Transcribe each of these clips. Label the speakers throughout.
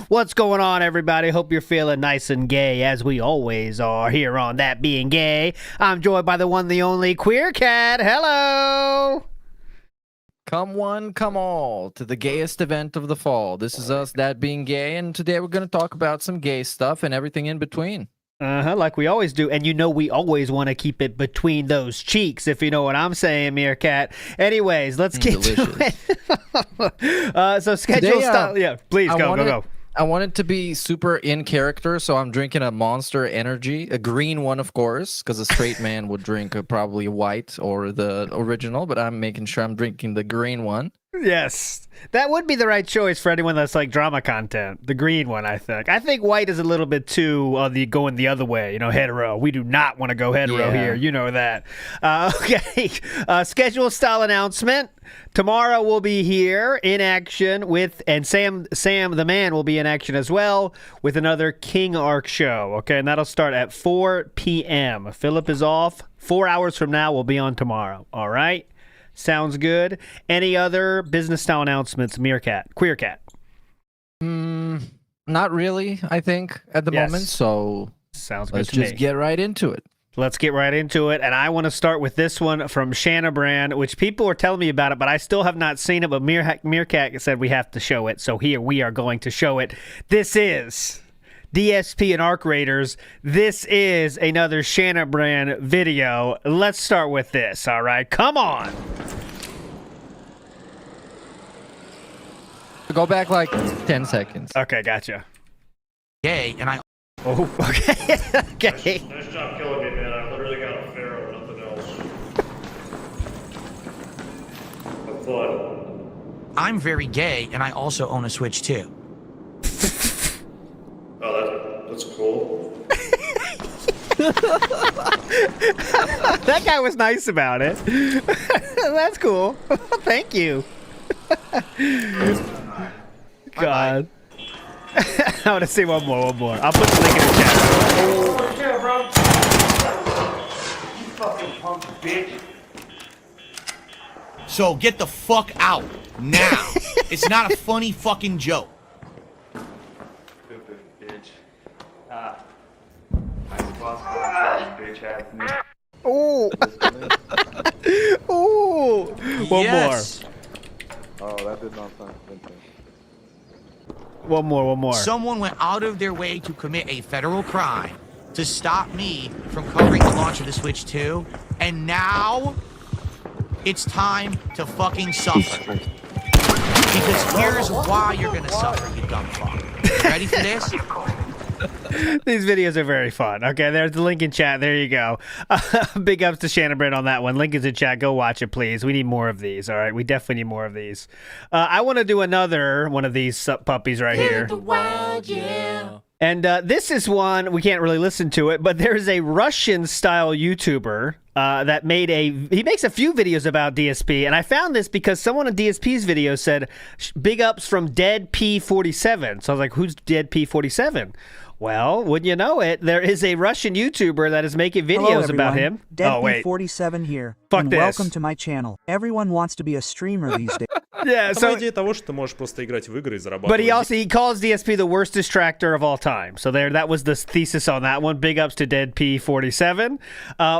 Speaker 1: What's going on, everybody? Hope you're feeling nice and gay, as we always are here on That Being Gay. I'm joined by the one, the only Queer Cat. Hello!
Speaker 2: Come one, come all, to the gayest event of the fall. This is us, That Being Gay, and today we're going to talk about some gay stuff and everything in between.
Speaker 1: Like we always do. And you know we always want to keep it between those cheeks, if you know what I'm saying, Meerkat. Anyways, let's get to it. So schedule
Speaker 2: Today,
Speaker 1: style. Yeah, please go.
Speaker 2: I want it to be super in character, so I'm drinking a Monster Energy, a green one, of course, because a straight man would drink probably white or the original, but I'm making sure I'm drinking the green one.
Speaker 1: Yes, that would be the right choice for anyone that's like drama content. The green one, I think. I think white is a little bit too going the other way. You know, hetero. We do not want to go hetero here. You know that. Okay. Schedule style announcement. Tomorrow we'll be here in action with, and Sam the man will be in action as well with another King Arc show. Okay, and that'll start at 4 p.m. Philip is off. 4 hours from now, we'll be on tomorrow. All right. Sounds good. Any other business style announcements, Meerkat? Queer Cat?
Speaker 2: Not really, I think, at the moment. So
Speaker 1: sounds good
Speaker 2: let's
Speaker 1: to me.
Speaker 2: just get right into it.
Speaker 1: Let's get right into it. And I want to start with this one from Shanna Brand, which people are telling me about it, but I still have not seen it. But Meerkat said we have to show it. So here we are going to show it. This is DSP and Arc Raiders. This is another Shanna Brand video. Let's start with this, all right? Come on.
Speaker 2: Go back like 10 seconds.
Speaker 1: Okay, gotcha.
Speaker 3: Gay, and I...
Speaker 1: Oh, okay. Okay.
Speaker 4: Nice job killing me, man. I literally got a pharaoh, nothing else. Have fun.
Speaker 3: I'm very gay, and I also own a Switch too.
Speaker 4: Oh, that's cool.
Speaker 1: That guy was nice about it. That's cool. Thank you. God. I want to see one more. I'll put the link in the chat.
Speaker 4: Oh, yeah, bro. You fucking punk bitch.
Speaker 5: So get the fuck out now. It's not a funny fucking joke.
Speaker 4: Stupid bitch. Nice boss, bitch ass nigga.
Speaker 1: Ooh. Ooh. One
Speaker 3: Yes.
Speaker 1: more.
Speaker 6: Oh, that did not sound good.
Speaker 1: One more.
Speaker 3: Someone went out of their way to commit a federal crime to stop me from covering the launch of the Switch 2, and now it's time to fucking suffer. Because here's why you're gonna suffer, you dumb fuck. Ready for this?
Speaker 1: These videos are very fun. Okay, there's the link in chat. There you go. Big ups to Shannon Brand on that one. Link is in chat. Go watch it, please. We need more of these. All right, we definitely need more of these. I want to do another one of these puppies right here. And this is one, we can't really listen to it, but there's a Russian-style YouTuber that he makes a few videos about DSP, and I found this because someone on DSP's video said, big ups from Dead P47. So I was like, who's Dead P47? Well, wouldn't you know it, there is a Russian YouTuber that is making videos about him.
Speaker 7: Deadbeat47 here.
Speaker 1: Fuck
Speaker 7: and
Speaker 1: this.
Speaker 7: Welcome to my channel. Everyone wants to be a streamer these days.
Speaker 1: Yeah, so
Speaker 4: идея того, что ты можешь просто играть в игры и зарабатывать.
Speaker 1: but he calls DSP the worst distractor of all time. So that was the thesis on that one. Big ups to Dead P47.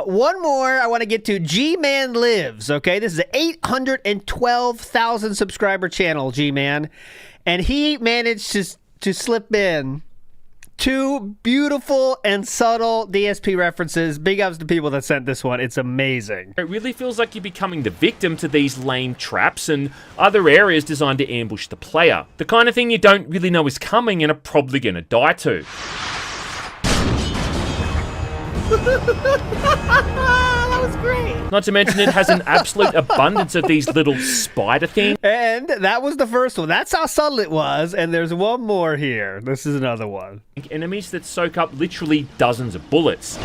Speaker 1: One more I want to get to. G-Man Lives. Okay, this is an 812,000 subscriber channel, G-Man, and he managed to slip in 2 beautiful and subtle DSP references. Big ups to people that sent this one. It's amazing.
Speaker 8: It really feels like you're becoming the victim to these lame traps and other areas designed to ambush the player. The kind of thing you don't really know is coming and are probably going to die to.
Speaker 1: That was great.
Speaker 8: Not to mention it has an absolute abundance of these little spider things.
Speaker 1: And that was the first one. That's how subtle it was. And there's one more here. This is another one.
Speaker 8: Enemies that soak up literally dozens of bullets.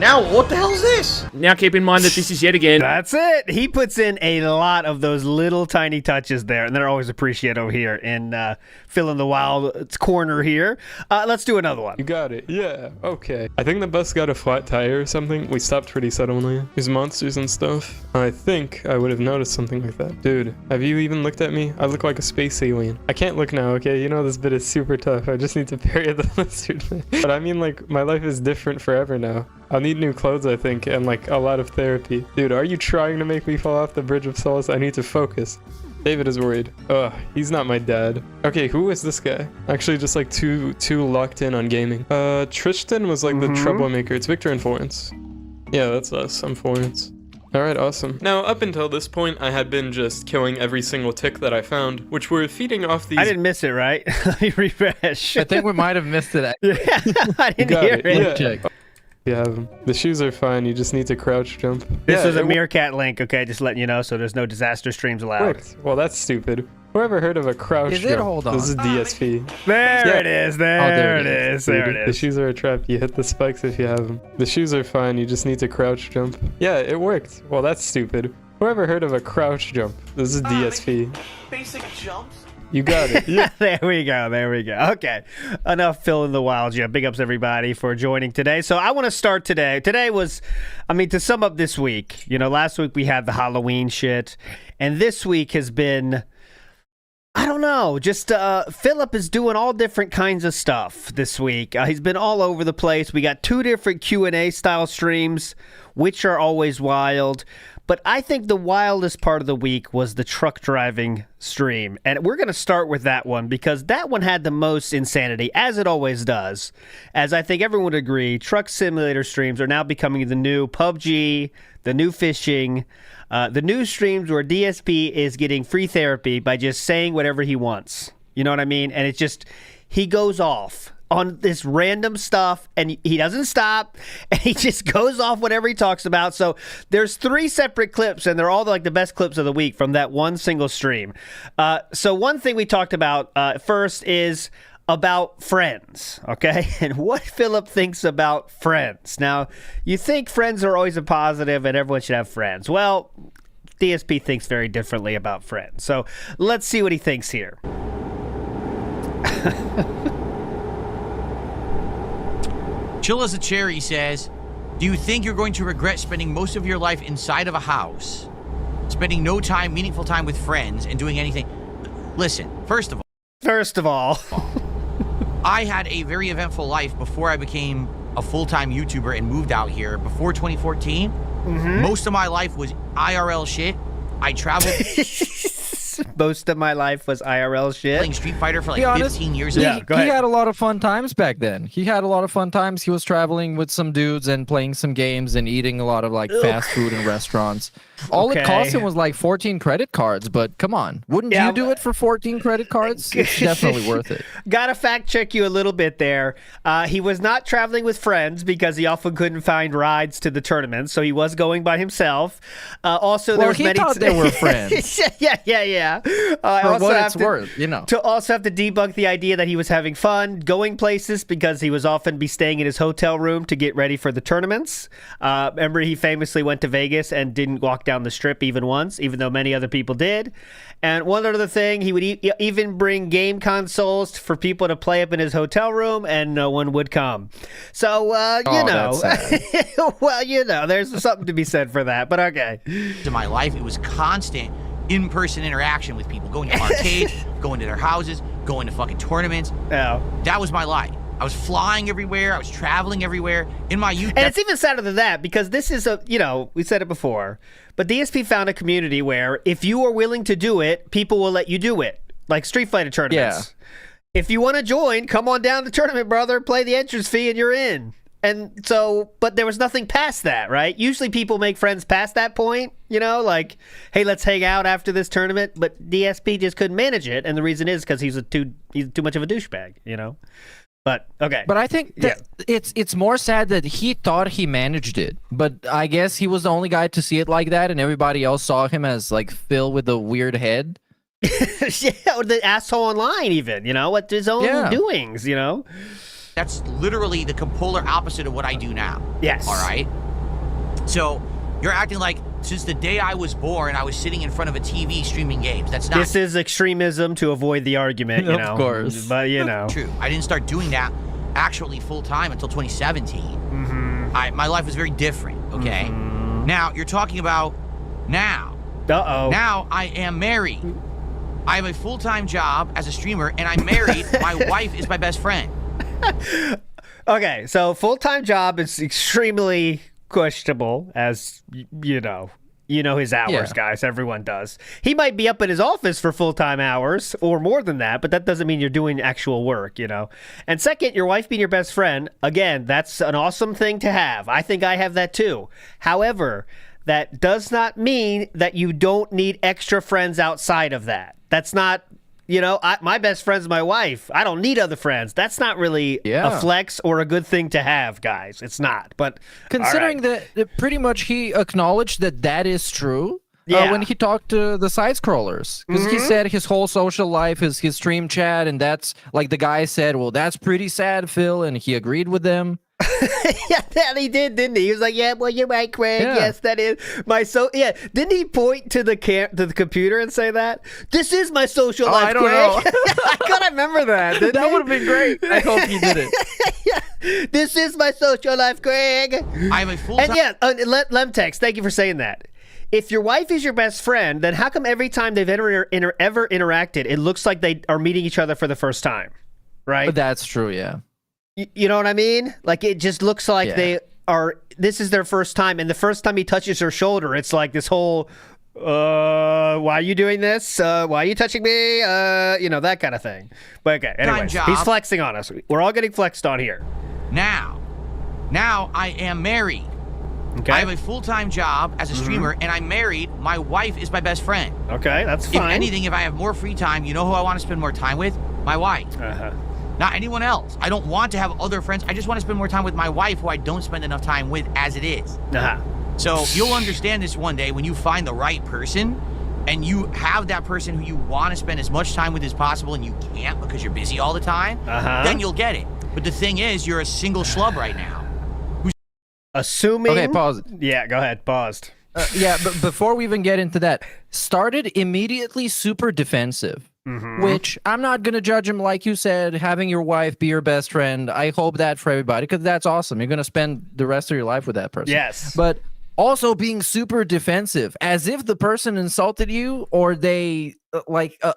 Speaker 5: Now, what the hell is this?
Speaker 8: Now keep in mind that this is yet again...
Speaker 1: That's it. He puts in a lot of those little tiny touches there, and they're always appreciated over here in Fill in the Wild's corner here. Let's do another one.
Speaker 9: You got it. Yeah. Okay. I think the bus got a flat tire or something. We stopped pretty suddenly. There's monsters and stuff. I think I would have noticed something like that. Dude, have you even looked at me? I look like a space alien. I can't look now, okay? You know this bit is super tough. I just need to parry the lizard. But I mean, like, my life is different forever now. I'll need new clothes, I think, and like a lot of therapy. Dude, are you trying to make me fall off the Bridge of Solace? I need to focus. David is worried. Ugh, he's not my dad. Okay, who is this guy? Actually, just like too locked in on gaming. Tristan was like the troublemaker. It's Victor and Florence. Yeah, that's us. I'm Florence. Alright, awesome. Now, up until this point, I had been just killing every single tick that I found, which were feeding off these...
Speaker 1: I didn't miss it, right? Let me refresh.
Speaker 2: I think we might have missed it.
Speaker 1: Yeah, I didn't hear it.
Speaker 9: Yeah. You have them. The shoes are fine. You just need to crouch jump.
Speaker 1: This was a Meerkat link, okay? Just letting you know, so there's no disaster streams allowed.
Speaker 9: Worked. Well, that's stupid. Whoever heard of a crouch jump?
Speaker 2: Hold on.
Speaker 9: This is DSP.
Speaker 1: There it is. There it is. There it
Speaker 9: The
Speaker 1: is.
Speaker 9: shoes are a trap. You hit the spikes if you have them. The shoes are fine. You just need to crouch jump. Yeah, it worked. Well, that's stupid. Whoever heard of a crouch jump? This is DSP.
Speaker 5: Basic jumps?
Speaker 9: You got it. Yeah.
Speaker 1: There we go. There we go. Okay. Enough Fill in the Wild. Yeah, big ups everybody for joining today. So I want to start today. Today was, I mean, to sum up this week, you know, last week we had the Halloween shit, and this week has been, I don't know, just Philip is doing all different kinds of stuff this week. He's been all over the place. We got 2 different Q&A style streams, which are always wild. But I think the wildest part of the week was the truck driving stream. And we're going to start with that one because that one had the most insanity, as it always does. As I think everyone would agree, truck simulator streams are now becoming the new PUBG, the new fishing, the new streams where DSP is getting free therapy by just saying whatever he wants. You know what I mean? And it's just, he goes off on this random stuff and he doesn't stop and he just goes off whatever he talks about. So there's 3 separate clips and they're all like the best clips of the week from that one single stream. So one thing we talked about first is about friends, okay? And what Philip thinks about friends. Now, you think friends are always a positive and everyone should have friends. Well, DSP thinks very differently about friends. So let's see what he thinks here.
Speaker 3: Chill as a cherry says, do you think you're going to regret spending most of your life inside of a house, spending no time, meaningful time with friends, and doing anything? Listen, first of all, I had a very eventful life before I became a full-time YouTuber and moved out here. Before 2014, most of my life was IRL shit. I traveled...
Speaker 1: Most of my life was IRL shit.
Speaker 3: Playing Street Fighter for like 15 years.
Speaker 2: He had a lot of fun times back then. He had a lot of fun times. He was traveling with some dudes and playing some games and eating a lot of like fast food in restaurants. All it cost him was like 14 credit cards, but come on. Wouldn't you do it for 14 credit cards? It's definitely worth it.
Speaker 1: Gotta fact check you a little bit there. He was not traveling with friends because he often couldn't find rides to the tournaments, so he was going by himself. Also, there was
Speaker 2: he thought they were friends.
Speaker 1: Yeah.
Speaker 2: For what it's worth, you know.
Speaker 1: To also have to debunk the idea that he was having fun, going places, because he was often be staying in his hotel room to get ready for the tournaments. Remember, he famously went to Vegas and didn't walk down the strip even once, even though many other people did. And one other thing, he would even bring game consoles for people to play up in his hotel room, and no one would come. So, you know, well, you know, there's something to be said for that, but okay.
Speaker 3: In my life, it was constant in-person interaction with people, going to arcades, going to their houses, going to fucking tournaments.
Speaker 1: Oh.
Speaker 3: That was my life. I was flying everywhere. I was traveling everywhere in my youth.
Speaker 1: And it's even sadder than that because this is a, you know, we said it before, but DSP found a community where if you are willing to do it, people will let you do it. Like Street Fighter tournaments. Yeah. If you want to join, come on down to the tournament, brother. Play the entrance fee and you're in. And so, but there was nothing past that, right? Usually people make friends past that point, you know, like, hey, let's hang out after this tournament. But DSP just couldn't manage it. And the reason is because he's too much of a douchebag, you know? But, okay.
Speaker 2: But I think that it's more sad that he thought he managed it. But I guess he was the only guy to see it like that. And everybody else saw him as like Phil with the weird head.
Speaker 1: Yeah, or the asshole online even, you know, what his own doings, you know?
Speaker 3: That's literally the polar opposite of what I do now.
Speaker 1: Yes.
Speaker 3: All right? So you're acting like since the day I was born, I was sitting in front of a TV streaming games. That's not
Speaker 1: This is extremism to avoid the argument, you know.
Speaker 2: Of course.
Speaker 1: But, you know.
Speaker 3: true. I didn't start doing that actually full-time until 2017. My life was very different, okay? Now, you're talking about now.
Speaker 1: Uh-oh.
Speaker 3: Now I am married. I have a full-time job as a streamer, and I'm married. My wife is my best friend.
Speaker 1: Okay, so full-time job is extremely questionable, as you know. You know his hours, guys. Everyone does. He might be up in his office for full-time hours or more than that, but that doesn't mean you're doing actual work, you know. And second, your wife being your best friend, again, that's an awesome thing to have. I think I have that too. However, that does not mean that you don't need extra friends outside of that. That's not, you know, my best friend's my wife. I don't need other friends. That's not really a flex or a good thing to have, guys. It's not. But
Speaker 2: considering that pretty much he acknowledged that is true when he talked to the side scrollers, because he said his whole social life is his stream chat, and that's like the guy said, well, that's pretty sad, Phil, and he agreed with them.
Speaker 1: Yeah, that he did, didn't he? He was like, "Yeah, well, you're right, Craig.
Speaker 2: Yeah.
Speaker 1: Yes, that is my Yeah, didn't he point to the computer and say that? This is my social life,
Speaker 2: I don't
Speaker 1: Craig.
Speaker 2: know.
Speaker 1: I gotta remember that.
Speaker 2: That would have been great. I hope he did it.
Speaker 1: Yeah, this is my social life, Craig.
Speaker 3: I have a full-time...
Speaker 1: And yeah, Lemtex, thank you for saying that. If your wife is your best friend, then how come every time they've ever interacted, it looks like they are meeting each other for the first time, right?
Speaker 2: But that's true, yeah.
Speaker 1: You know what I mean? Like, it just looks like this is their first time, and the first time he touches her shoulder, it's like this whole, why are you doing this? Why are you touching me? You know, that kind of thing. But okay, anyways, he's flexing on us. We're all getting flexed on here.
Speaker 3: Now I am married.
Speaker 1: Okay.
Speaker 3: I have a full-time job as a streamer, and I'm married. My wife is my best friend.
Speaker 1: Okay, that's fine.
Speaker 3: If anything, if I have more free time, you know who I want to spend more time with? My wife. Not anyone else. I don't want to have other friends. I just want to spend more time with my wife, who I don't spend enough time with as it is. So you'll understand this one day when you find the right person and you have that person who you want to spend as much time with as possible and you can't because you're busy all the time, then you'll get it. But the thing is, you're a single schlub right now.
Speaker 1: Assuming...
Speaker 2: Okay, pause.
Speaker 1: Yeah, go ahead. Paused.
Speaker 2: Yeah, but before we even get into that, started immediately super defensive. Which I'm not going to judge him, like you said, having your wife be your best friend. I hope that for everybody, because that's awesome. You're going to spend the rest of your life with that person.
Speaker 1: Yes.
Speaker 2: But also being super defensive, as if the person insulted you or they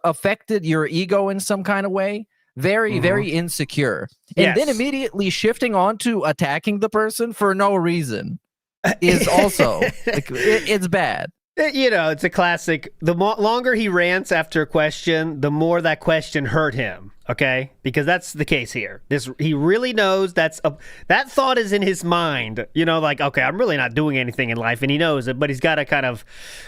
Speaker 2: affected your ego in some kind of way. Very, very insecure. And then immediately shifting on to attacking the person for no reason is also, it's bad.
Speaker 1: You know, it's a classic. The longer he rants after a question, the more that question hurt him. Okay, because that's the case here. He really knows that thought is in his mind. You know, like, okay, I'm really not doing anything in life, and he knows it, but he's got to kind of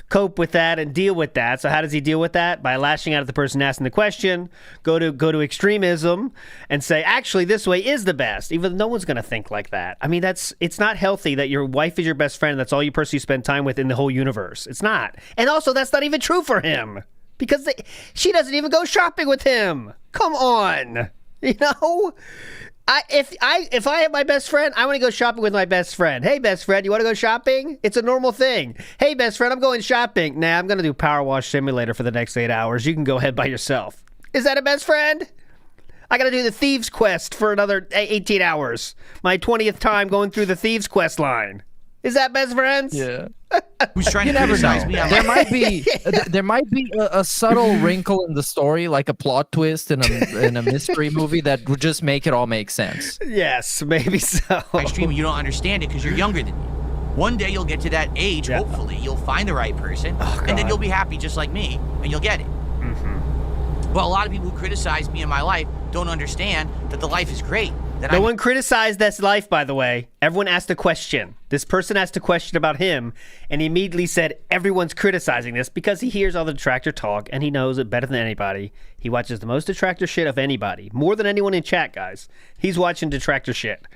Speaker 1: cope with that and deal with that. So how does he deal with that? By lashing out at the person asking the question, go to extremism, and say, actually, this way is the best. Even though no one's going to think like that. I mean, it's not healthy that your wife is your best friend. That's all you personally spend time with in the whole universe. It's not, and also that's not even true for him. Because she doesn't even go shopping with him. Come on, you know. If I have my best friend, I want to go shopping with my best friend. Hey, best friend, you want to go shopping? It's a normal thing. Hey, best friend, I'm going shopping. Nah, I'm gonna do Power Wash Simulator for the next 8 hours. You can go ahead by yourself. Is that a best friend? I gotta do the Thieves Quest for another 18 hours. My 20th time going through the Thieves Quest line. Is that best friends?
Speaker 2: Yeah.
Speaker 3: Who's trying to criticize me?
Speaker 2: There might be a subtle wrinkle in the story, like a plot twist in a mystery movie that would just make it all make sense.
Speaker 1: Yes, maybe so.
Speaker 3: I stream, you don't understand it because you're younger than me. One day you'll get to that age, hopefully. You'll find the right person, and then you'll be happy just like me, and you'll get it. Well, a lot of people who criticize me in my life don't understand that the life is great.
Speaker 1: No one criticized this life, by the way. Everyone asked a question. This person asked a question about him, and he immediately said, everyone's criticizing this because he hears all the detractor talk, and he knows it better than anybody. He watches the most detractor shit of anybody. More than anyone in chat, guys. He's watching detractor shit.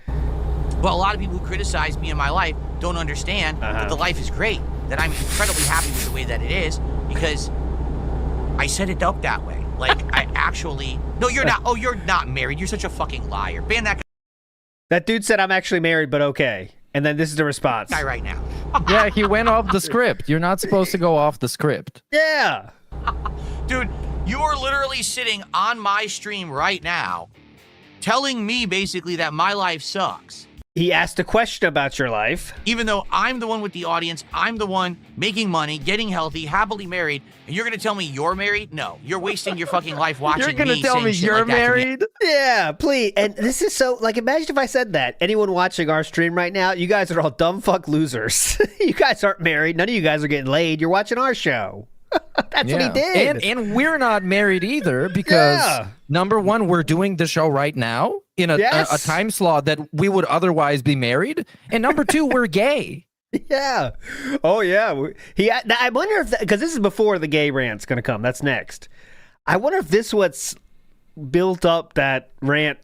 Speaker 3: Well, a lot of people who criticize me in my life don't understand that the life is great, that I'm incredibly happy with the way that it is, because I set it up that way. Like, I actually... No, you're not. Oh, you're not married. You're such a fucking liar. Ban that guy.
Speaker 1: That dude said, I'm actually married, but okay. And then this is the response.
Speaker 3: Guy right now.
Speaker 2: Yeah, he went off the script. You're not supposed to go off the script.
Speaker 1: Yeah.
Speaker 3: Dude, you are literally sitting on my stream right now telling me basically that my life sucks.
Speaker 1: He asked a question about your life.
Speaker 3: Even though I'm the one with the audience, I'm the one making money, getting healthy, happily married, and you're going to tell me you're married? No, you're wasting your fucking life watching
Speaker 2: You're gonna
Speaker 3: me
Speaker 2: tell
Speaker 3: saying
Speaker 2: me
Speaker 3: shit
Speaker 2: you're
Speaker 3: like that to me.
Speaker 2: married?
Speaker 1: Yeah, please. And this is so, like, imagine if I said that. Anyone watching our stream right now, you guys are all dumb fuck losers. You guys aren't married. None of you guys are getting laid. You're watching our show. That's what he did.
Speaker 2: And we're not married either because, number one, we're doing the show right now in a time slot that we would otherwise be married. And number two, we're gay.
Speaker 1: Yeah. Oh, yeah. I wonder if, because this is before the gay rant's going to come. That's next. I wonder if this what's built up that rant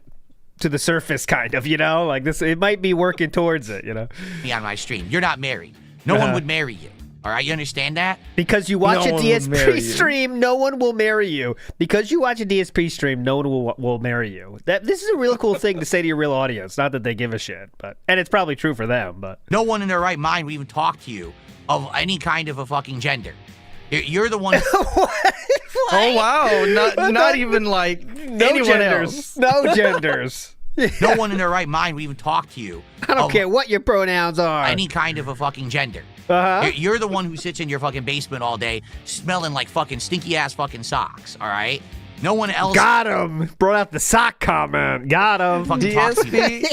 Speaker 1: to the surface, kind of, you know? Like this, it might be working towards it, you know?
Speaker 3: Me on my stream. You're not married. No one would marry you. All right, you understand that?
Speaker 1: Because you watch a DSP stream, no one will marry you. Because you watch a DSP stream, no one will marry you. This is a real cool thing to say to your real audience. Not that they give a shit, and it's probably true for them. But
Speaker 3: no one in their right mind would even talk to you of any kind of a fucking gender. You're the one.
Speaker 1: What?
Speaker 2: Oh wow! Not even like anyone
Speaker 1: genders.
Speaker 2: else.
Speaker 1: No genders.
Speaker 3: No one in their right mind would even talk to you.
Speaker 1: I don't care what your pronouns are.
Speaker 3: Any kind of a fucking gender.
Speaker 1: Uh-huh.
Speaker 3: You're the one who sits in your fucking basement all day smelling like fucking stinky ass fucking socks, all right? No one else.
Speaker 1: Got him. Brought out the sock comment. Got him.
Speaker 3: Fucking talks to you.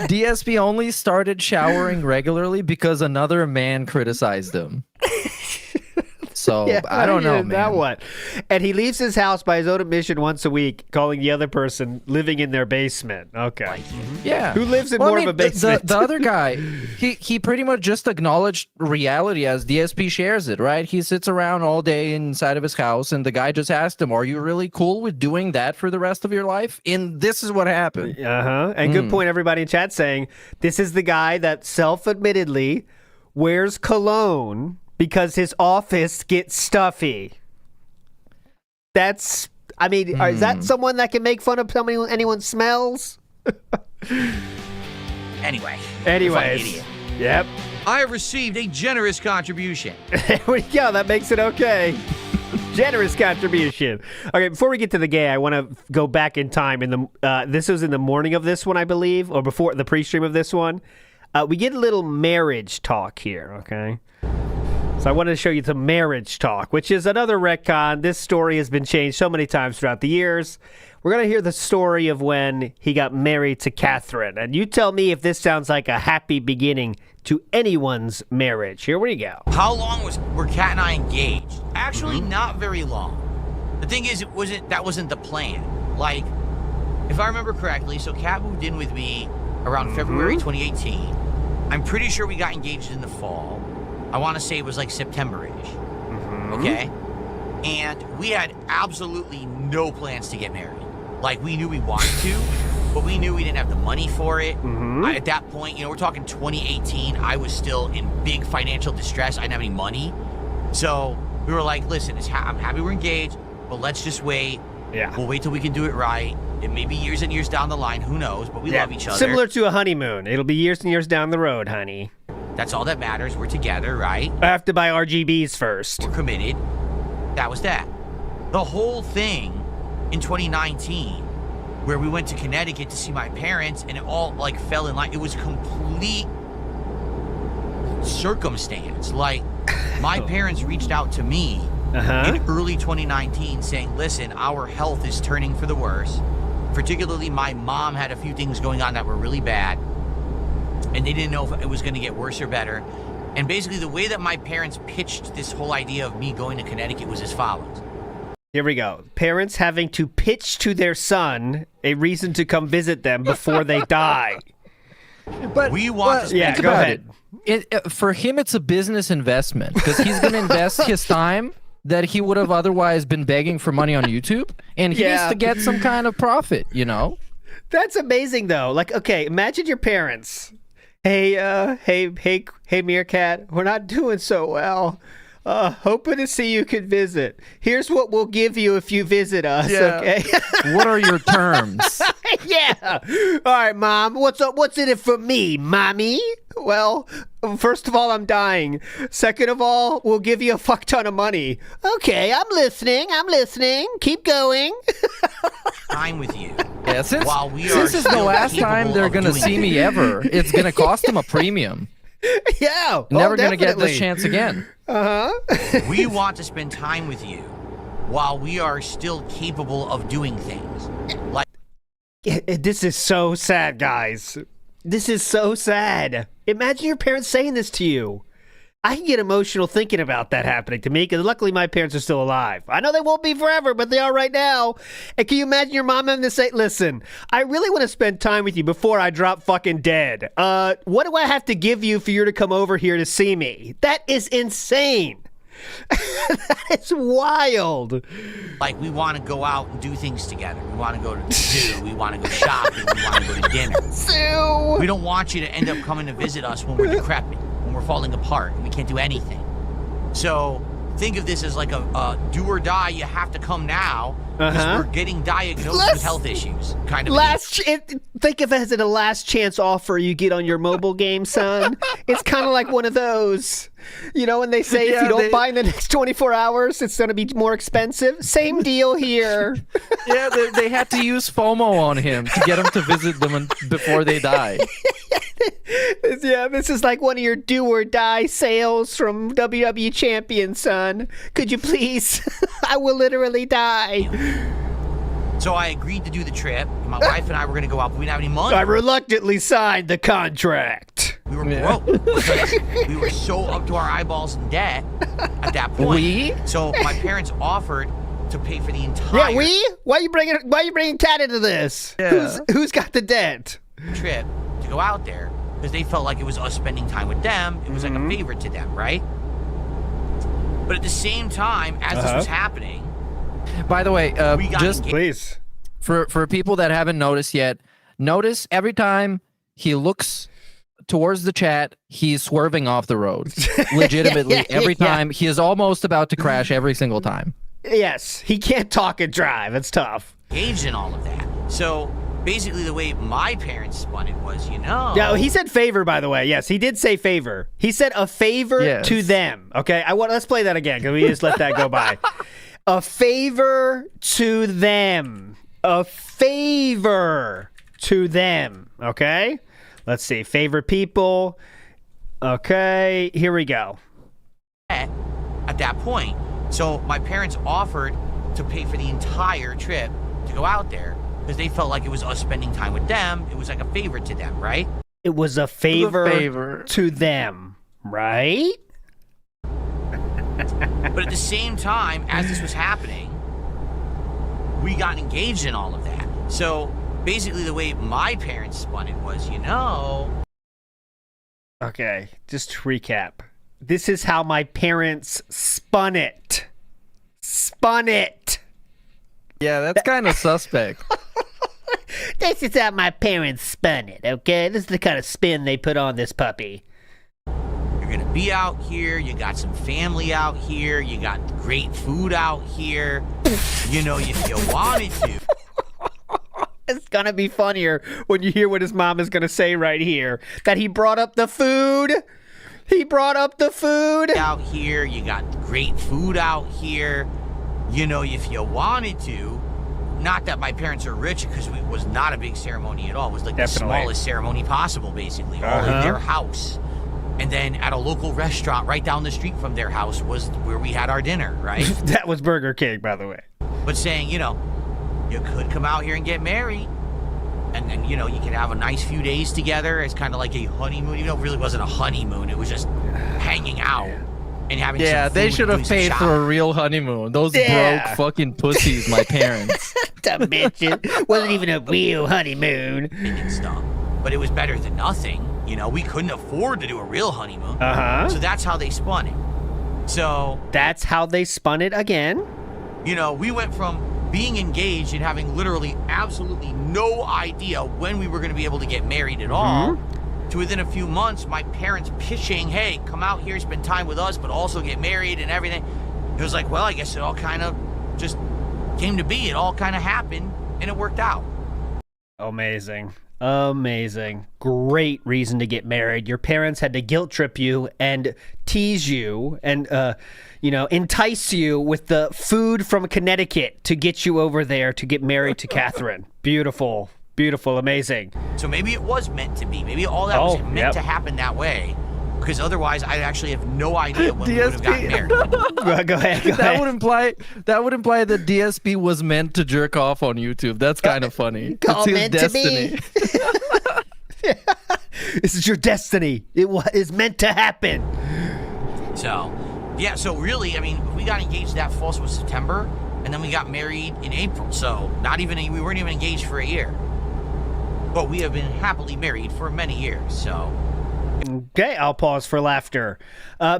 Speaker 2: DSP only started showering regularly because another man criticized him. So
Speaker 1: Yeah,
Speaker 2: I don't know, man.
Speaker 1: That what? And he leaves his house by his own admission once a week, calling the other person living in their basement. Okay.
Speaker 2: Yeah.
Speaker 1: Who lives in more of a basement?
Speaker 2: The other guy, he pretty much just acknowledged reality as DSP shares it, right? He sits around all day inside of his house, and the guy just asked him, are you really cool with doing that for the rest of your life? And this is what happened.
Speaker 1: Uh-huh. And good point, everybody in chat saying, this is the guy that self-admittedly wears cologne because his office gets stuffy. That's, I mean, is that someone that can make fun of anyone smells?
Speaker 3: Anyway.
Speaker 1: Anyways. Yep.
Speaker 3: I have received a generous contribution.
Speaker 1: There we go. That makes it okay. Generous contribution. Okay, before we get to the gay, I want to go back in time. This was in the morning of this one, I believe, or before the pre-stream of this one. We get a little marriage talk here, okay? So I wanted to show you some marriage talk, which is another retcon. This story has been changed so many times throughout the years. We're going to hear the story of when he got married to Catherine. And you tell me if this sounds like a happy beginning to anyone's marriage. Here we go.
Speaker 3: How long were Kat and I engaged? Actually, not very long. The thing is, that wasn't the plan. Like, if I remember correctly, so Kat moved in with me around February 2018. I'm pretty sure we got engaged in the fall. I want to say it was like September-ish. Okay? And we had absolutely no plans to get married. Like, we knew we wanted to, but we knew we didn't have the money for it. At that point, we're talking 2018. I was still in big financial distress. I didn't have any money. So we were like, listen, I'm happy we're engaged, but let's just wait.
Speaker 1: Yeah.
Speaker 3: We'll wait till we can do it right. It may be years and years down the line. Who knows? But we love each other.
Speaker 1: Similar to a honeymoon. It'll be years and years down the road, honey.
Speaker 3: That's all that matters. We're together, right?
Speaker 1: I have to buy RGBs first.
Speaker 3: We're committed. That was that. The whole thing in 2019, where we went to Connecticut to see my parents, and it all like fell in line. It was complete circumstance. Like, my parents reached out to me in early 2019 saying, listen, our health is turning for the worse. Particularly my mom had a few things going on that were really bad, and they didn't know if it was going to get worse or better. And basically the way that my parents pitched this whole idea of me going to Connecticut was as follows.
Speaker 1: Here we go. Parents having to pitch to their son a reason to come visit them before they die.
Speaker 2: But
Speaker 3: we want to spend
Speaker 1: go ahead.
Speaker 2: For him, it's a business investment because he's going to invest his time that he would have otherwise been begging for money on YouTube, and he needs to get some kind of profit, you know?
Speaker 1: That's amazing, though. Like, okay, imagine your parents. Hey, Meerkat, we're not doing so well. Hoping to see you could visit. Here's what we'll give you if you visit us,
Speaker 2: Yeah.
Speaker 1: okay?
Speaker 2: What are your terms?
Speaker 1: Yeah. All right, Mom. What's up? What's in it for me, Mommy? Well, first of all, I'm dying. Second of all, we'll give you a fuck ton of money. Okay, I'm listening. Keep going.
Speaker 3: Time with you.
Speaker 2: Yeah, since
Speaker 3: While we
Speaker 2: this
Speaker 3: are
Speaker 2: is the
Speaker 3: still
Speaker 2: last time
Speaker 3: capable
Speaker 2: they're
Speaker 3: of
Speaker 2: gonna
Speaker 3: doing
Speaker 2: see me
Speaker 3: things.
Speaker 2: ever, it's gonna cost them a premium.
Speaker 1: Yeah.
Speaker 2: Never gonna get
Speaker 1: definitely.
Speaker 2: this chance again.
Speaker 3: We want to spend time with you while we are still capable of doing things. Like
Speaker 1: This is so sad, guys. This is so sad. Imagine your parents saying this to you. I can get emotional thinking about that happening to me because luckily my parents are still alive. I know they won't be forever, but they are right now. And can you imagine your mom having to say, listen, I really want to spend time with you before I drop fucking dead. What do I have to give you for you to come over here to see me? That is insane. That is wild.
Speaker 3: Like, we want to go out and do things together. We want to go to the zoo. We want to go shopping. We want to go to dinner.
Speaker 1: So,
Speaker 3: We don't want you to end up coming to visit us when we're decrepit, when we're falling apart, and we can't do anything. So think of this as like a do or die. You have to come now because we're getting diagnosed with health issues. Kind of.
Speaker 1: Think of it as a last chance offer you get on your mobile game, son. It's kind of like one of those. You know, when they say if you don't buy in the next 24 hours, it's going to be more expensive. Same deal here.
Speaker 2: Yeah, they had to use FOMO on him to get him to visit them before they die.
Speaker 1: Yeah, this is like one of your do or die sales from WWE Champion, son. Could you please? I will literally die.
Speaker 3: So I agreed to do the trip. My wife and I were going to go out, but we didn't have any money.
Speaker 1: I reluctantly signed the contract.
Speaker 3: We were broke because we were so up to our eyeballs in debt at that point. So my parents offered to pay for the entire
Speaker 1: Why you bringing Kat into this?
Speaker 2: Yeah.
Speaker 1: Who's got the debt?
Speaker 3: trip to go out there because they felt like it was us spending time with them. It was like a favor to them, right? But at the same time, as this was happening,
Speaker 2: By the way,
Speaker 3: we got
Speaker 2: just
Speaker 3: engaged.
Speaker 1: Please.
Speaker 2: for people that haven't noticed yet, notice every time he looks towards the chat, he's swerving off the road. Legitimately, every time he is almost about to crash every single time.
Speaker 1: Yes, he can't talk and drive. It's tough.
Speaker 3: Engaged in all of that. So basically, the way my parents spun it was,
Speaker 1: Yeah, he said favor, by the way. Yes, he did say favor. He said a favor to them. Okay, let's play that again because we just let that go by. A favor to them. A favor to them. Okay, let's see. Favorite people. Okay, here we go.
Speaker 3: At that point, so my parents offered to pay for the entire trip to go out there because they felt like it was us spending time with them. It was like a favor to them, right?
Speaker 1: It was a favor to them, right?
Speaker 3: But at the same time, as this was happening, we got engaged in all of that. So basically, the way my parents spun it was,
Speaker 1: Okay, just to recap. This is how my parents spun it. Spun it.
Speaker 2: Yeah, that's kind of suspect.
Speaker 1: This is how my parents spun it, okay? This is the kind of spin they put on this puppy.
Speaker 3: You're going to be out here. You got some family out here. You got great food out here. If you wanted to.
Speaker 1: It's gonna be funnier when you hear what his mom is gonna say right here. That he brought up the food. He brought up the food.
Speaker 3: Out here, you got great food out here. If you wanted to. Not that my parents are rich, because it was not a big ceremony at all. It was like the smallest ceremony possible, basically. All in their house. And then at a local restaurant right down the street from their house was where we had our dinner, right?
Speaker 1: That was Burger King, by the way.
Speaker 3: But saying, you could come out here and get married. And then, you can have a nice few days together. It's kind of like a honeymoon. It really wasn't a honeymoon. It was just hanging out and having some food
Speaker 2: they should have
Speaker 3: and doing
Speaker 2: paid
Speaker 3: some
Speaker 2: for a real honeymoon. Those broke fucking pussies, my parents.
Speaker 1: Dumb bitch. Wasn't even a real honeymoon.
Speaker 3: And stuff. But it was better than nothing. We couldn't afford to do a real honeymoon. So that's how they spun it. So
Speaker 1: that's how they spun it again.
Speaker 3: We went from being engaged and having literally absolutely no idea when we were going to be able to get married at all to within a few months, my parents pitching, hey, come out here, spend time with us, but also get married and everything. It was like, well, I guess it all kind of just came to be. It all kind of happened, and it worked out.
Speaker 1: Amazing. Amazing. Great reason to get married. Your parents had to guilt trip you and tease you and, entice you with the food from Connecticut to get you over there to get married to Catherine. Beautiful. Beautiful. Amazing.
Speaker 3: So maybe it was meant to be. Maybe all that was meant to happen that way. Because otherwise, I actually have no idea when we would have gotten married.
Speaker 1: Go ahead.
Speaker 2: That would imply that DSP was meant to jerk off on YouTube. That's kind of funny. It's his
Speaker 1: meant
Speaker 2: destiny.
Speaker 1: To be. This is your destiny. It is meant to happen.
Speaker 3: So, yeah. So really, I mean, we got engaged that fall, so it was September, and then we got married in April. So we weren't even engaged for a year, but we have been happily married for many years. So.
Speaker 1: Okay, I'll pause for laughter.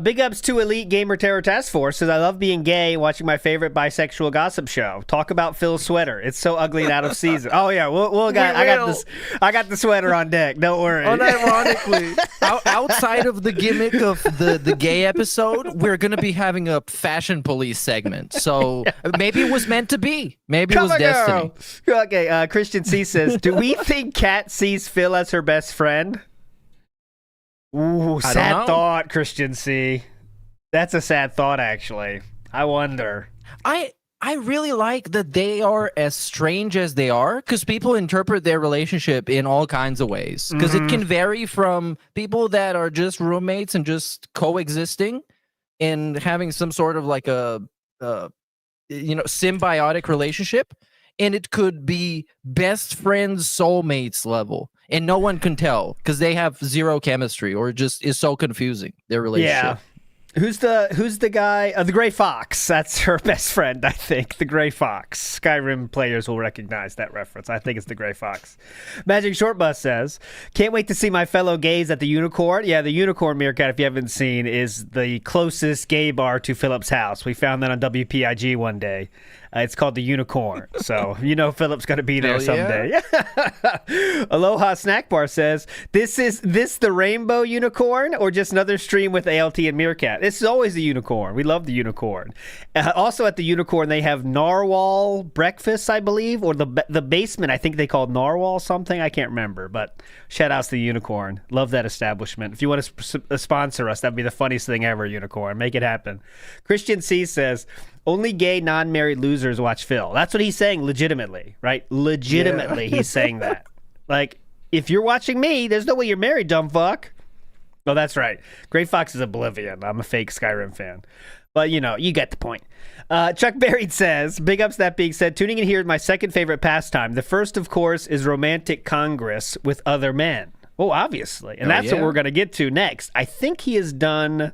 Speaker 1: Big ups to Elite Gamer Terror Task Force says, I love being gay and watching my favorite bisexual gossip show. Talk about Phil's sweater. It's so ugly and out of season. Oh yeah, I got the sweater on deck. Don't worry.
Speaker 2: Unironically, outside of the gimmick of the gay episode, we're gonna be having a fashion police segment. So maybe it was meant to be. Maybe it was destiny.
Speaker 1: Okay, Christian C says, do we think Kat sees Phil as her best friend? Ooh, sad thought, Christian C. That's a sad thought, actually. I wonder.
Speaker 2: I really like that they are as strange as they are, because people interpret their relationship in all kinds of ways. Because it can vary from people that are just roommates and just coexisting and having some sort of like a symbiotic relationship, and it could be best friends, soulmates level. And no one can tell because they have zero chemistry, or it just is so confusing, their relationship.
Speaker 1: Yeah. Who's the guy? The Gray Fox. That's her best friend, I think. The Gray Fox. Skyrim players will recognize that reference. I think it's the Gray Fox. Magic Short Bus says, can't wait to see my fellow gays at the Unicorn. Yeah, the Unicorn, Meerkat, if you haven't seen, is the closest gay bar to Philip's house. We found that on WPIG one day. It's called the Unicorn. So, Philip's going to be there someday. Aloha Snack Bar says, this the Rainbow Unicorn or just another stream with ALT and Meerkat? This is always the Unicorn. We love the Unicorn. Also at the Unicorn, they have narwhal breakfast, I believe, or the basement. I think they called narwhal something. I can't remember, but shout outs to the Unicorn. Love that establishment. If you want to sponsor us, that'd be the funniest thing ever, Unicorn. Make it happen. Christian C says, only gay, non-married losers watch Phil. That's what he's saying legitimately, right? Legitimately, he's saying that. Like, if you're watching me, there's no way you're married, dumb fuck. Oh, that's right. Gray Fox is oblivion. I'm a fake Skyrim fan. But, you get the point. Chuck Berry says, big ups that being said, tuning in here is my second favorite pastime. The first, of course, is romantic congress with other men. Oh, obviously. And that's what we're going to get to next. I think he is done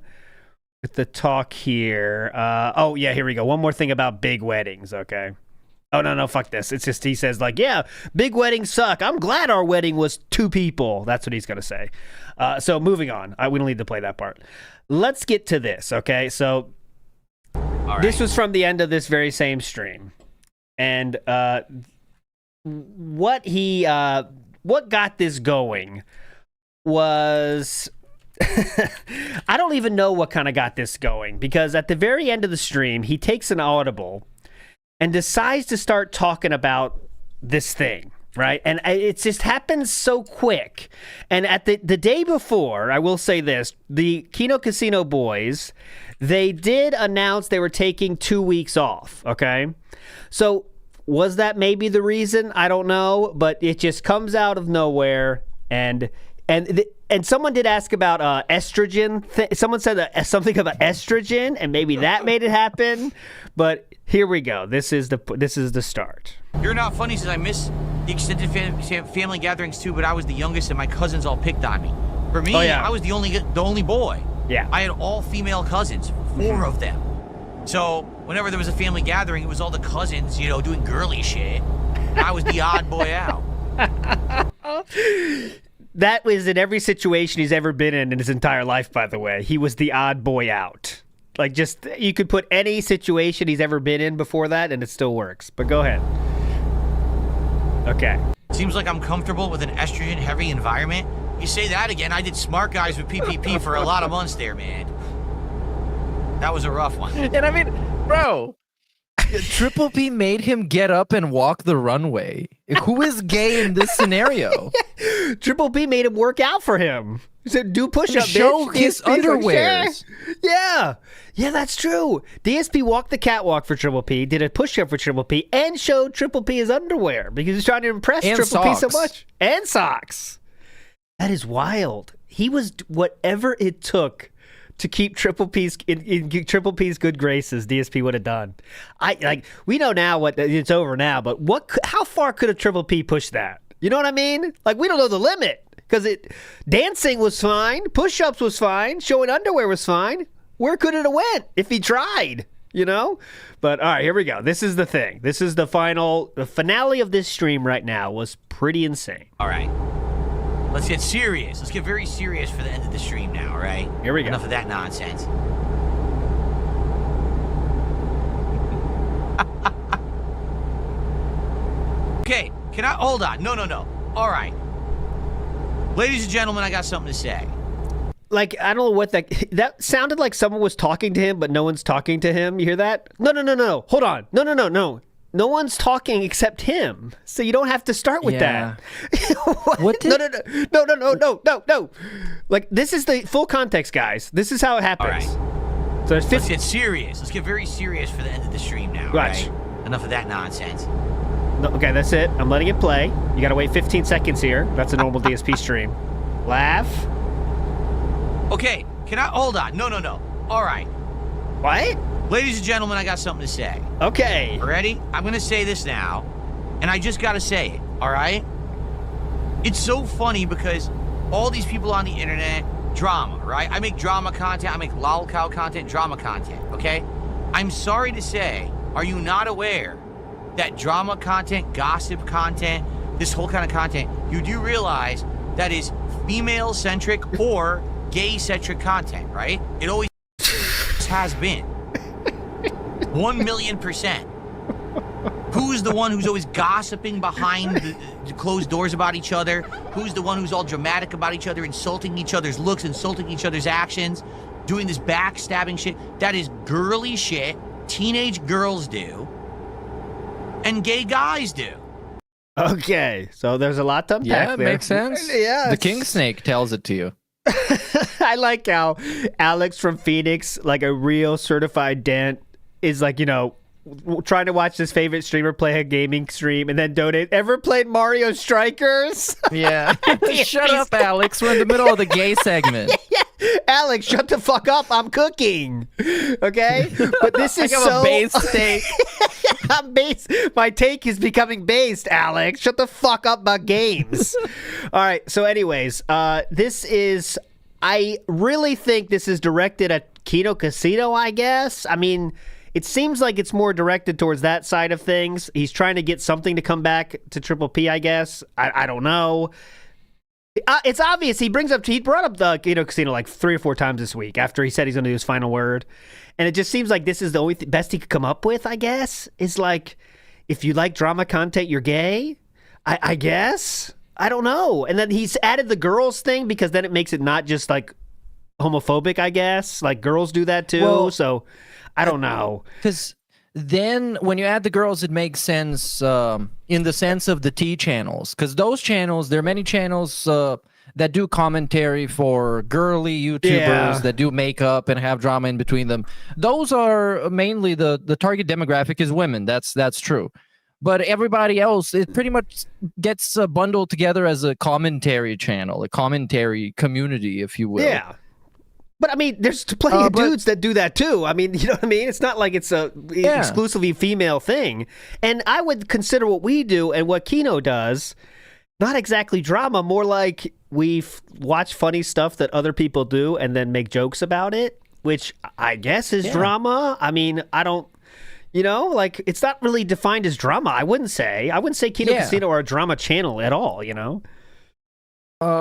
Speaker 1: with the talk here. Here we go. One more thing about big weddings, okay? Oh, no, fuck this. It's just, he says, big weddings suck. I'm glad our wedding was 2 people. That's what he's going to say. So moving on. We don't need to play that part. Let's get to this, okay? So this was from the end of this very same stream. And what got this going was... I don't even know what kind of got this going, because at the very end of the stream, he takes an audible and decides to start talking about this thing, right? And it just happens so quick. And at the day before, I will say this, the Kino Casino boys, they did announce they were taking 2 weeks off, okay? So was that maybe the reason? I don't know, but it just comes out of nowhere. And someone did ask about estrogen. Someone said something about estrogen, and maybe that made it happen. But here we go. This is the start.
Speaker 3: You're not funny, since I miss the extended family gatherings too. But I was the youngest, and my cousins all picked on me. For me, I was the only boy.
Speaker 1: Yeah.
Speaker 3: I had all female cousins, 4 of them. So whenever there was a family gathering, it was all the cousins, doing girly shit. And I was the odd boy out.
Speaker 1: That was in every situation he's ever been in his entire life, by the way. He was the odd boy out. You could put any situation he's ever been in before that, and it still works. But go ahead. Okay.
Speaker 3: Seems like I'm comfortable with an estrogen-heavy environment, You say that again. I did smart guys with PPP for a lot of months there, man. That was a rough one.
Speaker 2: And I mean, bro, Triple P made him get up and walk the runway. Who is gay in this scenario?
Speaker 1: Triple P made him work out for him. He said, do push-up,
Speaker 2: Show
Speaker 1: bitch.
Speaker 2: his
Speaker 1: DSP's
Speaker 2: underwears.
Speaker 1: Like, yeah, that's true. DSP walked the catwalk for Triple P, did a push-up for Triple P, and showed Triple P his underwear because he's trying to impress
Speaker 2: And
Speaker 1: Triple P so
Speaker 2: socks.
Speaker 1: much. And socks. That is wild. He was whatever it took to keep Triple P's in Triple P's good graces. DSP would have done. We know now what it's over now, but how far could a Triple P push that? You know what I mean? Like, we don't know the limit because dancing was fine, push-ups was fine, showing underwear was fine. Where could it have went if he tried? You know? But all right, here we go. This is the thing. This is the finale of this stream right now. Was pretty insane.
Speaker 3: All right. Let's get serious. Let's get very serious for the end of the stream now, all right?
Speaker 1: Here we go.
Speaker 3: Enough of that nonsense. Okay, can I... Hold on. No. All right. Ladies and gentlemen, I got something to say.
Speaker 1: Like, I don't know what that sounded like someone was talking to him, but no one's talking to him. You hear that? No. Hold on. No. No one's talking except him. So you don't have to start with that.
Speaker 2: What did...
Speaker 1: No. Like, this is the full context, guys. This is how it happens.
Speaker 3: All right.
Speaker 1: So
Speaker 3: Let's get serious. Let's get very serious for the end of the stream now,
Speaker 1: Watch.
Speaker 3: right? Enough of that nonsense.
Speaker 1: No, okay, that's it. I'm letting it play. You gotta wait 15 seconds here. That's a normal DSP stream. Laugh.
Speaker 3: Okay, can I... Hold on. No. All right.
Speaker 1: What?
Speaker 3: Ladies and gentlemen, I got something to say.
Speaker 1: Okay.
Speaker 3: Ready? I'm going to say this now, and I just got to say it, all right? It's so funny because all these people on the internet, drama, right? I make drama content, I make lolcow content, drama content, okay? I'm sorry to say, are you not aware that drama content, gossip content, this whole kind of content, you do realize that is female-centric or gay-centric content, right? It always has been. 1,000,000%. Who's the one who's always gossiping behind the closed doors about each other? Who's the one who's all dramatic about each other, insulting each other's looks, insulting each other's actions, doing this backstabbing shit? That is girly shit teenage girls do and gay guys do.
Speaker 1: Okay, so there's a lot to unpack
Speaker 2: Yeah, it
Speaker 1: there.
Speaker 2: makes sense.
Speaker 1: Yeah.
Speaker 2: The king snake tells it to you.
Speaker 1: I like how Alex from Phoenix, like a real certified dent, is like, you know, trying to watch his favorite streamer play a gaming stream and then donate. Ever played Mario Strikers?
Speaker 2: Yeah. Shut up, Alex. We're in the middle of the gay segment.
Speaker 1: Yeah. Alex, shut the fuck up. I'm cooking. Okay? But this is
Speaker 2: I have
Speaker 1: so...
Speaker 2: a base take.
Speaker 1: I'm based. My take is becoming based, Alex. Shut the fuck up about games. All right. So anyways, this is... I really think this is directed at Kino Casino, I guess. I mean... It seems like it's more directed towards that side of things. He's trying to get something to come back to Triple P, I guess. I don't know. It's obvious. He brought up the Kino Casino like 3 or 4 times this week after he said he's going to do his final word. And it just seems like this is the only best he could come up with, I guess. Is like, if you like drama content, you're gay? I guess? I don't know. And then he's added the girls thing because then it makes it not just like homophobic, I guess. Like girls do that too.
Speaker 2: Well,
Speaker 1: so... I don't know.
Speaker 2: Because then when you add the girls, it makes sense in the sense of the T channels. Because those channels, there are many channels that do commentary for girly YouTubers that do makeup and have drama in between them. Those are mainly the target demographic is women. That's true. But everybody else, it pretty much gets bundled together as a commentary channel, a commentary community, if you will.
Speaker 1: Yeah. But I mean, there's plenty of dudes that do that too. I mean, you know what I mean? It's not like it's a exclusively female thing. And I would consider what we do and what Kino does not exactly drama, more like we watch funny stuff that other people do and then make jokes about it, which I guess is drama. I mean, I don't, you know, like it's not really defined as drama. I wouldn't say Kino Casino are a drama channel at all, you know?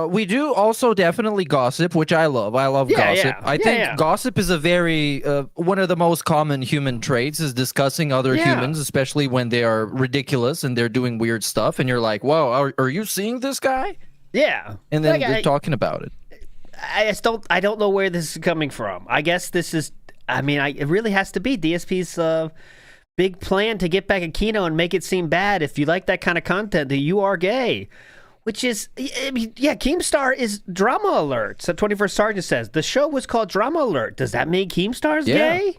Speaker 2: We do also definitely gossip, which I love. I love gossip. I think gossip is a very one of the most common human traits is discussing other humans, especially when they are ridiculous and they're doing weird stuff. And you're like, whoa, are you seeing this guy?
Speaker 1: Yeah.
Speaker 2: And then
Speaker 1: Like,
Speaker 2: they're talking about it.
Speaker 1: I don't know where this is coming from. I guess this is, it really has to be DSP's big plan to get back at Kino and make it seem bad. If you like that kind of content, that you are gay. Which is, Keemstar is drama alert. So 21st Sergeant says, the show was called Drama Alert. Does that mean Keemstar's gay?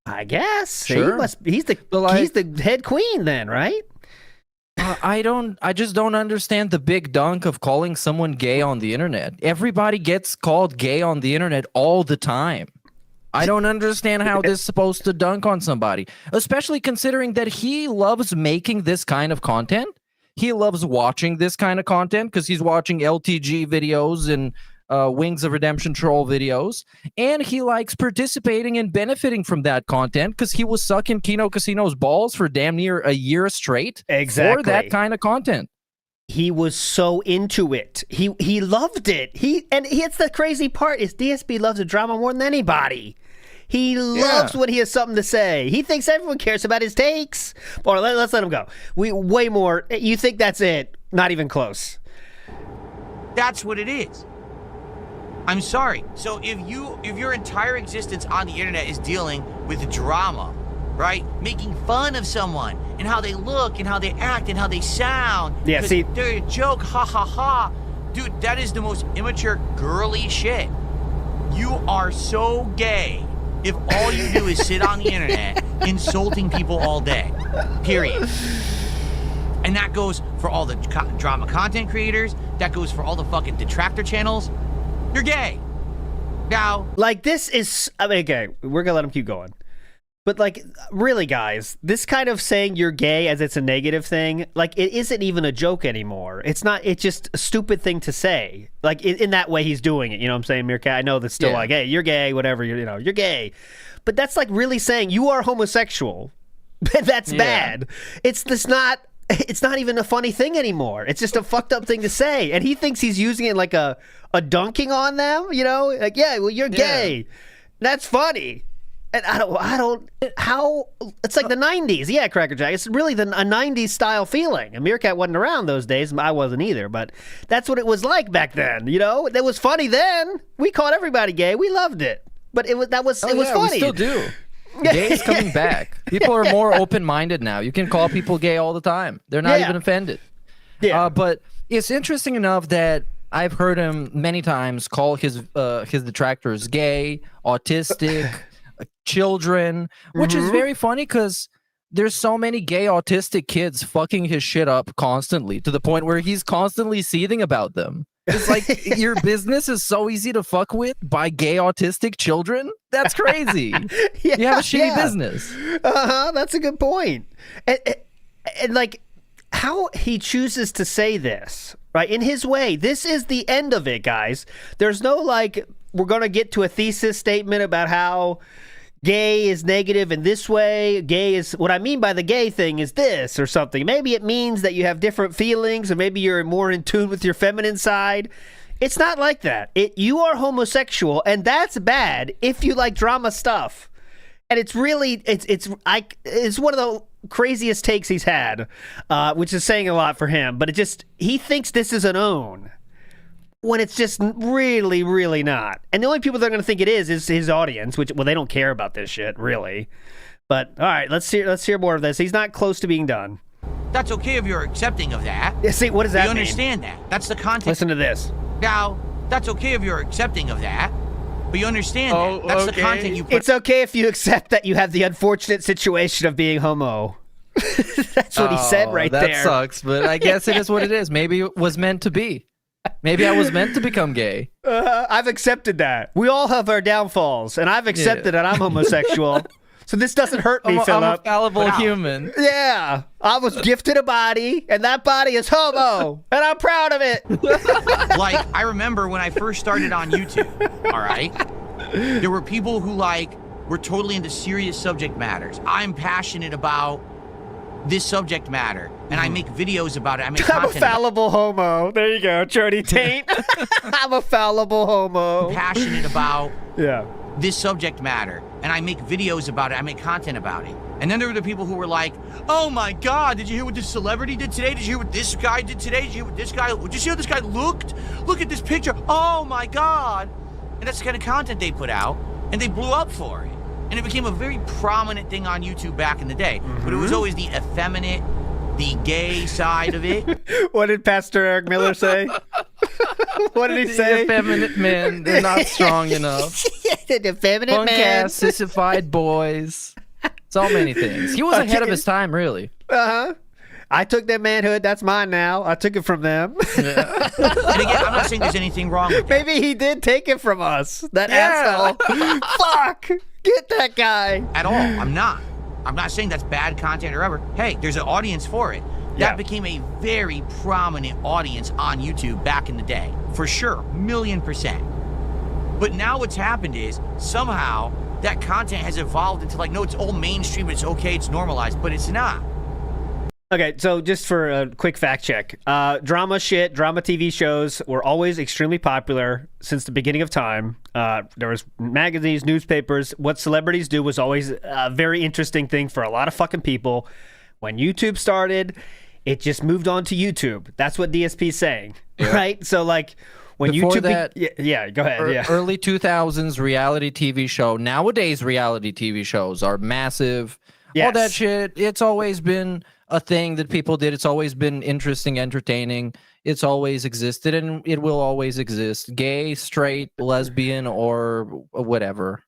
Speaker 1: I guess.
Speaker 2: Sure.
Speaker 1: He's the head queen then, right?
Speaker 2: I just don't understand the big dunk of calling someone gay on the internet. Everybody gets called gay on the internet all the time. I don't understand how this is supposed to dunk on somebody, especially considering that he loves making this kind of content. He loves watching this kind of content because he's watching LTG videos and Wings of Redemption troll videos, and he likes participating and benefiting from that content because he was sucking Kino Casino's balls for damn near a year straight for that kind of content.
Speaker 1: He was so into it. He loved it. It's the crazy part is DSP loves the drama more than anybody. He loves when he has something to say. He thinks everyone cares about his takes. Or let's let him go. Way more. You think that's it? Not even close.
Speaker 3: That's what it is. I'm sorry. So if your entire existence on the internet is dealing with drama, right? Making fun of someone and how they look and how they act and how they sound.
Speaker 1: Yeah, see,
Speaker 3: they're a joke, ha ha ha. Dude, that is the most immature girly shit. You are so gay if all you do is sit on the internet insulting people all day. Period. And that goes for all the drama content creators. That goes for all the fucking detractor channels. You're gay. Now,
Speaker 1: like, this is, okay, we're gonna let him keep going. But, like, really, guys, this kind of saying you're gay as it's a negative thing, like, it isn't even a joke anymore. It's just a stupid thing to say. Like, in that way, he's doing it. You know what I'm saying, Meerkat? I know that's still like, hey, you're gay, whatever, you're gay. But that's, like, really saying you are homosexual. That's bad. It's not even a funny thing anymore. It's just a fucked up thing to say. And he thinks he's using it like a dunking on them, Like, yeah, well, you're gay. That's funny. And I don't, how, it's like the 90s. Yeah, Crackerjack. It's really a 90s style feeling. And Meerkat wasn't around those days. I wasn't either. But that's what it was like back then, It was funny then. We called everybody gay. We loved it. But it was funny.
Speaker 2: We still do. Gay is coming back. People are more open-minded now. You can call people gay all the time. They're not even offended. Yeah. But it's interesting enough that I've heard him many times call his detractors gay, autistic, children, which is very funny because there's so many gay autistic kids fucking his shit up constantly to the point where he's constantly seething about them. It's like your business is so easy to fuck with by gay autistic children. That's crazy. You have a shitty business.
Speaker 1: That's a good point. And like how he chooses to say this, right? In his way, this is the end of it, guys. There's no like, we're going to get to a thesis statement about how gay is negative in this way. Gay is, what I mean by the gay thing is this or something. Maybe it means that you have different feelings or maybe you're more in tune with your feminine side. It's not like that. You are homosexual and that's bad if you like drama stuff. And it's really, it's one of the craziest takes he's had, which is saying a lot for him. But he thinks this is an own. When it's just really, really not. And the only people that are going to think it is his audience, which, well, they don't care about this shit, really. But, all right, let's hear more of this. He's not close to being done.
Speaker 3: That's okay if you're accepting of that.
Speaker 1: Yeah, see, what does that mean?
Speaker 3: You understand that. That's the content.
Speaker 1: Listen to this.
Speaker 3: Now, that's okay if you're accepting of that. But you understand that. That's the content you put.
Speaker 1: It's okay if you accept that you have the unfortunate situation of being homo. That's what he said right there.
Speaker 2: That sucks, but I guess it is what it is. Maybe it was meant to be. Maybe I was meant to become gay.
Speaker 1: I've accepted that. We all have our downfalls, and I've accepted that I'm homosexual. So this doesn't hurt me, Philip.
Speaker 2: I'm a fallible human.
Speaker 1: Yeah. I was gifted a body, and that body is homo, and I'm proud of it.
Speaker 3: Like, I remember when I first started on YouTube, all right? There were people who, were totally into serious subject matters. I'm passionate about this subject matter, and I make videos about it. I make
Speaker 1: I'm a fallible homo. There you go, Jody Taint. I'm a fallible homo.
Speaker 3: Passionate about this subject matter, and I make videos about it. I make content about it. And then there were the people who were like, oh my God, did you hear what this celebrity did today? Did you hear what this guy did today? Did you hear what this guy, did you see how this guy looked? Look at this picture. Oh my God. And that's the kind of content they put out, and they blew up for it. And it became a very prominent thing on YouTube back in the day. But it was always the effeminate, the gay side of it.
Speaker 1: What did Pastor Eric Miller say? What did he say?
Speaker 2: Effeminate men, they're not strong enough.
Speaker 1: The effeminate
Speaker 2: Punk
Speaker 1: man.
Speaker 2: ass, sissified boys. So many things. He was ahead of his time, really.
Speaker 1: I took their manhood. That's mine now. I took it from them.
Speaker 3: And again, I'm not saying there's anything wrong with that.
Speaker 1: Maybe he did take it from us. That asshole. Fuck. Get that guy.
Speaker 3: At all. I'm not saying that's bad content or whatever. Hey, there's an audience for it. That became a very prominent audience on YouTube back in the day. For sure. 1,000,000%. But now what's happened is somehow that content has evolved into like, no, it's all mainstream, it's okay, it's normalized, but it's not.
Speaker 1: Okay, so just for a quick fact check. Drama TV shows were always extremely popular since the beginning of time. There was magazines, newspapers. What celebrities do was always a very interesting thing for a lot of fucking people. When YouTube started, it just moved on to YouTube. That's what DSP's saying, right? So like when
Speaker 2: Before
Speaker 1: YouTube...
Speaker 2: that,
Speaker 1: go ahead,
Speaker 2: early 2000s reality TV show. Nowadays, reality TV shows are massive.
Speaker 1: Yes.
Speaker 2: All that shit, it's always been a thing that people did. It's always been interesting, entertaining. It's always existed, and it will always exist. Gay, straight, lesbian, or whatever.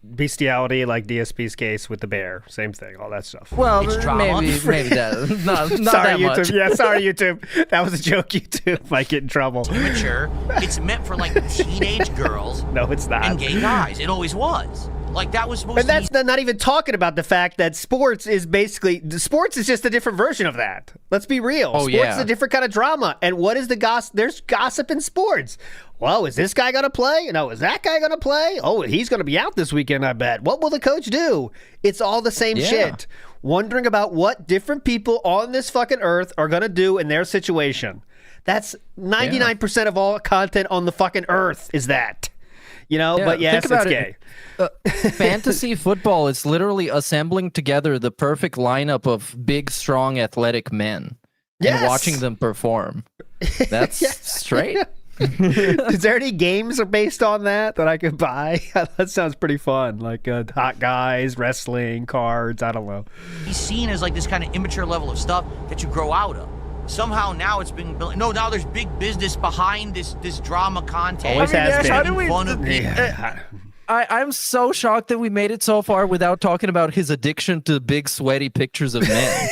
Speaker 1: Bestiality, like DSP's case with the bear. Same thing, all that stuff.
Speaker 2: Well,
Speaker 3: It's drama.
Speaker 2: maybe that. Not
Speaker 1: Sorry,
Speaker 2: that
Speaker 1: YouTube.
Speaker 2: much.
Speaker 1: Yeah, sorry, YouTube. That was a joke, YouTube. Might get in trouble.
Speaker 3: Immature. It's meant for like teenage girls
Speaker 1: No, it's not.
Speaker 3: and gay guys. It always was. Like that was supposed
Speaker 1: And
Speaker 3: to
Speaker 1: that's not even talking about the fact that sports is just a different version of that. Let's be real.
Speaker 2: Oh,
Speaker 1: Sports
Speaker 2: yeah.
Speaker 1: is a different kind of drama. And what is the gossip? There's gossip in sports. Well, is this guy going to play? No, is that guy going to play? Oh, he's going to be out this weekend, I bet. What will the coach do? It's all the same shit. Wondering about what different people on this fucking earth are going to do in their situation. That's 99% of all content on the fucking earth is that. You know, but yes,
Speaker 2: think about
Speaker 1: it's
Speaker 2: it.
Speaker 1: gay.
Speaker 2: Fantasy football is literally assembling together the perfect lineup of big, strong, athletic men and watching them perform. That's straight.
Speaker 1: Is there any games are based on that I could buy? That sounds pretty fun. Like hot guys, wrestling, cards. I don't know.
Speaker 3: He's seen as like this kind of immature level of stuff that you grow out of. Somehow now it's been built. No, now there's big business behind this drama content.
Speaker 1: Always has been.
Speaker 2: How do we?
Speaker 3: Fun of people.
Speaker 2: I'm so shocked that we made it so far without talking about his addiction to big, sweaty pictures of men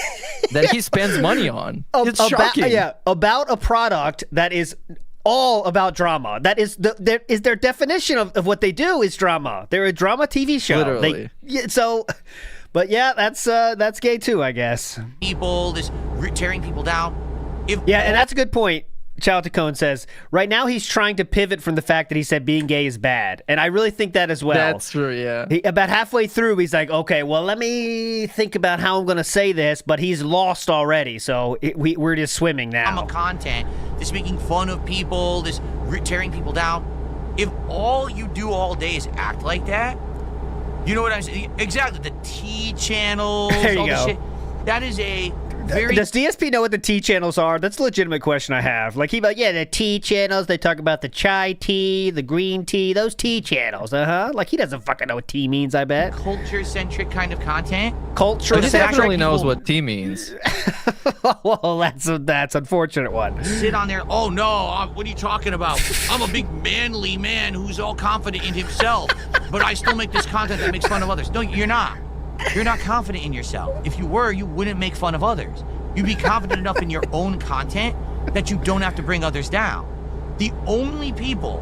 Speaker 2: that he spends money on. It's shocking.
Speaker 1: About a product that is all about drama. That is their definition of what they do is drama. They're a drama TV show.
Speaker 2: Literally.
Speaker 1: But yeah, that's gay too, I guess.
Speaker 3: People, this tearing people down.
Speaker 1: And that's a good point. Chow Tacone says, right now he's trying to pivot from the fact that he said being gay is bad. And I really think that as well.
Speaker 2: That's true, yeah.
Speaker 1: About halfway through, he's like, okay, well, let me think about how I'm going to say this, but he's lost already, so we're just swimming now.
Speaker 3: I'm a content, this making fun of people, this tearing people down. If all you do all day is act like that, you know what I'm saying? Exactly, the T channels,
Speaker 1: there you
Speaker 3: all
Speaker 1: go.
Speaker 3: the shit. That is a very...
Speaker 1: Does DSP know what the T channels are? That's a legitimate question I have. Like, the T channels, they talk about the chai tea, the green tea, those T channels, Like, he doesn't fucking know what T means, I bet.
Speaker 3: Culture-centric kind of content.
Speaker 2: He definitely knows what T means.
Speaker 1: Well, that's unfortunate one.
Speaker 3: Sit on there, oh no, what are you talking about? I'm a big manly man who's all confident in himself, but I still make this content that makes fun of others. No, you're not. You're not confident in yourself. If you were, you wouldn't make fun of others. You'd be confident enough in your own content that you don't have to bring others down. The only people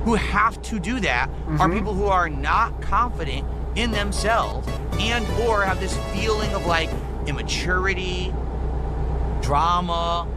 Speaker 3: who have to do that are people who are not confident in themselves and or have this feeling of like immaturity, drama.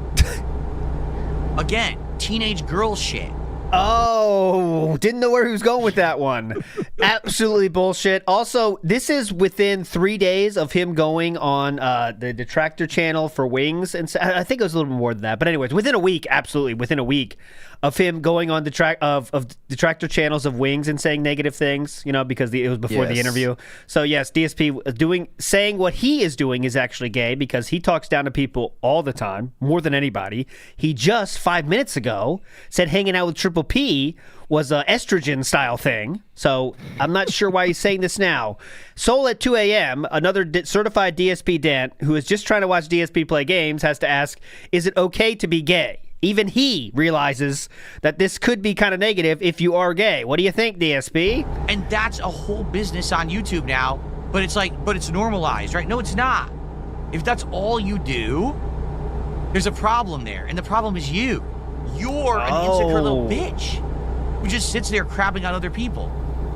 Speaker 3: Again, teenage girl shit.
Speaker 1: Oh, didn't know where he was going with that one. Absolutely bullshit. Also, this is within 3 days of him going on the detractor channel for Wings, and I think it was a little more than that. But anyways, within a week, absolutely within a week of him going on detractor channels of Wings and saying negative things, you know, because it was before the interview. So yes, DSP saying what he is doing is actually gay because he talks down to people all the time, more than anybody. He just 5 minutes ago said hanging out with Triple P was a estrogen style thing. So I'm not sure why he's saying this now. Soul at 2 a.m., another certified DSP dent who is just trying to watch DSP play games has to ask, is it okay to be gay? Even he realizes that this could be kind of negative if you are gay. What do you think, DSP?
Speaker 3: And that's a whole business on YouTube now, but it's normalized, right? No, it's not. If that's all you do, there's a problem there, and the problem is you. You're an insecure little bitch who just sits there crapping on other people.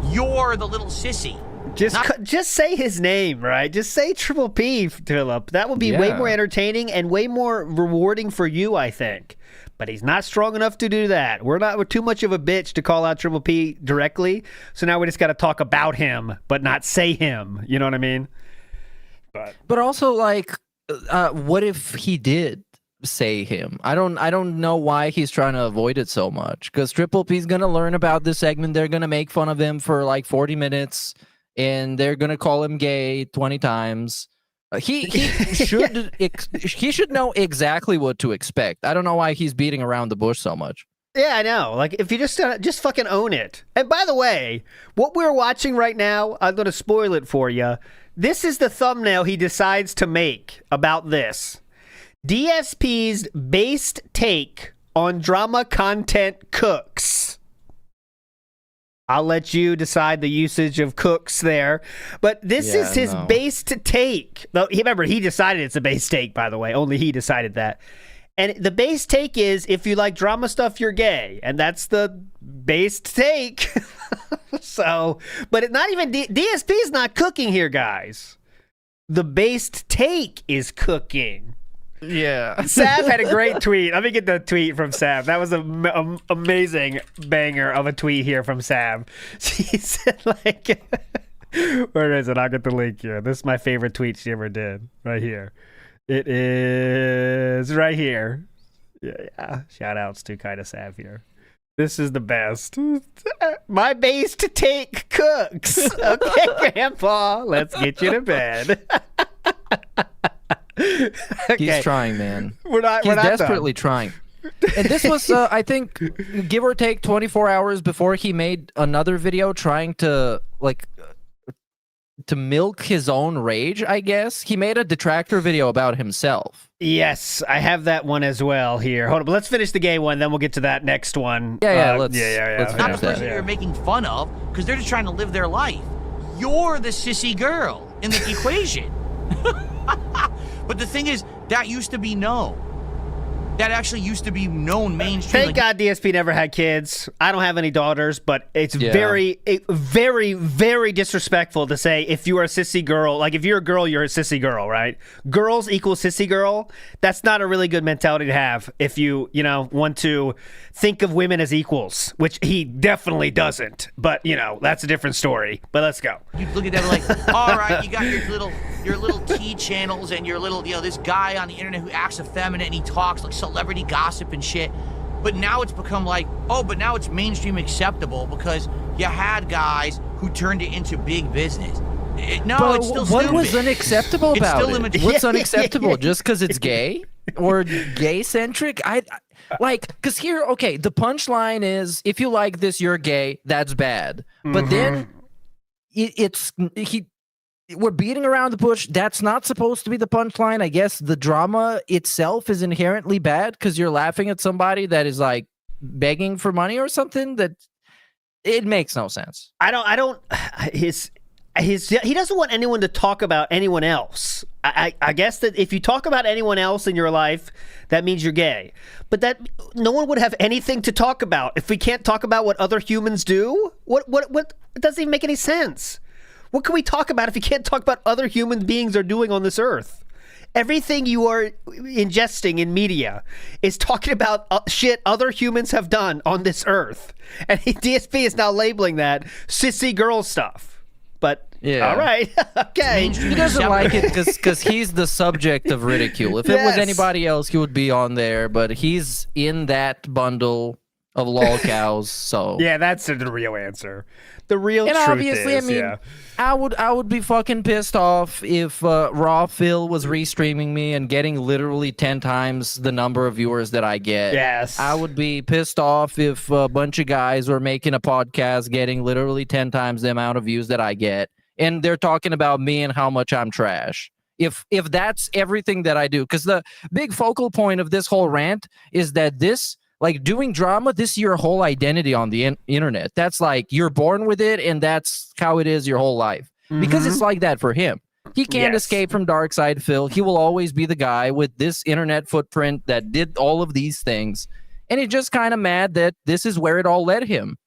Speaker 3: You're the little sissy.
Speaker 1: Just say his name, right? Just say Triple P, Philip. That would be way more entertaining and way more rewarding for you, I think. But he's not strong enough to do that. We're too much of a bitch to call out Triple P directly. So now we just got to talk about him, but not say him. You know what I mean?
Speaker 2: But also, like, what if he did say him? I don't know why he's trying to avoid it so much. Because Triple P's gonna learn about this segment. They're gonna make fun of him for like 40 minutes, and they're gonna call him gay 20 times. He should know exactly what to expect. I don't know why he's beating around the bush so much.
Speaker 1: Yeah, I know. Like, if you just fucking own it. And by the way, what we're watching right now, I'm going to spoil it for you. This is the thumbnail he decides to make about this. DSP's based take on drama content cooks. I'll let you decide the usage of cooks there. But this is his based take. Remember, he decided it's a based take, by the way. Only he decided that. And the base take is, if you like drama stuff, you're gay. And that's the based take. So, but it not even, DSP is not cooking here, guys. The based take is cooking.
Speaker 2: Yeah.
Speaker 1: Sav had a great tweet. Let me get the tweet from Sav. That was an amazing banger of a tweet here from Sav. She said, like, where is it? I'll get the link here. This is my favorite tweet she ever did. Right here. It is right here. Yeah. Shout outs to kind of Sav here. This is the best. My base to take cooks. Okay, Grandpa, let's get you to bed. Okay.
Speaker 2: He's trying, man.
Speaker 1: We're not
Speaker 2: desperately trying. And this was, I think, give or take 24 hours before he made another video trying to, like, to milk his own rage, I guess. He made a detractor video about himself.
Speaker 1: Yes, I have that one as well here. Hold on, but let's finish the gay one, then we'll get to that next one.
Speaker 2: Let's
Speaker 3: It's not the person you're making fun of, because they're just trying to live their life. You're the sissy girl in the equation. But the thing is, that used to be known. That actually used to be known mainstream.
Speaker 1: Thank God DSP never had kids. I don't have any daughters, but it's very, very disrespectful to say if you are a sissy girl, like if you're a girl, you're a sissy girl, right? Girls equal sissy girl. That's not a really good mentality to have if you want to think of women as equals, which he definitely doesn't. But, that's a different story. But let's go.
Speaker 3: You look at them like, all right, you got your little T channels and your little, this guy on the internet who acts effeminate and he talks like celebrity gossip and shit. But now it's become like, but now it's mainstream acceptable because you had guys who turned it into big business. It's still stupid.
Speaker 2: What was unacceptable about it? What's unacceptable? Just because it's gay or gay-centric? Because here, okay, the punchline is, if you like this, you're gay, that's bad. But then we're beating around the bush. That's not supposed to be the punchline. I guess the drama itself is inherently bad because you're laughing at somebody that is like begging for money or something. That it makes no sense.
Speaker 1: He doesn't want anyone to talk about anyone else. I guess that if you talk about anyone else in your life, that means you're gay. But that no one would have anything to talk about if we can't talk about what other humans do. What? It doesn't even make any sense. What can we talk about if you can't talk about other human beings are doing on this earth? Everything you are ingesting in media is talking about shit other humans have done on this earth. And DSP is now labeling that sissy girl stuff. But, all right, okay.
Speaker 2: He doesn't like it because he's the subject of ridicule. If it was anybody else, he would be on there. But he's in that bundle of lol cows, so...
Speaker 1: Yeah, that's the real answer. The real truth
Speaker 2: obviously,
Speaker 1: is,
Speaker 2: I mean, I would be fucking pissed off if Raw Phil was restreaming me and getting literally 10 times the number of viewers that I get.
Speaker 1: Yes.
Speaker 2: I would be pissed off if a bunch of guys were making a podcast getting literally 10 times the amount of views that I get, and they're talking about me and how much I'm trash. If that's everything that I do, because the big focal point of this whole rant is that this... Like, doing drama, this is your whole identity on the internet. That's like, you're born with it, and that's how it is your whole life. Because it's like that for him. He can't escape from Dark Side Phil. He will always be the guy with this internet footprint that did all of these things. And he's just kind of mad that this is where it all led him.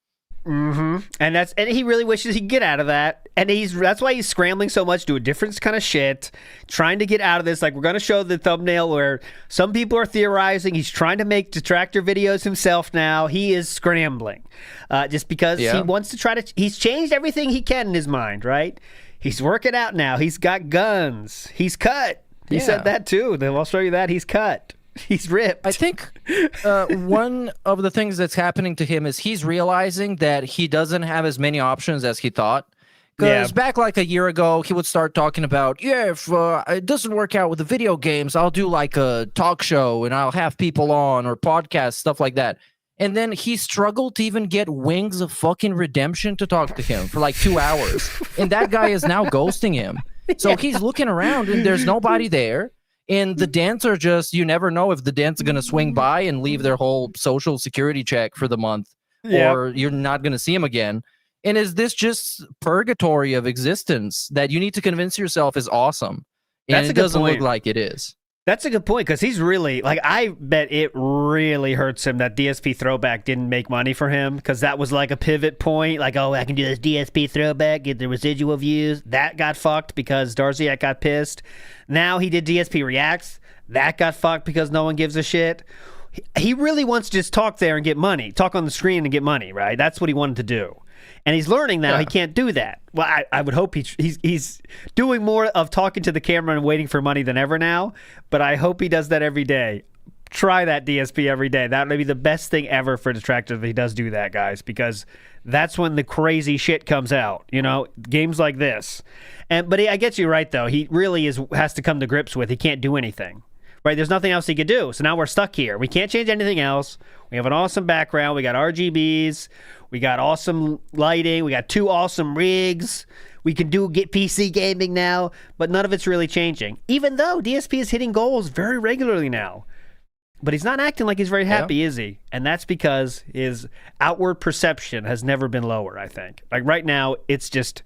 Speaker 1: And he really wishes he could get out of that. And that's why he's scrambling so much, do a different kind of shit, trying to get out of this. Like, we're going to show the thumbnail where some people are theorizing. He's trying to make detractor videos himself now. He is scrambling just because he wants to he's changed everything he can in his mind, right? He's working out now. He's got guns. He's cut. He said that too. Then I'll show you that. He's cut. He's ripped.
Speaker 2: I think one of the things that's happening to him is he's realizing that he doesn't have as many options as he thought. Because back like a year ago, he would start talking about, if it doesn't work out with the video games, I'll do like a talk show and I'll have people on, or podcast, stuff like that. And then he struggled to even get Wings of fucking Redemption to talk to him for like 2 hours. And that guy is now ghosting him. So he's looking around and there's nobody there. And the dents are just, you never know if the dents are going to swing by and leave their whole social security check for the month, or you're not going to see him again. And is this just purgatory of existence that you need to convince yourself is awesome? And it doesn't look like it is.
Speaker 1: That's a good point, because he's really, like, I bet it really hurts him that DSP Throwback didn't make money for him, because that was like a pivot point. Like, oh, I can do this DSP Throwback, get the residual views. That got fucked because Darziak got pissed. Now he did DSP Reacts. That got fucked because no one gives a shit. He really wants to just talk there and get money, talk on the screen and get money, right? That's what he wanted to do. And he's learning now he can't do that. Well, I would hope he's doing more of talking to the camera and waiting for money than ever now, but I hope he does that every day. Try that DSP every day. That may be the best thing ever for Detractor if he does do that, guys, because that's when the crazy shit comes out, you know, games like this. But I get you right, though. He really has to come to grips with he can't do anything. Right, there's nothing else he could do. So now we're stuck here. We can't change anything else. We have an awesome background. We got RGBs. We got awesome lighting. We got 2 awesome rigs. We can get PC gaming now, but none of it's really changing. Even though DSP is hitting goals very regularly now. But he's not acting like he's very happy, is he? And that's because his outward perception has never been lower, I think. Like right now, it's just...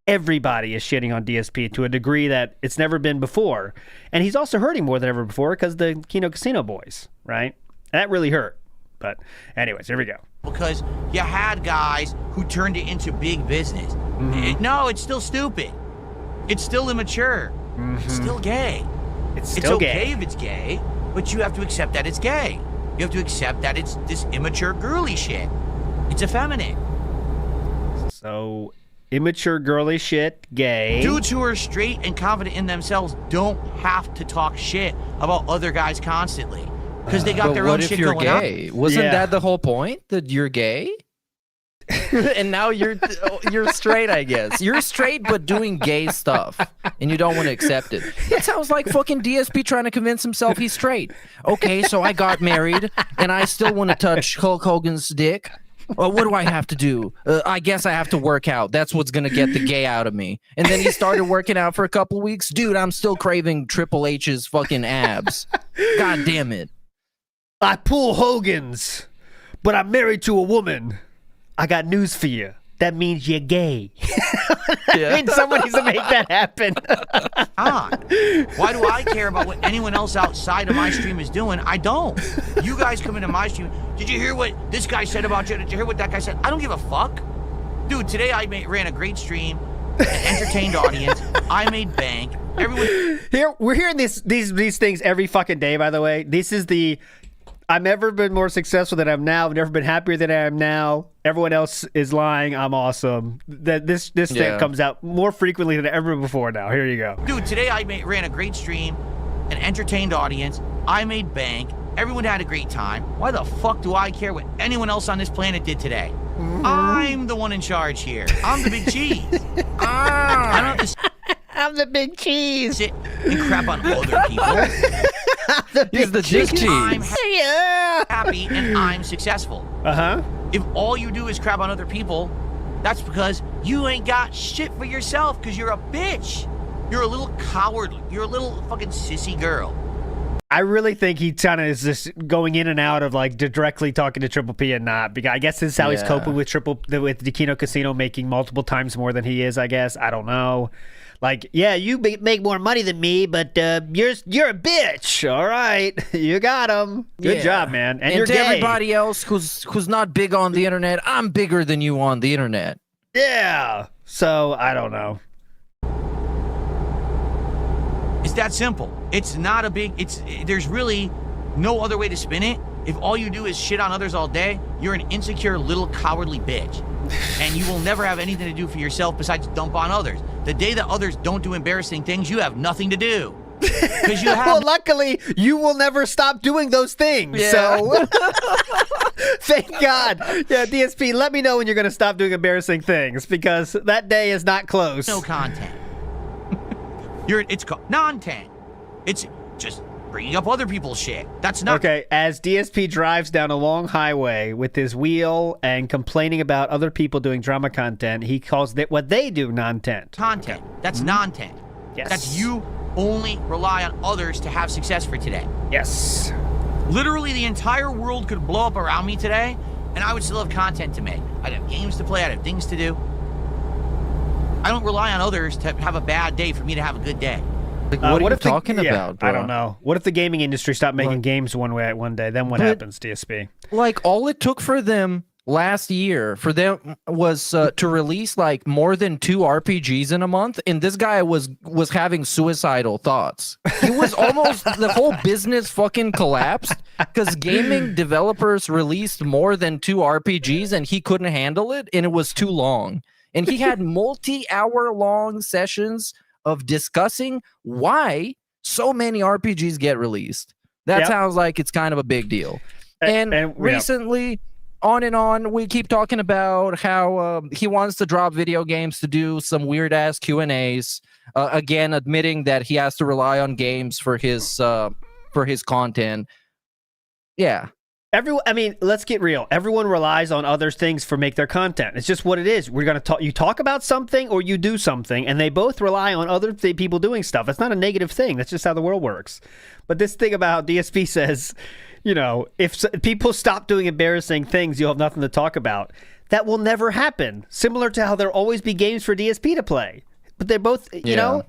Speaker 1: everybody is shitting on DSP to a degree that it's never been before. And he's also hurting more than ever before because the Kino Casino boys, right? That really hurt. But anyways, here we go.
Speaker 3: Because you had guys who turned it into big business. No, it's still stupid. It's still immature. It's still gay.
Speaker 1: It's still
Speaker 3: okay if it's gay, but you have to accept that it's gay. You have to accept that it's this immature girly shit. It's effeminate.
Speaker 1: So... immature girly shit, gay.
Speaker 3: Dudes who are straight and confident in themselves don't have to talk shit about other guys constantly because they got their own shit going on.
Speaker 2: What if you're gay? Wasn't that the whole point, that you're gay? And now you're straight, I guess. You're straight but doing gay stuff, and you don't want to accept it. It sounds like fucking DSP trying to convince himself he's straight. Okay, so I got married, and I still want to touch Hulk Hogan's dick. Well, what do I have to do? I guess I have to work out. That's what's going to get the gay out of me. And then he started working out for a couple weeks. Dude, I'm still craving Triple H's fucking abs. God damn it.
Speaker 1: I pull Hogan's, but I'm married to a woman. I got news for you. That means you're gay. I mean, someone needs to make that happen.
Speaker 3: Why do I care about what anyone else outside of my stream is doing? I don't. You guys come into my stream. Did you hear what this guy said about you? Did you hear what that guy said? I don't give a fuck. Dude, today I ran a great stream. an entertained audience. I made bank. Everyone.
Speaker 1: We're hearing these things every fucking day. By the way, this is the. I've never been more successful than I am now. I've never been happier than I am now. Everyone else is lying. I'm awesome. This thing comes out more frequently than ever before now. Here you go.
Speaker 3: Dude, today I ran a great stream, an entertained audience. I made bank. Everyone had a great time. Why the fuck do I care what anyone else on this planet did today? I'm the one in charge here. I'm the big cheese. I don't have to
Speaker 1: I'm the big cheese.
Speaker 3: sit and crap on other people.
Speaker 2: He's the big cheese.
Speaker 3: I'm happy and I'm successful.
Speaker 1: Uh-huh.
Speaker 3: If all you do is crap on other people, that's because you ain't got shit for yourself because you're a bitch. You're a little coward. You're a little fucking sissy girl.
Speaker 1: I really think he kind of is just going in and out of like directly talking to Triple P and not, because I guess this is how he's coping with with Dikino Casino making multiple times more than he is. I guess I don't know. Like, yeah, you make more money than me, but you're a bitch. All right, you got him. Good job, man. And you're
Speaker 2: to
Speaker 1: gay.
Speaker 2: everybody else who's not big on the internet, I'm bigger than you on the internet.
Speaker 1: Yeah. So I don't know.
Speaker 3: It's that simple. It's not a big, there's really no other way to spin it. If all you do is shit on others all day, you're an insecure little cowardly bitch. And you will never have anything to do for yourself besides dump on others. The day that others don't do embarrassing things, you have nothing to do. Because you have.
Speaker 1: Well, luckily, you will never stop doing those things.
Speaker 2: Yeah.
Speaker 1: So, thank God. Yeah, DSP, let me know when you're going to stop doing embarrassing things, because that day is not close.
Speaker 3: No content. It's non-tent. It's just bringing up other people's shit. That's not.
Speaker 1: Okay, as DSP drives down a long highway with his wheel and complaining about other people doing drama content, he calls what they do non-tent.
Speaker 3: Content. That's non-tent.
Speaker 1: Yes.
Speaker 3: That's you only rely on others to have success for today.
Speaker 1: Yes.
Speaker 3: Literally, the entire world could blow up around me today, and I would still have content to make. I'd have games to play. I'd have things to do. I don't rely on others to have a bad day for me to have a good day.
Speaker 2: Like, what are you
Speaker 1: if
Speaker 2: talking about, bro?
Speaker 1: I don't know. What if the gaming industry stopped making games one day? Then what happens, DSP?
Speaker 2: Like, all it took for them last year was to release like more than 2 RPGs in a month, and this guy was having suicidal thoughts. He was almost the whole business fucking collapsed because gaming developers released more than 2 RPGs and he couldn't handle it, and it was too long. And he had multi-hour long sessions of discussing why so many RPGs get released. That sounds like it's kind of a big deal. And recently, on and on, we keep talking about how he wants to drop video games to do some weird-ass Q&As, again, admitting that he has to rely on games for his content. Yeah.
Speaker 1: I mean, let's get real. Everyone relies on other things for make their content. It's just what it is. We're gonna talk. You talk about something or you do something, and they both rely on other people doing stuff. It's not a negative thing. That's just how the world works. But this thing about DSP says, you know, if people stop doing embarrassing things, you'll have nothing to talk about. That will never happen. Similar to how there'll always be games for DSP to play. But they're both, you know,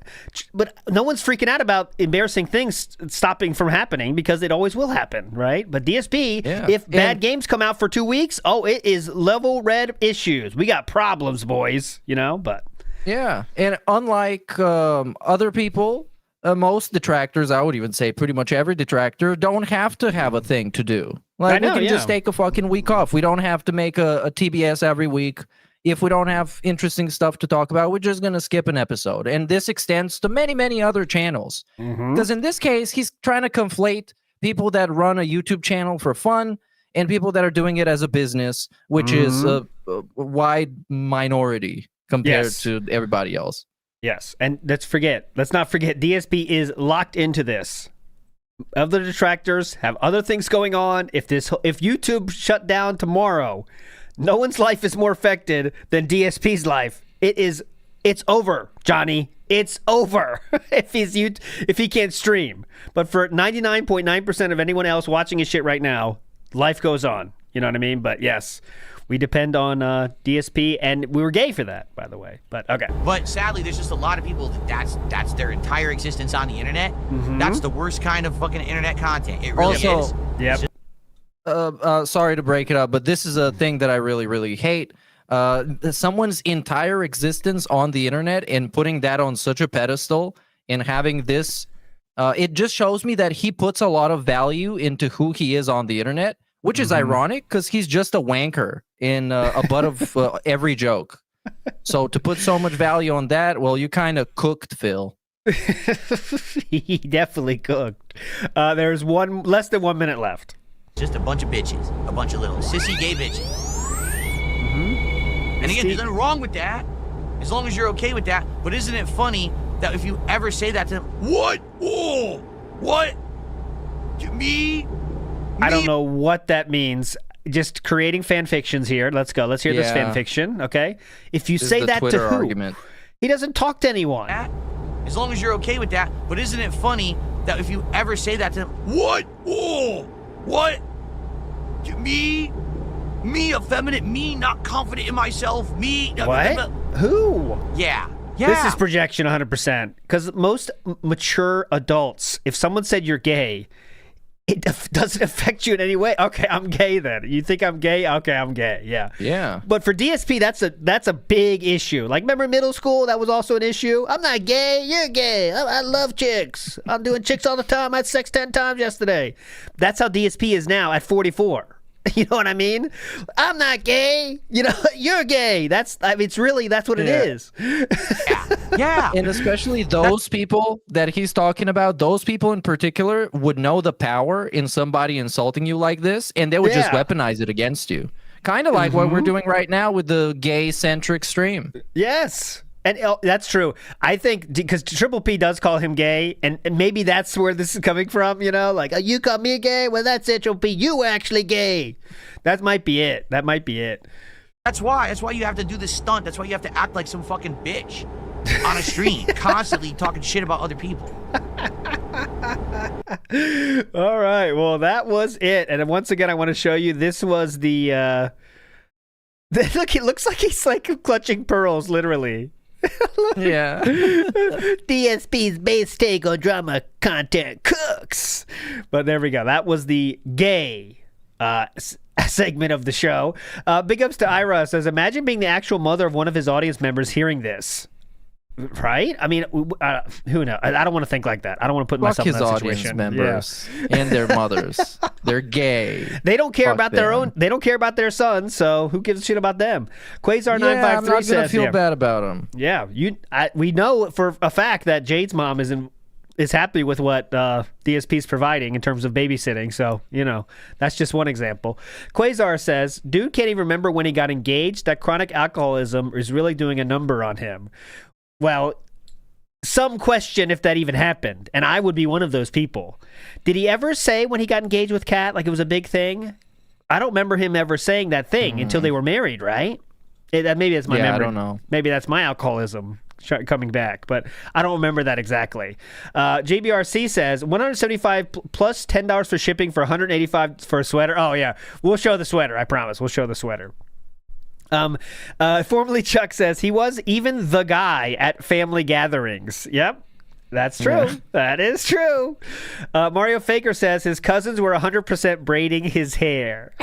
Speaker 1: but no one's freaking out about embarrassing things stopping from happening because it always will happen, right? But DSP, if bad games come out for 2 weeks, it is level red issues. We got problems, boys, you know, but.
Speaker 2: Yeah, and unlike other people, most detractors, I would even say pretty much every detractor, don't have to have a thing to do. Like, we can just take a fucking week off. We don't have to make a TBS every week. If we don't have interesting stuff to talk about, we're just going to skip an episode. And this extends to many, many other channels. Because in this case, he's trying to conflate people that run a YouTube channel for fun and people that are doing it as a business, which is a wide minority compared to everybody else.
Speaker 1: Yes, and let's not forget, DSP is locked into this. Other detractors have other things going on. If YouTube shut down tomorrow, no one's life is more affected than DSP's life. It's over, Johnny. It's over if he can't stream. But for 99.9% of anyone else watching his shit right now, life goes on. You know what I mean? But yes, we depend on DSP, and we were gay for that, by the way. But okay.
Speaker 3: But sadly, there's just a lot of people that's their entire existence on the internet. That's the worst kind of fucking internet content. It really is.
Speaker 1: Yep.
Speaker 2: Sorry to break it up, but this is a thing that I really, really hate. someone's entire existence on the internet and putting that on such a pedestal and having this, it just shows me that he puts a lot of value into who he is on the internet, which is ironic because he's just a wanker in a butt of every joke. So to put so much value on that, well, you kind of cooked, Phil.
Speaker 1: He definitely cooked. There's less than 1 minute left.
Speaker 3: Just a bunch of bitches. A bunch of little sissy gay bitches. And again, there's nothing wrong with that, as long as you're okay with that. But isn't it funny that if you ever say that to them, what? Oh, what? Me?
Speaker 1: I don't know what that means. Just creating fan fictions here. Let's go. Let's hear this fan fiction, okay? If you say that
Speaker 2: Twitter
Speaker 1: to who?
Speaker 2: argument.
Speaker 1: He doesn't talk to anyone.
Speaker 3: As long as you're okay with that. But isn't it funny that if you ever say that to them, what? Oh, what? Me, effeminate, me, not confident in myself, me.
Speaker 1: What? Who?
Speaker 3: Yeah.
Speaker 1: This is projection 100%. Because most mature adults, if someone said you're gay, it doesn't affect you in any way. Okay, I'm gay then. You think I'm gay? Okay, I'm gay. Yeah.
Speaker 2: Yeah.
Speaker 1: But for DSP, that's a big issue. Like, remember middle school? That was also an issue. I'm not gay. You're gay. I love chicks. I'm doing chicks all the time. I had sex 10 times yesterday. That's how DSP is now at 44. You know what I mean? I'm not gay. You know, you're gay. That's what it is.
Speaker 3: Yeah.
Speaker 2: And especially those people that he's talking about, those people in particular would know the power in somebody insulting you like this, and they would just weaponize it against you. Kind of like what we're doing right now with the gay-centric stream.
Speaker 1: Yes. And that's true. I think because Triple P does call him gay, and maybe that's where this is coming from, you know? Like, oh, you call me gay? Well, that's it, Triple P. You were actually gay. That might be it.
Speaker 3: That's why you have to do this stunt. That's why you have to act like some fucking bitch on a stream, constantly talking shit about other people.
Speaker 1: All right. Well, that was it. And once again, I want to show you, this was the... Look, it looks like he's like clutching pearls, literally.
Speaker 2: Yeah.
Speaker 1: DSP's base take on drama content cooks. But there we go. That was the gay segment of the show. Big ups to Ira. Says, imagine being the actual mother of one of his audience members hearing this. Right? I mean, who knows? I don't want to think like that. I don't want to put myself in that situation.
Speaker 2: His audience members and their mothers. They're gay.
Speaker 1: They don't care about their own. They don't care about their sons. So who gives a shit about them? Quasar 953
Speaker 2: I'm not
Speaker 1: says,
Speaker 2: gonna feel bad about them.
Speaker 1: Yeah, we know for a fact that Jade's mom is happy with what DSP's providing in terms of babysitting. So, you know, that's just one example. Quasar says, dude can't even remember when he got engaged. That chronic alcoholism is really doing a number on him. Well, some question if that even happened, and I would be one of those people. Did he ever say when he got engaged with Kat, like it was a big thing? I don't remember him ever saying that thing until they were married, right? Maybe that's my memory.
Speaker 2: I don't know.
Speaker 1: Maybe that's my alcoholism coming back, but I don't remember that exactly. JBRC says, $175 plus $10 for shipping for $185 for a sweater. Oh, yeah. We'll show the sweater. I promise. We'll show the sweater. Formerly Chuck says he was even the guy at family gatherings. Yep, that's true. Yeah. That is true. Mario Faker says his cousins were 100% braiding his hair.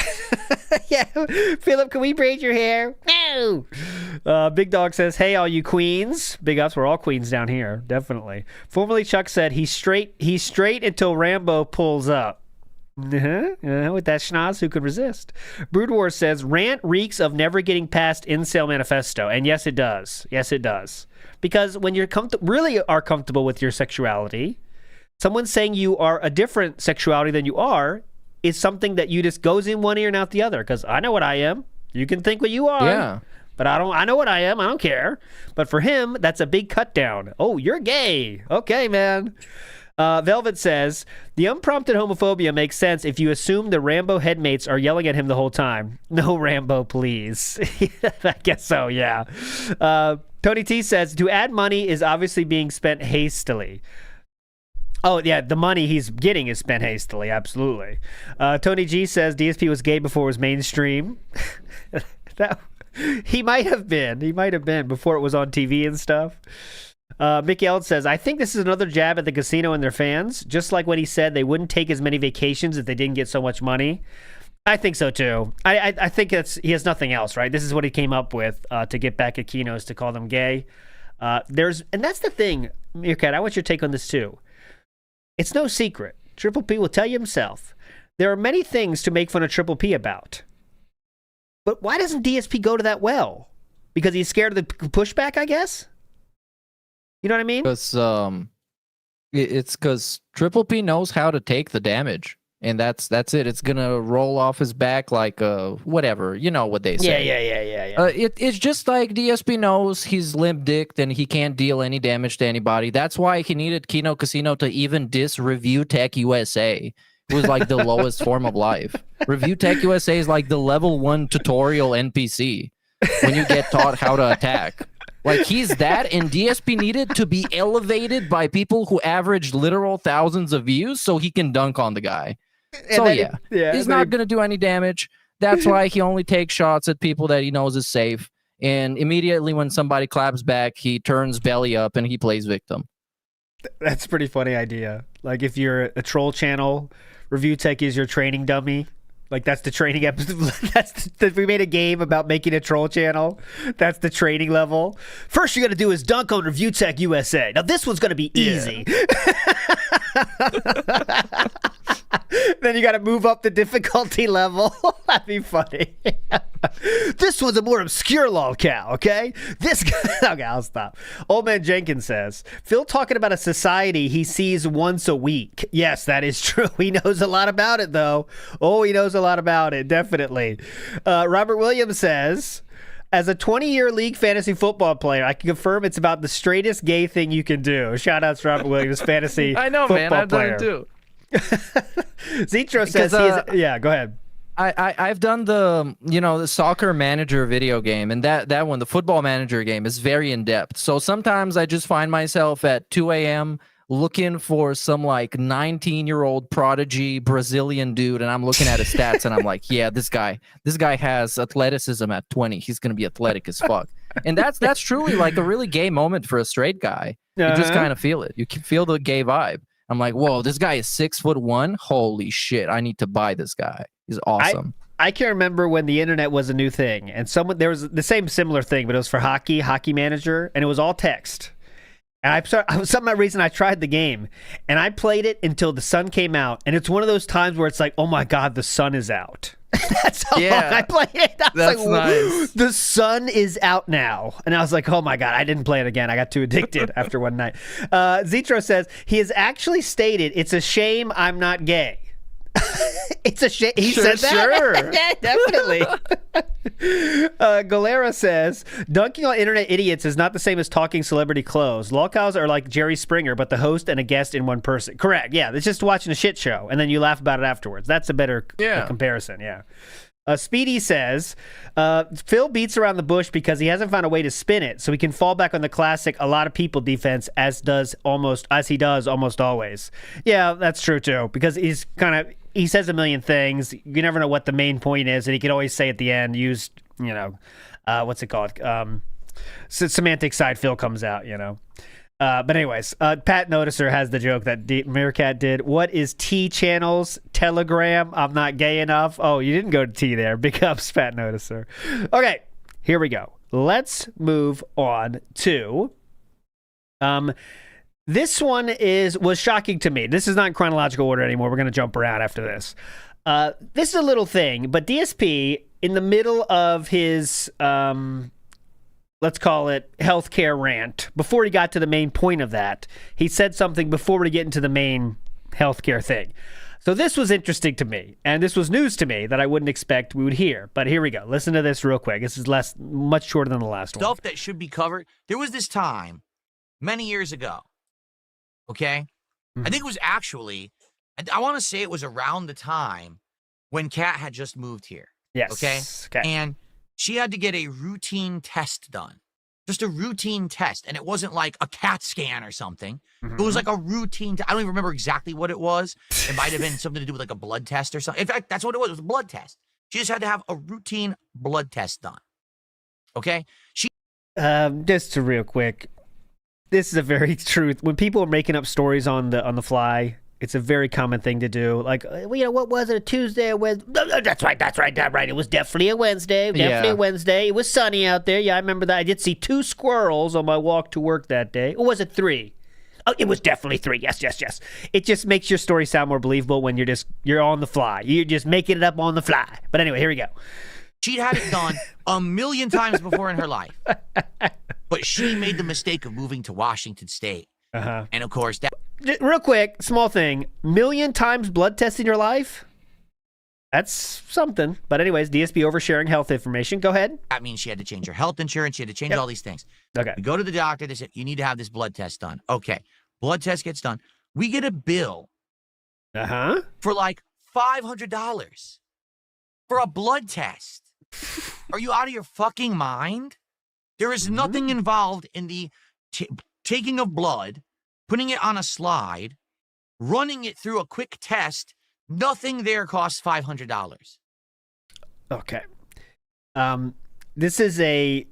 Speaker 1: Yeah, Philip, can we braid your hair? No. Big Dog says, hey, all you queens. Big ups, we're all queens down here, definitely. Formerly Chuck said he's straight until Rambo pulls up. With that schnoz, who could resist? Brood Wars says, rant reeks of never getting past incel manifesto. And yes, it does. Yes, it does. Because when you're really are comfortable with your sexuality, someone saying you are a different sexuality than you are is something that you just goes in one ear and out the other. Because I know what I am. You can think what you are.
Speaker 2: Yeah.
Speaker 1: But I know what I am. I don't care. But for him, that's a big cut down. Oh, you're gay. Okay, man. Velvet says, the unprompted homophobia makes sense if you assume the Rambo headmates are yelling at him the whole time. No Rambo, please. I guess so, yeah. Tony T says, to add money is obviously being spent hastily. Oh, yeah, the money he's getting is spent hastily, absolutely. Tony G says, DSP was gay before it was mainstream. He might have been before it was on TV and stuff. Mickey Eld says, I think this is another jab at the casino and their fans, just like when he said they wouldn't take as many vacations if they didn't get so much money. I think so too. I think he has nothing else, right? This is what he came up with to get back at Kinos to call them gay. And that's the thing, Meerkat. I want your take on this too. It's no secret. Triple P will tell you himself. There are many things to make fun of Triple P about. But why doesn't DSP go to that well? Because he's scared of the pushback, I guess? You know what I mean?
Speaker 2: Because it's because Triple P knows how to take the damage. And that's it. It's gonna roll off his back like whatever. You know what they say.
Speaker 1: Yeah.
Speaker 2: It's just like DSP knows he's limp-dicked and he can't deal any damage to anybody. That's why he needed Kino Casino to even diss ReviewTechUSA. It was like the lowest form of life. ReviewTechUSA is like the level 1 tutorial NPC when you get taught how to attack. Like, he's that, and DSP needed to be elevated by people who average literal thousands of views so he can dunk on the guy. So he's not going to do any damage. That's why he only takes shots at people that he knows is safe. And immediately when somebody claps back, he turns belly up and he plays victim.
Speaker 1: That's a pretty funny idea. Like, if you're a troll channel, Review Tech is your training dummy. Like, that's the training episode. We made a game about making a troll channel. That's the training level. First, you're going to do is dunk on ReviewTechUSA. Now, this one's going to be easy. Then you got to move up the difficulty level. That'd be funny. This one's a more obscure lolcow, okay? This guy... Okay, I'll stop. Old Man Jenkins says, Phil talking about a society he sees once a week. Yes, that is true. He knows a lot about it, though. Oh, he knows a lot about it, definitely. Robert Williams says... As a 20-year league fantasy football player, I can confirm it's about the straightest gay thing you can do. Shout out to Robert Williams, fantasy
Speaker 2: I know,
Speaker 1: football
Speaker 2: man. I've
Speaker 1: player.
Speaker 2: done it too.
Speaker 1: Zetro says yeah, go ahead.
Speaker 2: I've done the soccer manager video game, and that one, the football manager game, is very in-depth. So sometimes I just find myself at 2 a.m. looking for some like 19-year-old prodigy Brazilian dude, and I'm looking at his stats and I'm like, yeah, this guy has athleticism at 20. He's gonna be athletic as fuck. And that's truly like a really gay moment for a straight guy. You just kind of feel it. You can feel the gay vibe. I'm like, whoa, this guy is 6'1". Holy shit, I need to buy this guy. He's awesome.
Speaker 1: I can remember when the internet was a new thing, and there was the same similar thing, but it was for hockey manager, and it was all text. And some reason I tried the game, and I played it until the sun came out, and it's one of those times where it's like, oh my god, the sun is out. That's how long I played it. I was like,
Speaker 2: nice.
Speaker 1: The sun is out now. And I was like, oh my god, I didn't play it again. I got too addicted after one night. Zetro says, he has actually stated, it's a shame I'm not gay. It's a shame. He said that?
Speaker 2: Sure.
Speaker 1: Yeah, definitely. Galera says, dunking on internet idiots is not the same as talking celebrity clothes. Lolcows are like Jerry Springer, but the host and a guest in one person. Correct. Yeah, it's just watching a shit show, and then you laugh about it afterwards. That's a better comparison, yeah. Speedy says, Phil beats around the bush because he hasn't found a way to spin it, so he can fall back on the classic a lot of people defense as he does almost always. Yeah, that's true too, because he says a million things. You never know what the main point is, and he can always say at the end, use, what's it called? Semantic side Phil comes out, But anyways, Pat Noticer has the joke that Meerkat did. What is T channels? Telegram? I'm not gay enough. Oh, you didn't go to T there. Big ups, Pat Noticer. Okay, here we go. Let's move on to... This one was shocking to me. This is not in chronological order anymore. We're going to jump around after this. This is a little thing, but DSP, in the middle of his... let's call it healthcare rant. Before he got to the main point of that, he said something before we get into the main healthcare thing. So this was interesting to me, and this was news to me that I wouldn't expect we would hear. But here we go. Listen to this real quick. This is much shorter than the last one.
Speaker 3: Stuff that should be covered. There was this time, many years ago, okay? I think it was actually, I want to say it was around the time when Kat had just moved here.
Speaker 1: Yes.
Speaker 3: Okay? And she had to get a routine test done. Just a routine test. And it wasn't like a CAT scan or something. It was like a routine. I don't even remember exactly what it was. It might have been something to do with like a blood test or something. In fact, that's what it was. It was a blood test. She just had to have a routine blood test done. Okay?
Speaker 1: Just to real quick. This is a very truth. When people are making up stories on the fly, It's a very common thing to do. Like, what was it? A Tuesday or Wednesday? No, that's right. It was definitely a Wednesday. Definitely a Wednesday. It was sunny out there. Yeah, I remember that. I did see 2 squirrels on my walk to work that day. Or was it 3? Oh, it was definitely 3. Yes. It just makes your story sound more believable when you're on the fly. You're just making it up on the fly. But anyway, here we go.
Speaker 3: She'd had it done a million times before in her life. But she made the mistake of moving to Washington State.
Speaker 1: Uh-huh.
Speaker 3: And of course, that.
Speaker 1: Real quick, small thing. 1,000,000 times blood test in your life? That's something. But anyways, DSP oversharing health information. Go ahead.
Speaker 3: That means she had to change her health insurance. She had to change all these things.
Speaker 1: Okay.
Speaker 3: We go to the doctor. They said, you need to have this blood test done. Okay. Blood test gets done. We get a bill for like $500 for a blood test. Are you out of your fucking mind? There is nothing involved in the taking of blood, putting it on a slide, running it through a quick test. Nothing there costs $500.
Speaker 1: Okay. This is a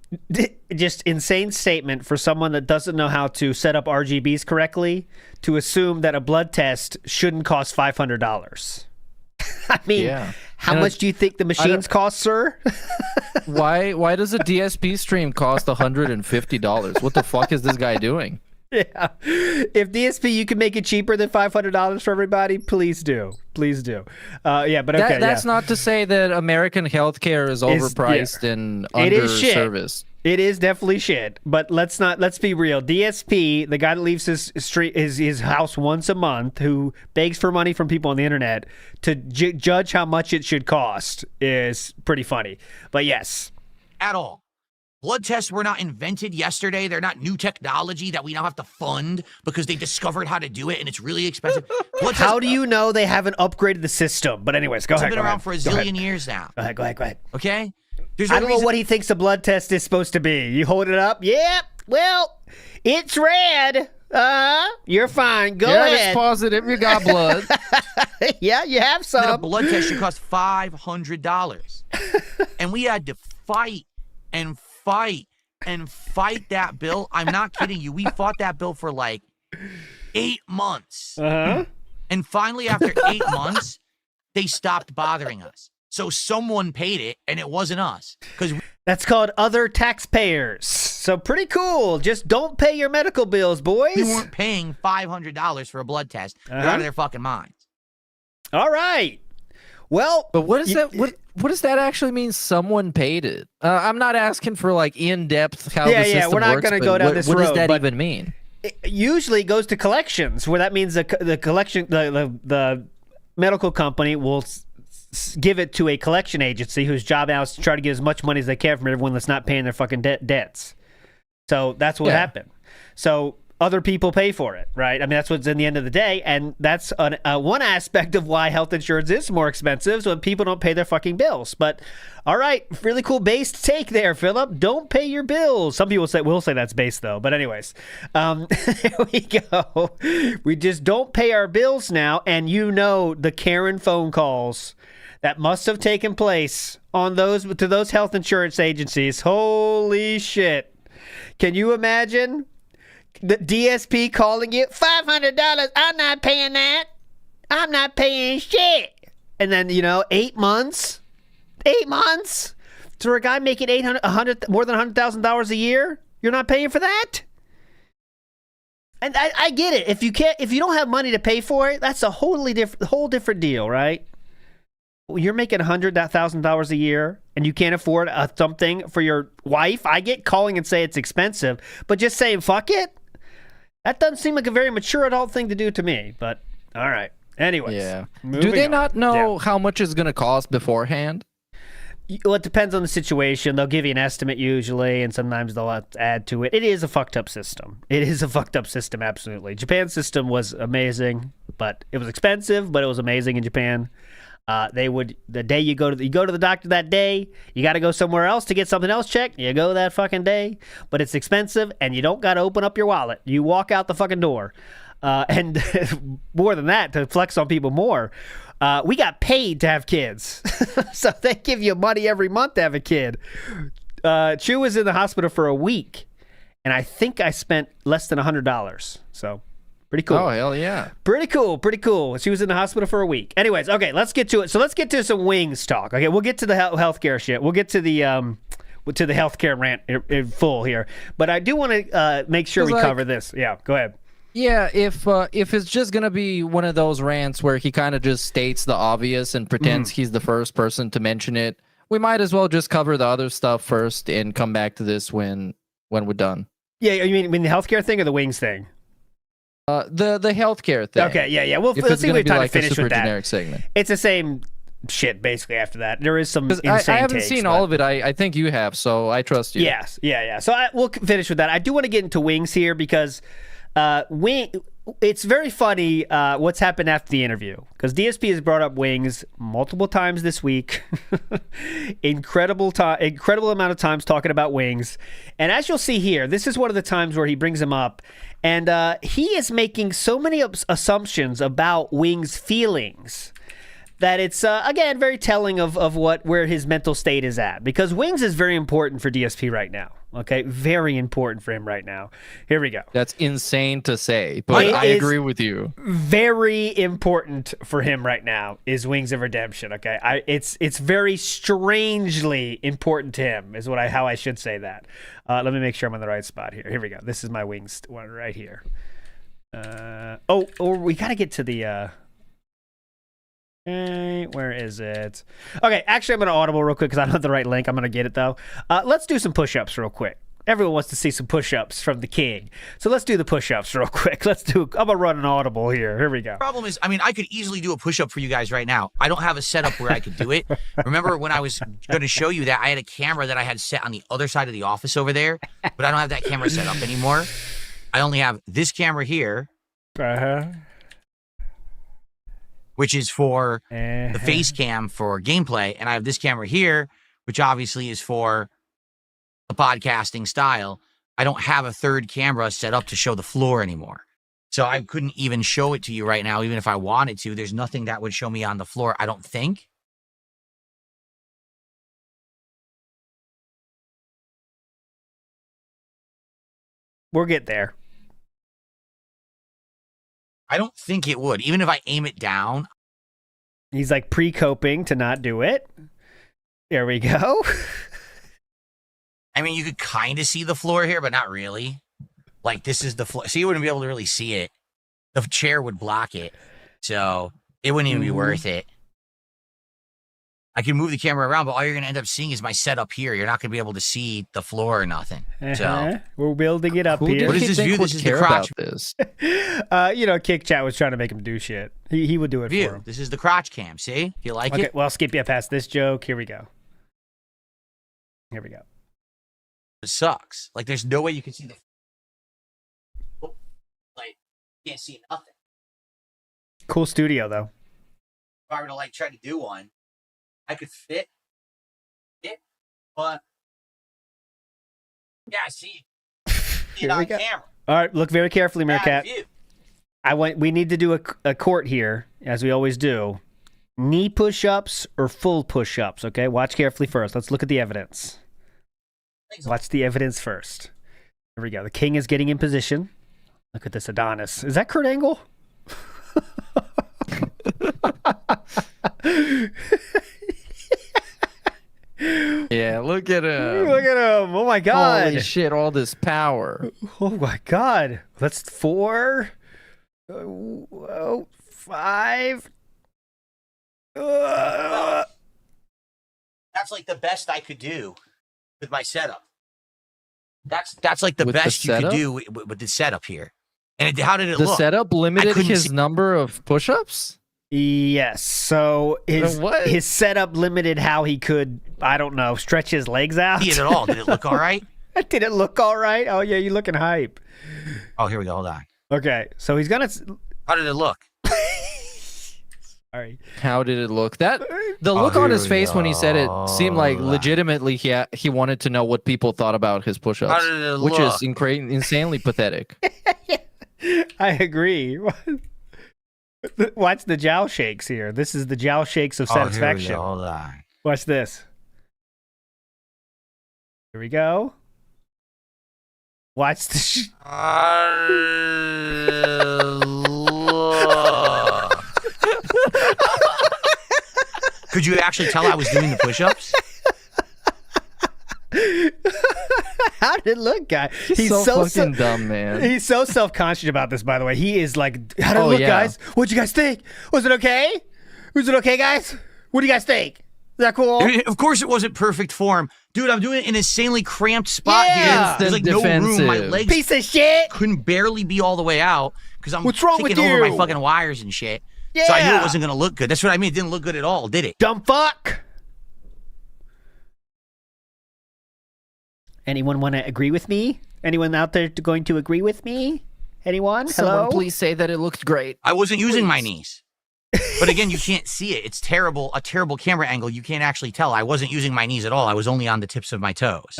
Speaker 1: just insane statement for someone that doesn't know how to set up RGBs correctly to assume that a blood test shouldn't cost $500. I mean, how much do you think the machines cost, sir?
Speaker 2: Why does a DSP stream cost $150? What the fuck is this guy doing?
Speaker 1: Yeah. If DSP, you can make it cheaper than $500 for everybody, please do. Please do. But okay.
Speaker 2: That's not to say that American healthcare is overpriced and underserviced.
Speaker 1: It is definitely shit. But let's be real. DSP, the guy that leaves his house once a month, who begs for money from people on the internet to judge how much it should cost, is pretty funny. But yes.
Speaker 3: At all. Blood tests were not invented yesterday. They're not new technology that we now have to fund because they discovered how to do it and it's really expensive.
Speaker 1: How do you know they haven't upgraded the system? But anyways, go ahead.
Speaker 3: It's been around for a zillion years now.
Speaker 1: Go ahead.
Speaker 3: Okay?
Speaker 1: I don't know what he thinks a blood test is supposed to be. You hold it up. Yeah, well, it's red. You're fine. Go ahead.
Speaker 2: It's positive. You got blood.
Speaker 1: Yeah, you have some.
Speaker 3: Then a blood test should cost $500. And we had to fight that bill. I'm not kidding you. We fought that bill for like 8 months.
Speaker 1: Uh-huh.
Speaker 3: And finally, after 8 months, they stopped bothering us. So someone paid it, and it wasn't us.
Speaker 1: That's called other taxpayers. So pretty cool. Just don't pay your medical bills, boys.
Speaker 3: We weren't paying $500 for a blood test. They're out of their fucking minds.
Speaker 1: All right. Well,
Speaker 2: but what is that? What does that actually mean? Someone paid it. I'm not asking for like in depth how the system
Speaker 1: we're not
Speaker 2: works,
Speaker 1: going to go down this road.
Speaker 2: What does that even mean?
Speaker 1: It usually goes to collections, where that means the collection, the medical company will give it to a collection agency whose job now is to try to get as much money as they can from everyone that's not paying their fucking debts. So that's what happened. So other people pay for it, right? I mean, that's what's in the end of the day, and that's one aspect of why health insurance is more expensive, so when people don't pay their fucking bills. But all right, really cool based take there, Philip. Don't pay your bills. Some people will say that's based though. But anyways, here we go. We just don't pay our bills now, and the Karen phone calls that must have taken place on to those health insurance agencies. Holy shit! Can you imagine? The DSP calling you, $500, I'm not paying that. I'm not paying shit. And then, 8 months? 8 months? For a guy making more than $100,000 a year? You're not paying for that? And I get it. If you don't have money to pay for it, that's a whole different deal, right? You're making $100,000 a year and you can't afford something for your wife. I get calling and say it's expensive, but just saying fuck it? That doesn't seem like a very mature adult thing to do to me, but all right. Anyways.
Speaker 2: Yeah. Do they not know how much it's going to cost beforehand?
Speaker 1: Well, it depends on the situation. They'll give you an estimate usually, and sometimes they'll add to it. It is a fucked up system. Absolutely. Japan's system was amazing, but it was expensive, but it was amazing in Japan. The day you go to the doctor that day, you got to go somewhere else to get something else checked. You go that fucking day, but it's expensive and you don't got to open up your wallet. You walk out the fucking door. And more than that, to flex on people more, we got paid to have kids. So they give you money every month to have a kid. Chu was in the hospital for a week and I think I spent less than $100. So Pretty cool.
Speaker 2: Oh, hell yeah.
Speaker 1: Pretty cool. She was in the hospital for a week. Anyways, okay, let's get to it. So let's get to some wings talk. Okay, we'll get to the healthcare shit. We'll get to the healthcare rant in full here. But I do want to make sure we cover this. Yeah, go ahead.
Speaker 2: Yeah, if it's just gonna be one of those rants where he kind of just states the obvious and pretends he's the first person to mention it, we might as well just cover the other stuff first and come back to this when we're done.
Speaker 1: Yeah, you mean the healthcare thing or the wings thing?
Speaker 2: The healthcare thing.
Speaker 1: Okay, yeah. Well, let's see if we have time to finish with that.
Speaker 2: Generic segment.
Speaker 1: It's the same shit basically after that. There is some insane
Speaker 2: I haven't
Speaker 1: takes,
Speaker 2: seen all of it. I think you have, so I trust you.
Speaker 1: Yes, yeah. So we'll finish with that. I do want to get into wings here because it's very funny what's happened after the interview, because DSP has brought up wings multiple times this week. incredible amount of times talking about wings, and as you'll see here, this is one of the times where he brings him up, and he is making so many assumptions about wings' feelings that it's again very telling of where his mental state is at, because wings is very important for DSP right now. Okay, very important for him right now. Here we go.
Speaker 2: That's insane to say, but I agree with you.
Speaker 1: Very important for him right now is Wings of Redemption. Okay, it's very strangely important to him is how I should say that. Let me make sure I'm on the right spot here. Here we go. This is my Wings one right here. We gotta get to the. Where is it? Okay, actually, I'm going to audible real quick because I don't have the right link. I'm going to get it, though. Let's do some push-ups real quick. Everyone wants to see some push-ups from the king. So let's do the push-ups real quick. I'm going to run an audible here. Here we go.
Speaker 3: Problem is, I could easily do a push-up for you guys right now. I don't have a setup where I could do it. Remember when I was going to show you that I had a camera that I had set on the other side of the office over there, but I don't have that camera set up anymore. I only have this camera here. Which is for the face cam for gameplay. And I have this camera here, which obviously is for the podcasting style. I don't have a third camera set up to show the floor anymore. So I couldn't even show it to you right now, even if I wanted to. There's nothing that would show me on the floor, I don't think.
Speaker 1: We'll get there.
Speaker 3: I don't think it would. Even if I aim it down.
Speaker 1: He's like pre-coping to not do it. There we go.
Speaker 3: You could kind of see the floor here, but not really. Like, this is the floor. So you wouldn't be able to really see it. The chair would block it. So it wouldn't even be worth it. I can move the camera around, but all you're going to end up seeing is my setup here. You're not going to be able to see the floor or nothing. So
Speaker 1: we're building it up here.
Speaker 3: What is this view? This is the crotch.
Speaker 2: This.
Speaker 1: Kick Chat was trying to make him do shit. He would do it for him.
Speaker 3: This is the crotch cam. See? Do you like it?
Speaker 1: Well, I'll skip you past this joke. Here we go.
Speaker 3: It sucks. Like, there's no way you can see the... Like, you can't see nothing.
Speaker 1: Cool studio, though.
Speaker 3: If I were to, try to do one, I could fit it, but... Yeah, see it on camera.
Speaker 1: All right, look very carefully, Meerkat. We need to do a court here, as we always do. Knee push-ups or full push-ups, okay? Watch carefully first. Let's look at the evidence. Watch the evidence first. Here we go. The king is getting in position. Look at this Adonis. Is that Kurt Angle?
Speaker 2: Yeah, look at him.
Speaker 1: Look at him. Oh, my God.
Speaker 2: Holy shit, all this power.
Speaker 1: Oh, my God. That's 4... 5.
Speaker 3: That's like the best I could do with my setup. That's like the best you could do with the setup here. And how did it look?
Speaker 2: The setup limited his number of push-ups?
Speaker 1: Yes. So his setup limited how he could, I don't know, stretch his legs out.
Speaker 3: See it at all? Did it look all right?
Speaker 1: Did it look all right? Oh, yeah, you're looking hype.
Speaker 3: Oh, here we go. Hold on.
Speaker 1: Okay, so he's gonna.
Speaker 3: How did it look?
Speaker 1: Sorry.
Speaker 2: How did it look? The look on his face when he said it seemed like legitimately he wanted to know what people thought about his push-ups,
Speaker 3: How did it
Speaker 2: which
Speaker 3: look?
Speaker 2: is insanely pathetic.
Speaker 1: I agree. Watch the jowl shakes here. This is the jowl shakes of satisfaction.
Speaker 3: Here we go. Hold on.
Speaker 1: Watch this. Here we go. Watch the.
Speaker 3: Could you actually tell I was doing the push-ups?
Speaker 1: How did it look, guy?
Speaker 2: He's so fucking dumb, man.
Speaker 1: He's so self-conscious about this, by the way. He is like, how did it look, guys? What'd you guys think? Was it okay? Was it okay, guys? What do you guys think? Is that cool?
Speaker 3: Of course it wasn't perfect form. Dude, I'm doing it in an insanely cramped spot here. There's like no room. My legs
Speaker 1: piece of shit
Speaker 3: couldn't barely be all the way out because I'm kicking over my fucking wires and shit.
Speaker 1: Yeah.
Speaker 3: So I knew it wasn't going to look good. That's what I mean. It didn't look good at all, did it?
Speaker 1: Dumb fuck. Anyone want to agree with me? Anyone out there going to agree with me? Anyone?
Speaker 2: Someone
Speaker 1: Hello?
Speaker 2: please say that it looked great.
Speaker 3: I wasn't using my knees. But again, you can't see it. It's terrible, a terrible camera angle. You can't actually tell. I wasn't using my knees at all. I was only on the tips of my toes.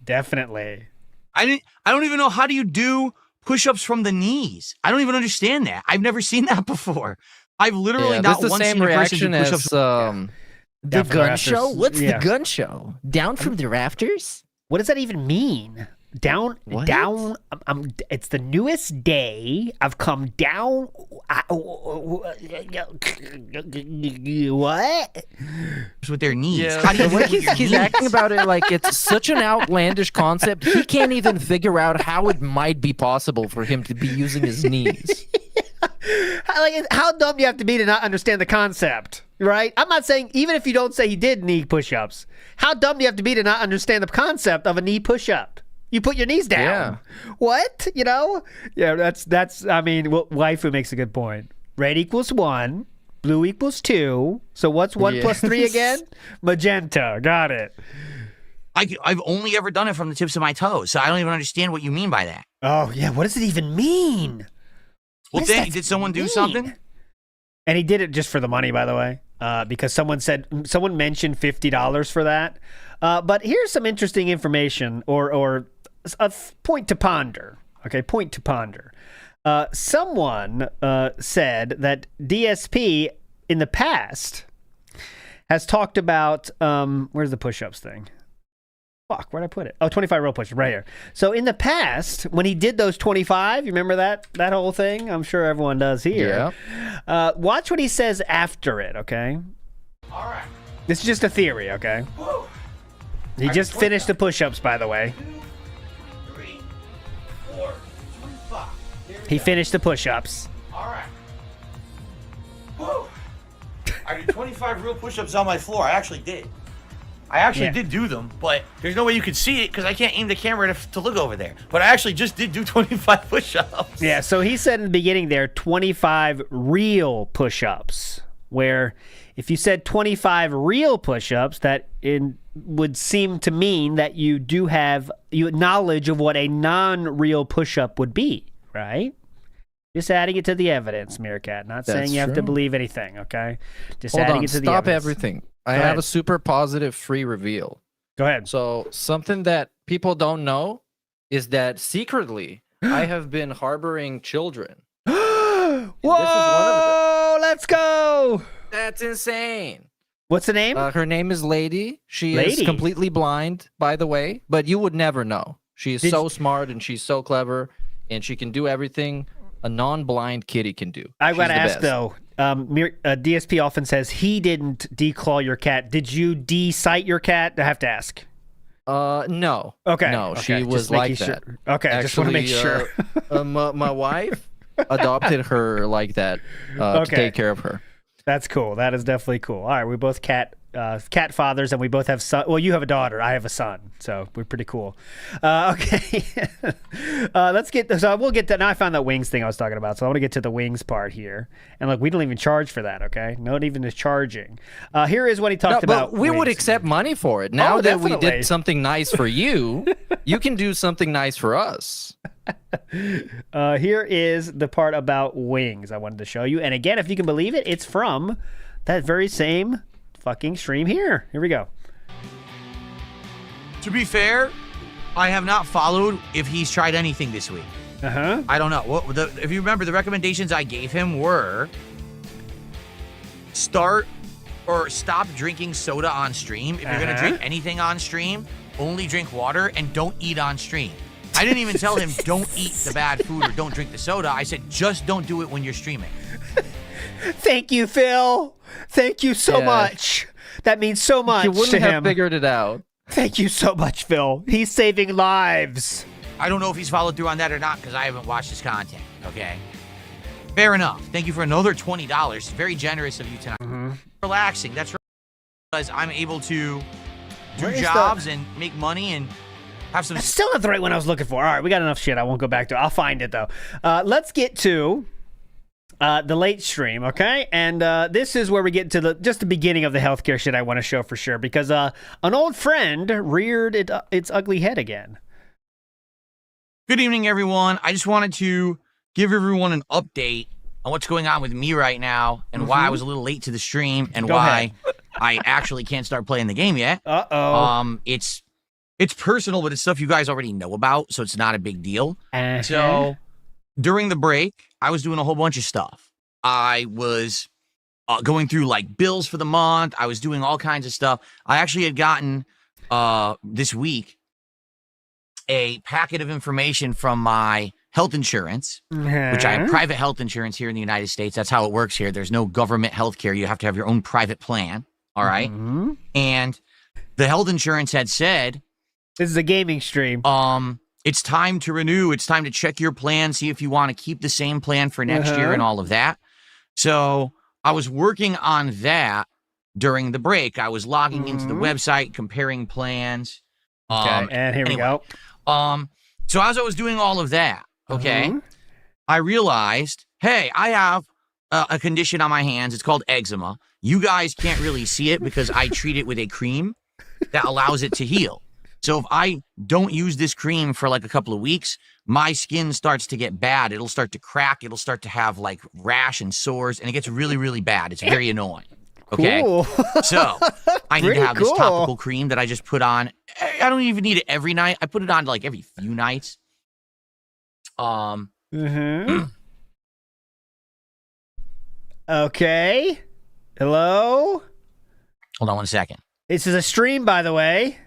Speaker 1: Definitely.
Speaker 3: I don't even know, how do you do push-ups from the knees? I don't even understand that. I've never seen that before. I've literally not once seen a person do push-ups.
Speaker 2: The gun show? What's the gun show? Down from the rafters?
Speaker 1: What does that even mean? Down. It's the newest day. I've come down. What?
Speaker 3: With their knees.
Speaker 2: Yeah.
Speaker 3: How do you do it with your
Speaker 2: He's
Speaker 3: knees?
Speaker 2: acting about it like it's such an outlandish concept. He can't even figure out how it might be possible for him to be using his knees.
Speaker 1: How dumb do you have to be to not understand the concept, right? I'm not saying, even if you don't say he did knee push-ups, how dumb do you have to be to not understand the concept of a knee push-up? You put your knees down.
Speaker 2: Yeah.
Speaker 1: What? You know? Yeah, that's. I mean, waifu makes a good point. Red equals 1, blue equals 2. So what's 1 plus 3 again? Magenta. Got it.
Speaker 3: I've only ever done it from the tips of my toes, so I don't even understand what you mean by that.
Speaker 1: Oh yeah, what does it even mean?
Speaker 3: Well, did someone do something?
Speaker 1: And he did it just for the money, by the way, because someone mentioned $50 for that. But here's some interesting information, or a point to ponder. Okay, point to ponder. Someone said that DSP in the past has talked about where's the push-ups thing? Fuck, where'd I put it? Oh, 25 real push-ups right here. So in the past, when he did those 25, you remember that whole thing? I'm sure everyone does here.
Speaker 2: Yeah.
Speaker 1: Watch what he says after it, okay?
Speaker 3: All right.
Speaker 1: This is just a theory, okay?
Speaker 3: Woo.
Speaker 1: He just finished the push-ups, by the way.
Speaker 3: 2, 3, 4, 5.
Speaker 1: He finished the push-ups.
Speaker 3: All right. Woo. I did 25 real push-ups on my floor. I actually did. I actually did do them, but there's no way you could see it because I can't aim the camera to look over there. But I actually just did do 25 push-ups.
Speaker 1: Yeah, so he said in the beginning there, 25 real push-ups, where if you said 25 real push-ups, that would seem to mean that you do have knowledge of what a non-real push-up would be, right? Just adding it to the evidence, Meerkat. Not saying you have to believe anything, okay? Just adding it to the evidence.
Speaker 2: Stop everything. I have a super positive free reveal.
Speaker 1: Go ahead.
Speaker 2: So something that people don't know is that secretly I have been harboring children.
Speaker 1: Whoa! Let's go!
Speaker 2: That's insane.
Speaker 1: What's the name?
Speaker 2: Her name is Lady. She is completely blind, by the way, but you would never know. She is so smart and she's so clever, and she can do everything a non-blind kitty can do.
Speaker 1: I gotta ask though. DSP often says he didn't declaw your cat. Did you de-sight your cat? I have to ask.
Speaker 2: No.
Speaker 1: Okay.
Speaker 2: No,
Speaker 1: okay.
Speaker 2: she was like that.
Speaker 1: Okay,
Speaker 2: actually,
Speaker 1: just want to make sure.
Speaker 2: My wife adopted her like that to take care of her.
Speaker 1: That's cool. That is definitely cool. All right, we both cat fathers, and we both have son. Well, you have a daughter. I have a son, so we're pretty cool. Okay, let's get. So we'll get to. Now I found that wings thing I was talking about. So I want to get to the wings part here. And look, we don't even charge for that. Okay, not even is charging. Here is what he talked about.
Speaker 2: But we would accept money for it. Now that we
Speaker 1: definitely.
Speaker 2: did something nice for you, you can do something nice for us.
Speaker 1: Here is the part about wings I wanted to show you. And again, if you can believe it, it's from that very same fucking stream here. Here we go.
Speaker 3: To be fair, I have not followed if he's tried anything this week. I don't know. If you remember, the recommendations I gave him were start or stop drinking soda on stream. If you're going to drink anything on stream, only drink water and don't eat on stream. I didn't even tell him don't eat the bad food or don't drink the soda. I said just don't do it when you're streaming.
Speaker 1: Thank you, Phil. Thank you so
Speaker 2: Yeah.
Speaker 1: much. That means so much
Speaker 2: He wouldn't
Speaker 1: to
Speaker 2: have
Speaker 1: him.
Speaker 2: figured it out.
Speaker 1: Thank you so much, Phil. He's saving lives.
Speaker 3: I don't know if he's followed through on that or not because I haven't watched his content, okay? Fair enough. Thank you for another $20. Very generous of you tonight. Relaxing. That's right. Because I'm able to do
Speaker 1: Where is
Speaker 3: jobs and make money and have some...
Speaker 1: That's still not the right one I was looking for. All right, we got enough shit. I won't go back to it. I'll find it, though. Let's get to the late stream, okay? And this is where we get to just the beginning of the healthcare shit I want to show for sure, because an old friend reared its ugly head again.
Speaker 3: Good evening, everyone. I just wanted to give everyone an update on what's going on with me right now and why I was a little late to the stream and
Speaker 1: Go
Speaker 3: why I actually can't start playing the game yet.
Speaker 1: Uh-oh.
Speaker 3: It's personal, but it's stuff you guys already know about, so it's not a big deal.
Speaker 1: Uh-huh.
Speaker 3: So during the break, I was doing a whole bunch of stuff. I was going through like bills for the month. I was doing all kinds of stuff. I actually had gotten this week a packet of information from my health insurance, which I have private health insurance here in the United States. That's how it works here. There's no government health care. You have to have your own private plan. All right. And the health insurance had said,
Speaker 1: This is a gaming stream.
Speaker 3: It's time to renew. It's time to check your plan, see if you want to keep the same plan for next year and all of that. So I was working on that during the break. I was logging into the website, comparing plans.
Speaker 1: Okay, and here we go.
Speaker 3: So as I was doing all of that, okay, I realized, hey, I have a condition on my hands. It's called eczema. You guys can't really see it because I treat it with a cream that allows it to heal. So if I don't use this cream for like a couple of weeks, my skin starts to get bad. It'll start to crack. It'll start to have like rash and sores, and it gets really, really bad. It's very annoying. Okay.
Speaker 1: Cool.
Speaker 3: So I need
Speaker 1: Pretty
Speaker 3: to have this
Speaker 1: cool.
Speaker 3: topical cream that I just put on. I don't even need it every night. I put it on like every few nights.
Speaker 1: Okay. Hello?
Speaker 3: Hold on one second.
Speaker 1: This is a stream, by the way.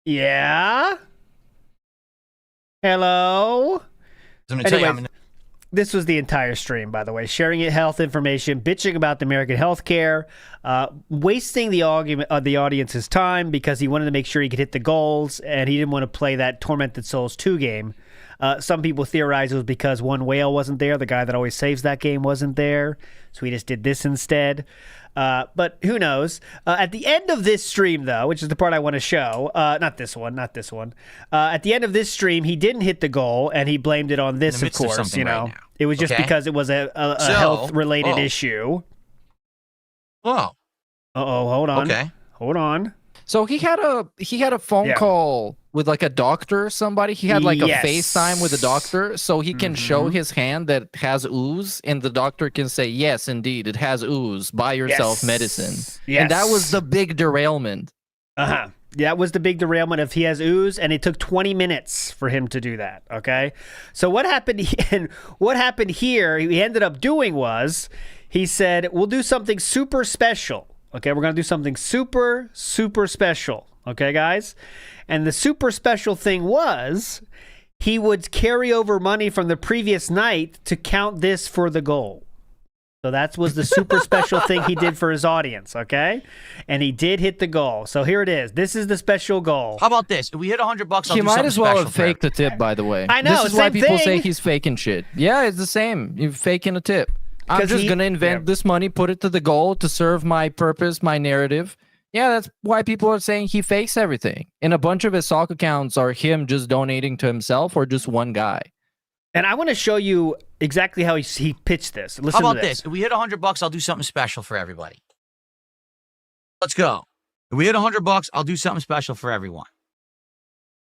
Speaker 1: Yeah. Hello?
Speaker 3: I'm gonna tell you,
Speaker 1: Anyway, this was the entire stream, by the way. Sharing health information, bitching about the American healthcare, wasting the audience's time because he wanted to make sure he could hit the goals, and he didn't want to play that Tormented Souls 2 game. Some people theorize it was because one whale wasn't there. The guy that always saves that game wasn't there, so he just did this instead. But who knows? At the end of this stream, though, which is the part I want to show, not this one. At the end of this stream, he didn't hit the goal, and he blamed it on this, of course. You know, it was just because it was a health-related issue.
Speaker 3: Oh.
Speaker 1: Hold on.
Speaker 3: Okay.
Speaker 1: Hold on.
Speaker 2: So he had a phone call with like a doctor or somebody. He had like a FaceTime with a doctor so he can show his hand that has ooze, and the doctor can say, yes, indeed, it has ooze. Buy yourself medicine.
Speaker 1: Yes.
Speaker 2: And that was the big derailment.
Speaker 1: That was the big derailment of he has ooze, and it took 20 minutes for him to do that, okay? So what happened, and what happened here, he ended up doing was, he said, we'll do something super special. Okay, we're going to do something super, super special. Okay, guys? And the super special thing was he would carry over money from the previous night to count this for the goal. So that was the super special thing he did for his audience, okay? And he did hit the goal. So here it is. This is the special goal.
Speaker 3: How about this? If we hit $100, I'll
Speaker 2: He
Speaker 3: do
Speaker 2: might
Speaker 3: something
Speaker 2: as well
Speaker 3: special
Speaker 2: have
Speaker 3: for
Speaker 2: faked the tip, by the way.
Speaker 1: I know,
Speaker 2: This is why
Speaker 1: same
Speaker 2: people say
Speaker 1: thing.
Speaker 2: he's faking shit. Yeah, it's the same. You're faking a tip. I'm
Speaker 1: 'Cause
Speaker 2: just going to invent this money, put it to the goal to serve my purpose, my narrative. Yeah, that's why people are saying he fakes everything. And a bunch of his sock accounts are him just donating to himself or just one guy.
Speaker 1: And I want to show you exactly how he pitched this. Listen
Speaker 3: How about
Speaker 1: to this.
Speaker 3: this? If we hit $100, I'll do something special for everybody. Let's go. If we hit $100, I'll do something special for everyone.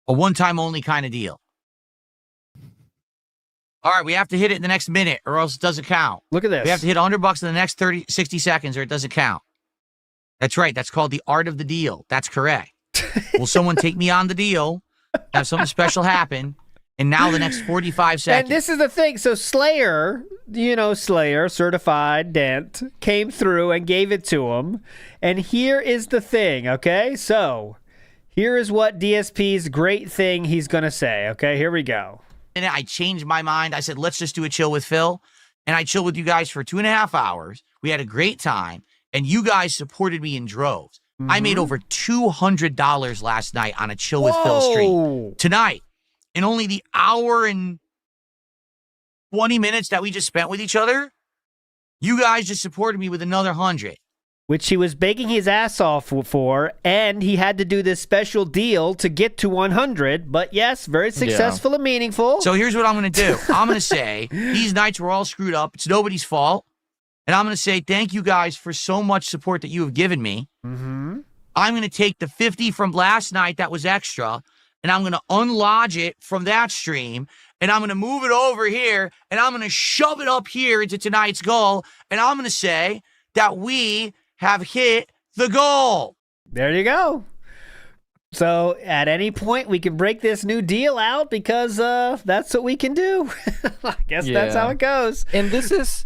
Speaker 3: A one-time only kind of deal. All right, we have to hit it in the next minute or else it doesn't count.
Speaker 1: Look at this.
Speaker 3: We have to hit $100 in the next 60 seconds or it doesn't count. That's right. That's called the art of the deal. That's correct. Will someone take me on the deal, have something special happen, and now the next 45 seconds.
Speaker 1: And this is the thing. So Slayer, Slayer, certified dent, came through and gave it to him. And here is the thing, okay? So here is what DSP's great thing he's going to say, okay? Here we go.
Speaker 3: And I changed my mind. I said, let's just do a chill with Phil. and I chilled with you guys for 2.5 hours. We had a great time, and you guys supported me in droves. I made over $200 last night on a Chill with Phil stream. Tonight, in only the hour and 20 minutes that we just spent with each other, you guys just supported me with another 100.
Speaker 1: Which he was begging his ass off for, and he had to do this special deal to get to 100. But yes, very successful and meaningful.
Speaker 3: So here's what I'm going to do. I'm going to say, these nights were all screwed up. It's nobody's fault. And I'm going to say, thank you guys for so much support that you have given me. I'm going to take the 50 from last night that was extra, and I'm going to unlodge it from that stream, and I'm going to move it over here, and I'm going to shove it up here into tonight's goal, and I'm going to say that we have hit the goal.
Speaker 1: There you go. So at any point, we can break this new deal out because that's what we can do. I guess that's how it goes.
Speaker 2: And this is...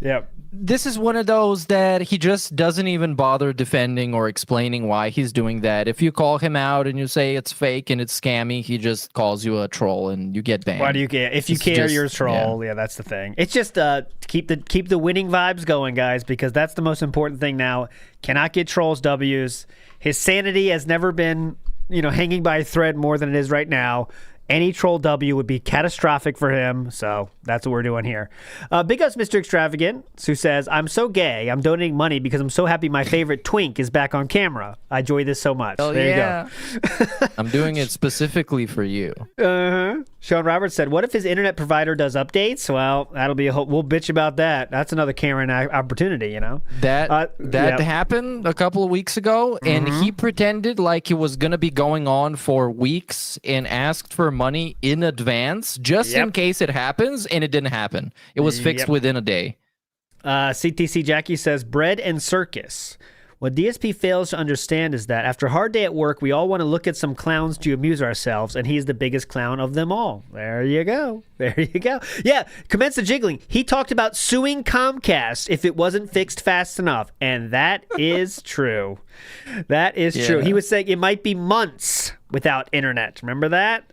Speaker 2: This is one of those that he just doesn't even bother defending or explaining why he's doing that. If you call him out and you say it's fake and it's scammy, he just calls you a troll and you get banned.
Speaker 1: Why do you care? If you care, you're a troll. Yeah, that's the thing. It's just keep the winning vibes going, guys, because that's the most important thing now. Cannot get trolls W's. His sanity has never been, hanging by a thread more than it is right now. Any troll W would be catastrophic for him, so that's what we're doing here. Big ups, Mr. Extravagant, who says, I'm so gay, I'm donating money because I'm so happy my favorite twink is back on camera. I enjoy this so much. There you go.
Speaker 2: I'm doing it specifically for you.
Speaker 1: Sean Roberts said, what if his internet provider does updates? Well, that'll be we'll bitch about that. That's another Karen opportunity,
Speaker 2: That happened a couple of weeks ago, and he pretended like it was going to be going on for weeks and asked for money in advance just in case it happens, and it didn't happen. It was fixed within a day.
Speaker 1: CTC Jackie says, bread and circus. What DSP fails to understand is that after a hard day at work, we all want to look at some clowns to amuse ourselves, and he's the biggest clown of them all. There you go. There you go. Yeah, commence the jiggling. He talked about suing Comcast if it wasn't fixed fast enough, and that is true. That is true. He was saying it might be months without internet. Remember that?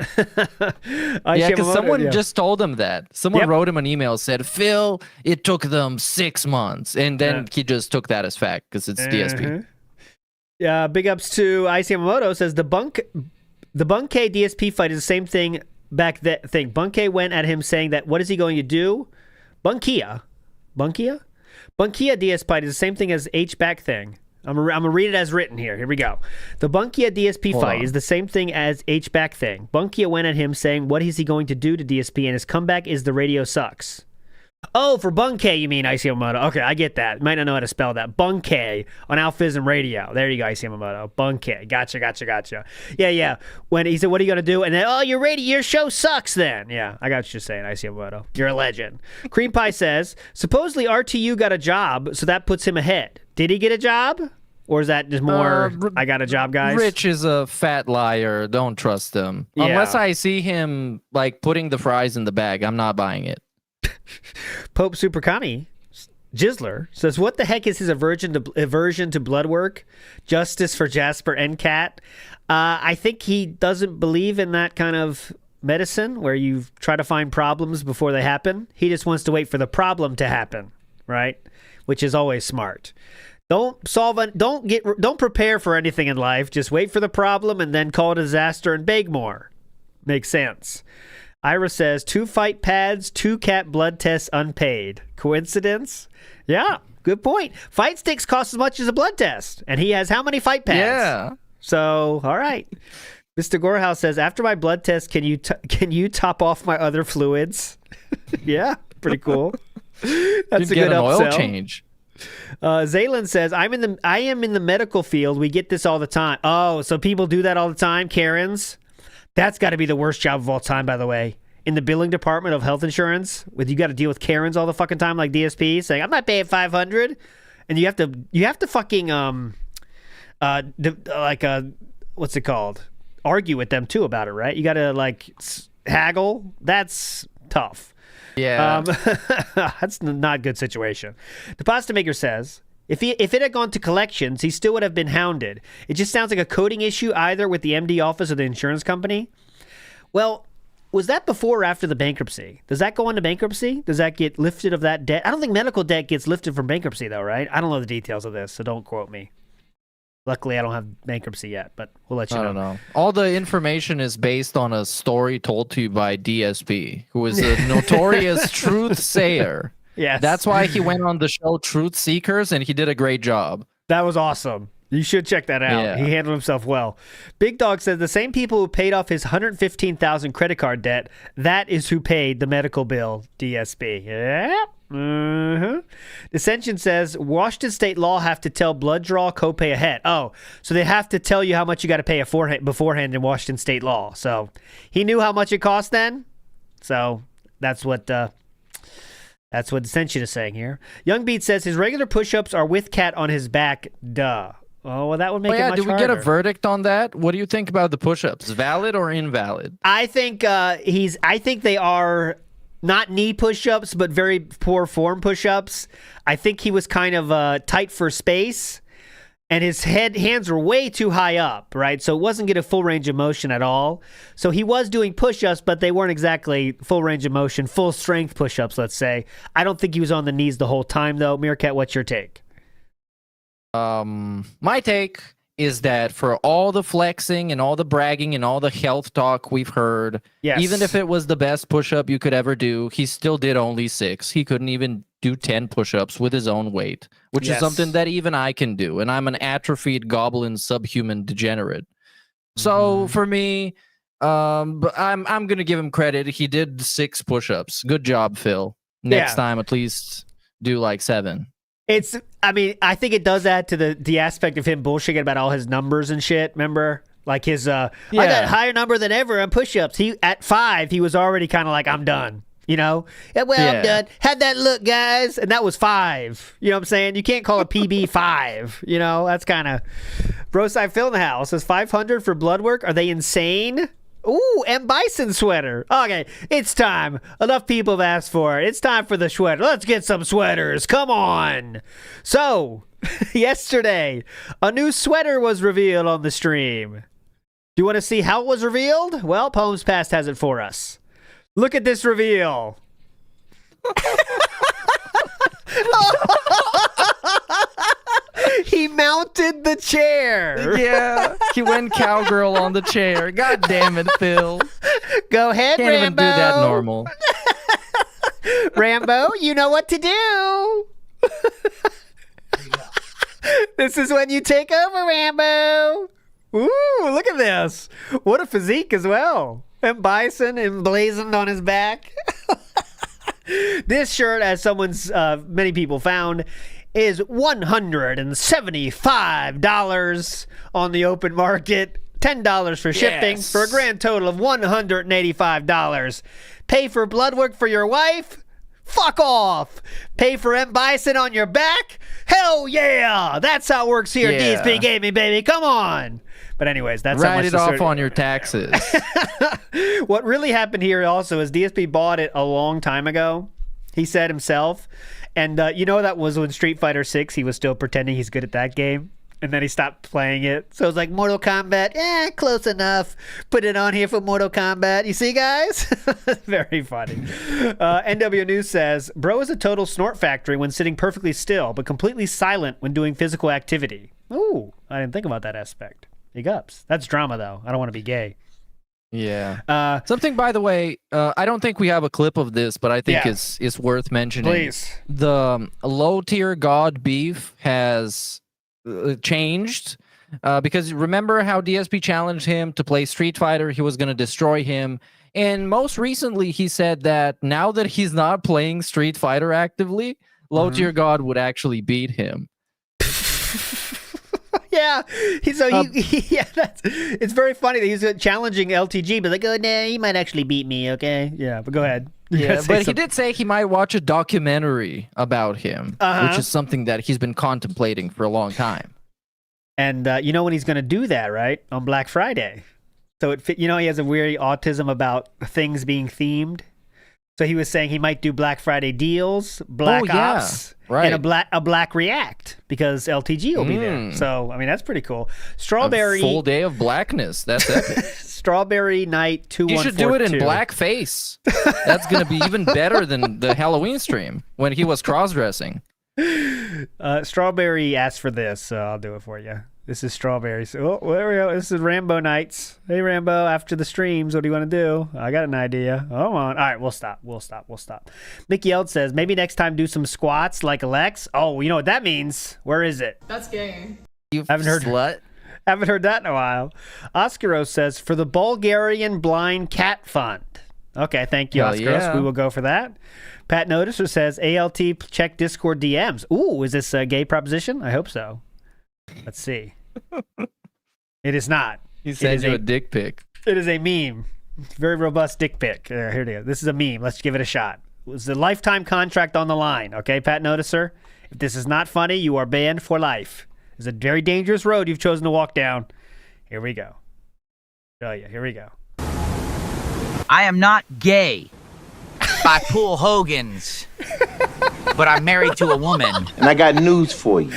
Speaker 2: Because someone just told him that. Someone wrote him an email, said, Phil, it took them 6 months. And then he just took that as fact because it's DSP.
Speaker 1: Yeah, big ups to Ice Yamamoto says the Bunke DSP fight is the same thing back that thing. Bunke went at him saying that what is he going to do? Bunkia DS fight is the same thing as H-back thing. I'm gonna read it as written here. Here we go. The Bunkia DSP fight is the same thing as H-back thing. Bunkia went at him saying, what is he going to do to DSP? And his comeback is the radio sucks. Oh, for Bunke, you mean, Ice Yamamoto. Okay, I get that. Might not know how to spell that. Bunke on Alphism Radio. There you go, Ice Yamamoto. Bunke. Gotcha. Yeah. When he said, what are you going to do? And then, oh, your show sucks then. Yeah, I got what you're saying, Ice Yamamoto. You're a legend. Cream Pie says, supposedly RTU got a job, so that puts him ahead. Did he get a job? Or is that just more, I got a job, guys?
Speaker 2: Rich is a fat liar. Don't trust him.
Speaker 1: Yeah.
Speaker 2: Unless I see him, putting the fries in the bag, I'm not buying it.
Speaker 1: Pope Superkami Jizzler says, what the heck is his aversion to blood work? Justice for Jasper and Cat? I think he doesn't believe in that kind of medicine where you try to find problems before they happen. He just wants to wait for the problem to happen, right? Which is always smart. Don't prepare for anything in life. Just wait for the problem and then call it a disaster and beg more. Makes sense. Ira says, 2 fight pads, 2 cat blood tests unpaid. Coincidence? Yeah, good point. Fight sticks cost as much as a blood test. And he has how many fight pads?
Speaker 2: Yeah.
Speaker 1: So, all right. Mr. Gorehouse says, after my blood test, can you top off my other fluids? Yeah, pretty cool. That's a good upsell.
Speaker 2: Oil change.
Speaker 1: Zaylin says, I am in the medical field. We get this all the time. Oh, so people do that all the time, Karens? That's got to be the worst job of all time, by the way. In the billing department of health insurance, you got to deal with Karens all the fucking time, like DSP, saying, I'm not paying $500. And you have to fucking, what's it called? Argue with them, too, about it, right? You got to, haggle. That's tough.
Speaker 2: Yeah.
Speaker 1: That's not a good situation. The pasta maker says, if it had gone to collections, he still would have been hounded. It just sounds like a coding issue either with the MD office or the insurance company. Well, was that before or after the bankruptcy? Does that go into bankruptcy? Does that get lifted of that debt? I don't think medical debt gets lifted from bankruptcy, though, right? I don't know the details of this, so don't quote me. Luckily, I don't have bankruptcy yet, but we'll let you know.
Speaker 2: I don't know. All the information is based on a story told to you by DSP, who is a notorious truth sayer.
Speaker 1: Yes.
Speaker 2: That's why he went on the show Truth Seekers, and he did a great job.
Speaker 1: That was awesome. You should check that out.
Speaker 2: Yeah.
Speaker 1: He handled himself well. Big Dog says the same people who paid off his $115,000 credit card debt, that is who paid the medical bill, DSP. Yeah. Dissension says Washington state law have to tell blood draw copay ahead. Oh, so they have to tell you how much you got to pay beforehand in Washington state law. So he knew how much it cost then. So that's what Dissension is saying here. Young Beat says his regular push-ups are with cat on his back. Duh. Oh, well, that would make it much
Speaker 2: did we
Speaker 1: harder.
Speaker 2: get a verdict on that? What do you think about the push-ups? Valid or invalid?
Speaker 1: I think I think they are not knee push-ups, but very poor form push-ups. I think he was kind of tight for space, and his hands were way too high up, right? So it wasn't getting full range of motion at all. So he was doing push-ups, but they weren't exactly full range of motion, full strength push-ups, let's say. I don't think he was on the knees the whole time, though. Meerkat, what's your take?
Speaker 2: My take is that for all the flexing and all the bragging and all the health talk we've heard,
Speaker 1: Yes.
Speaker 2: even if it was the best push-up you could ever do, he still did only 6. He couldn't even do 10 push-ups with his own weight, which
Speaker 1: Yes.
Speaker 2: is something that even I can do, and I'm an atrophied goblin subhuman degenerate. So for me, but I'm gonna give him credit. He did 6 push-ups. Good job, Phil. Next time, at least do like 7.
Speaker 1: I think it does add to the aspect of him bullshitting about all his numbers and shit. Remember? Like his, I got a higher number than ever on push-ups. At 5, he was already kind of like, I'm done. You know? I'm done. Had that look, guys. And that was 5. You know what I'm saying? You can't call a PB 5. You know? That's kind of... Broside Phil in the house says 500 for blood work. Are they insane? Ooh, and Bison sweater. Okay, it's time. Enough people have asked for it. It's time for the sweater. Let's get some sweaters. Come on. So, yesterday, a new sweater was revealed on the stream. Do you want to see how it was revealed? Well, Poems Past has it for us. Look at this reveal. He mounted the chair.
Speaker 2: Yeah, he went cowgirl on the chair. God damn it, Phil.
Speaker 1: Go ahead,
Speaker 2: Can't
Speaker 1: Rambo.
Speaker 2: even do that normal.
Speaker 1: Rambo, you know what to do. This is when you take over, Rambo. Ooh, look at this. What a physique as well. And Bison emblazoned on his back. This shirt, as many people found, is $175 on the open market. $10 for shipping for a grand total of $185. Pay for blood work for your wife? Fuck off. Pay for M. Bison on your back? Hell yeah. That's how it works here at DSP Gaming, baby. Come on. But anyways, that's how much
Speaker 2: Write it off on your taxes.
Speaker 1: What really happened here also is DSP bought it a long time ago. He said himself. And you know that was when Street Fighter 6, he was still pretending he's good at that game. And then he stopped playing it. So it was like Mortal Kombat, close enough. Put it on here for Mortal Kombat. You see, guys? Very funny. NW News says, bro is a total snort factory when sitting perfectly still, but completely silent when doing physical activity. Ooh, I didn't think about that aspect. Big ups. That's drama, though. I don't want to be gay.
Speaker 2: Yeah. Something, by the way, I don't think we have a clip of this, but I think it's worth mentioning.
Speaker 1: Please.
Speaker 2: The low-tier god beef has changed because remember how DSP challenged him to play Street Fighter? He was going to destroy him. And most recently, he said that now that he's not playing Street Fighter actively, low-tier god would actually beat him.
Speaker 1: Yeah, it's very funny that he's challenging LTG, but like, oh, no, he might actually beat me, okay? Yeah, but go ahead.
Speaker 2: Yeah, but he did say he might watch a documentary about him, which is something that he's been contemplating for a long time.
Speaker 1: And you know when he's going to do that, right? On Black Friday. So he has a weird autism about things being themed. So he was saying he might do Black Friday deals, Black Ops,
Speaker 2: right.
Speaker 1: and a black React because LTG will be there. So I mean that's pretty cool. Strawberry,
Speaker 2: a full day of blackness. That's epic.
Speaker 1: Strawberry Night 2142.
Speaker 2: You should do it in blackface. That's gonna be even better than the Halloween stream when he was cross-dressing.
Speaker 1: Strawberry asked for this, so I'll do it for you. This is Strawberry. So, there we go. This is Rambo Nights. Hey, Rambo, after the streams, what do you want to do? I got an idea. Hold on. All right, we'll stop. Mickey Eld says, maybe next time do some squats like Alex. Oh, you know what that means. Where is it?
Speaker 10: That's gay.
Speaker 2: You
Speaker 1: haven't heard
Speaker 2: slut.
Speaker 1: Haven't heard that in a while. Oscaros says, for the Bulgarian Blind Cat Fund. Okay, thank you,
Speaker 2: Hell
Speaker 1: Oscaros.
Speaker 2: yeah.
Speaker 1: We will go for that. Pat Noticer says, ALT, check Discord DMs. Ooh, is this a gay proposition? I hope so. Let's see. It is not.
Speaker 2: He sent you a dick pic.
Speaker 1: It is a meme. Very robust dick pic. Here it is. This is a meme. Let's give it a shot. It was a lifetime contract on the line. Okay, Pat Noticer? If this is not funny, you are banned for life. It's a very dangerous road you've chosen to walk down. Here we go. Show you. Here we go.
Speaker 3: I am not gay by Pool Hogan's, but I'm married to a woman.
Speaker 11: And I got news for you.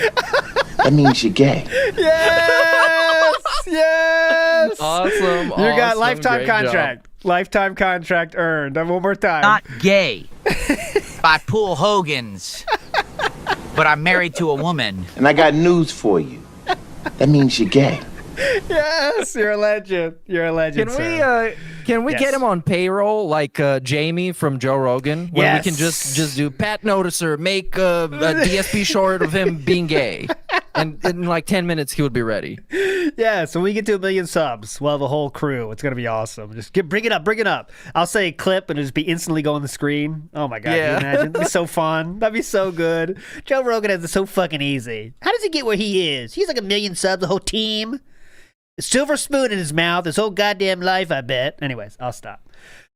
Speaker 11: That means you're gay.
Speaker 1: Yes! Yes!
Speaker 2: Awesome.
Speaker 1: You got lifetime
Speaker 2: Great
Speaker 1: contract.
Speaker 2: job.
Speaker 1: Lifetime contract earned. One more time.
Speaker 3: Not gay by Pool Hogan's, but I'm married to a woman.
Speaker 11: And I got news for you. That means you're gay.
Speaker 1: Yes, you're a legend. You're a legend.
Speaker 2: Can we
Speaker 1: Yes.
Speaker 2: get him on payroll like Jamie from Joe Rogan, where we can just do Pat Noticer, make a DSP short of him being gay, and in like 10 minutes he would be ready.
Speaker 1: Yeah, so when we get to 1 million subs, we'll have a whole crew. It's gonna be awesome. Just bring it up. I'll say clip and it'll just be instantly go on the screen. Oh my god, can you imagine? That'd be so fun. That'd be so good. Joe Rogan has it so fucking easy. How does he get where he is? He's like 1 million subs, the whole team. A silver spoon in his mouth his whole goddamn life, I bet. Anyways, I'll stop.